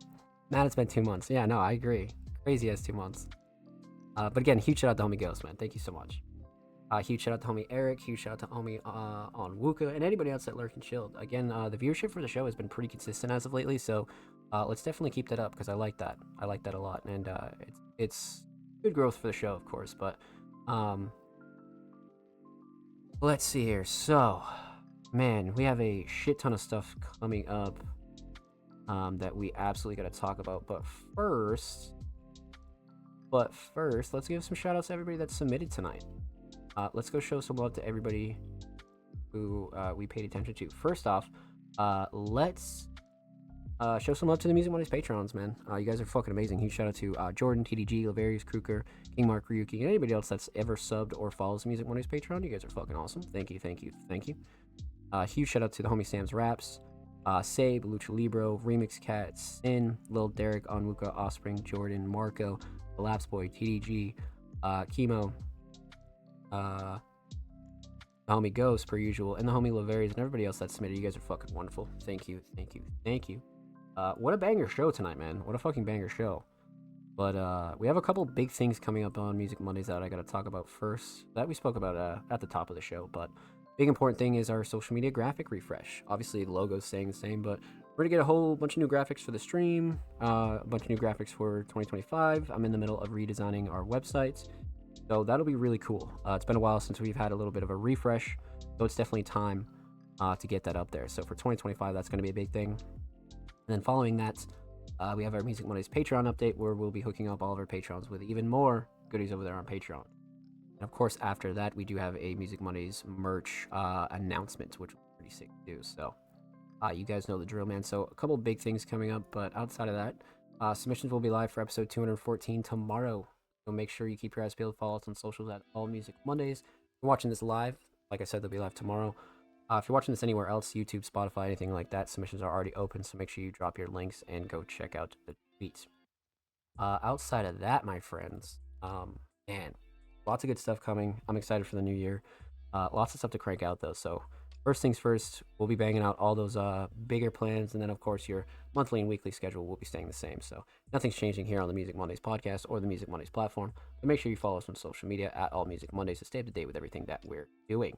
Man, it's been 2 months. Yeah, no, I agree. Crazy as 2 months. But again, huge shout out to homie Ghost, man. Thank you so much. Huge shout out to homie Eric. Huge shout out to homie on Wuka, and anybody else that lurk and chilled. Again, the viewership for the show has been pretty consistent as of lately, so let's definitely keep that up, because I like that. I like that a lot, and it's good growth for the show, of course. But let's see here. So, man, we have a shit ton of stuff coming up that we absolutely got to talk about. But first, let's give some shout outs to everybody that submitted tonight. Let's go show some love to everybody who we paid attention to. First off, let's show some love to the Music Mondays Patrons, man. You guys are fucking amazing. Huge shout out to Jordan, TDG, Lavarius, Kruger, King Mark, Ryuki, and anybody else that's ever subbed or follows the Music Mondays Patreon. You guys are fucking awesome. Thank you. Huge shout out to the homie Sam's Raps, Sabe, Lucha Libro, Remix Cat, Sin, Lil Derek, Onwuka, Offspring, Jordan, Marco, The Lapse Boy, TDG, Chemo, the homie Ghost, per usual, and the homie Lavarius, and everybody else that submitted. You guys are fucking wonderful. Thank you. What a banger show tonight, man. What a fucking banger show. But we have a couple big things coming up on Music Mondays that I gotta talk about first, that we spoke about at the top of the show. But big important thing is our social media graphic refresh. Obviously the logo's staying the same, but we're gonna get a whole bunch of new graphics for the stream, a bunch of new graphics for 2025. I'm in the middle of redesigning our websites, so that'll be really cool. It's been a while since we've had a little bit of a refresh, so it's definitely time to get that up there. So for 2025, that's gonna be a big thing. And then following that, we have our Music Mondays Patreon update, where we'll be hooking up all of our patrons with even more goodies over there on Patreon. And of course, after that, we do have a Music Mondays merch announcement, which is pretty sick to do. So you guys know the drill, man. So a couple big things coming up, but outside of that, submissions will be live for episode 214 tomorrow. So make sure you keep your eyes peeled. Follow us on socials at All Music Mondays. If you're watching this live, like I said, they'll be live tomorrow. If you're watching this anywhere else, YouTube, Spotify, anything like that, submissions are already open, so make sure you drop your links and go check out the tweets. Outside of that, my friends, man, lots of good stuff coming. I'm excited for the new year. Lots of stuff to crank out though. So first things first, we'll be banging out all those bigger plans, and then of course your monthly and weekly schedule will be staying the same. So nothing's changing here on the Music Mondays podcast or the Music Mondays platform. But make sure you follow us on social media at All Music Mondays to stay up to date with everything that we're doing.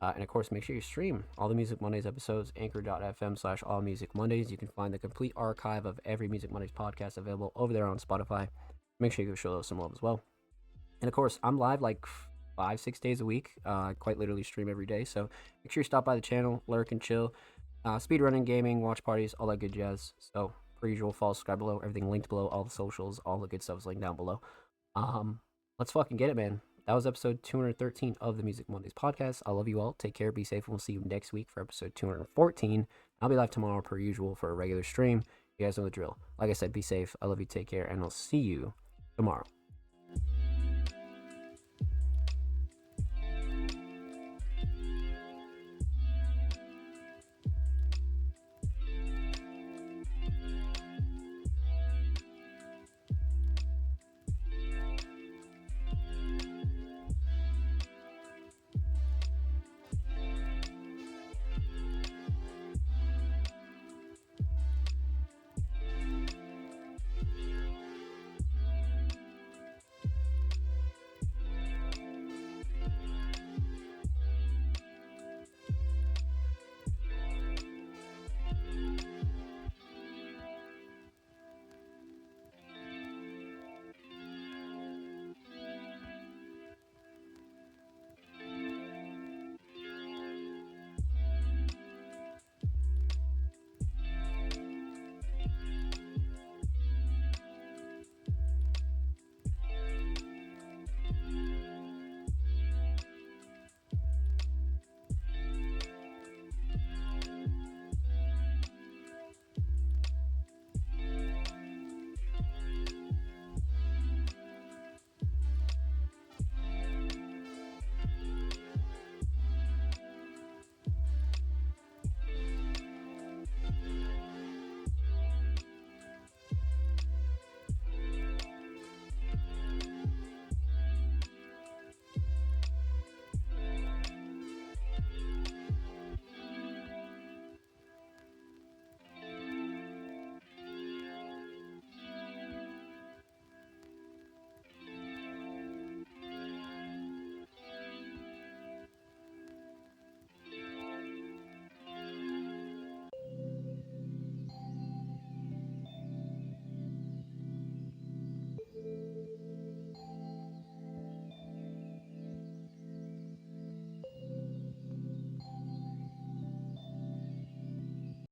And of course, make sure you stream all the Music Mondays episodes, anchor.fm/All Music Mondays. You can find the complete archive of every Music Mondays podcast available over there on Spotify. Make sure you show those some love as well. And of course, I'm live like 5-6 days a week. Quite literally stream every day. So make sure you stop by the channel, lurk and chill. Speedrunning, gaming, watch parties, all that good jazz. So per usual, follow, subscribe below. Everything linked below. All the socials, all the good stuff is linked down below. Let's fucking get it, man. That was episode 213 of the Music Mondays podcast. I love you all. Take care. Be safe. We'll see you next week for episode 214. I'll be live tomorrow per usual for a regular stream. You guys know the drill. Like I said, be safe. I love you. Take care. And I'll see you tomorrow.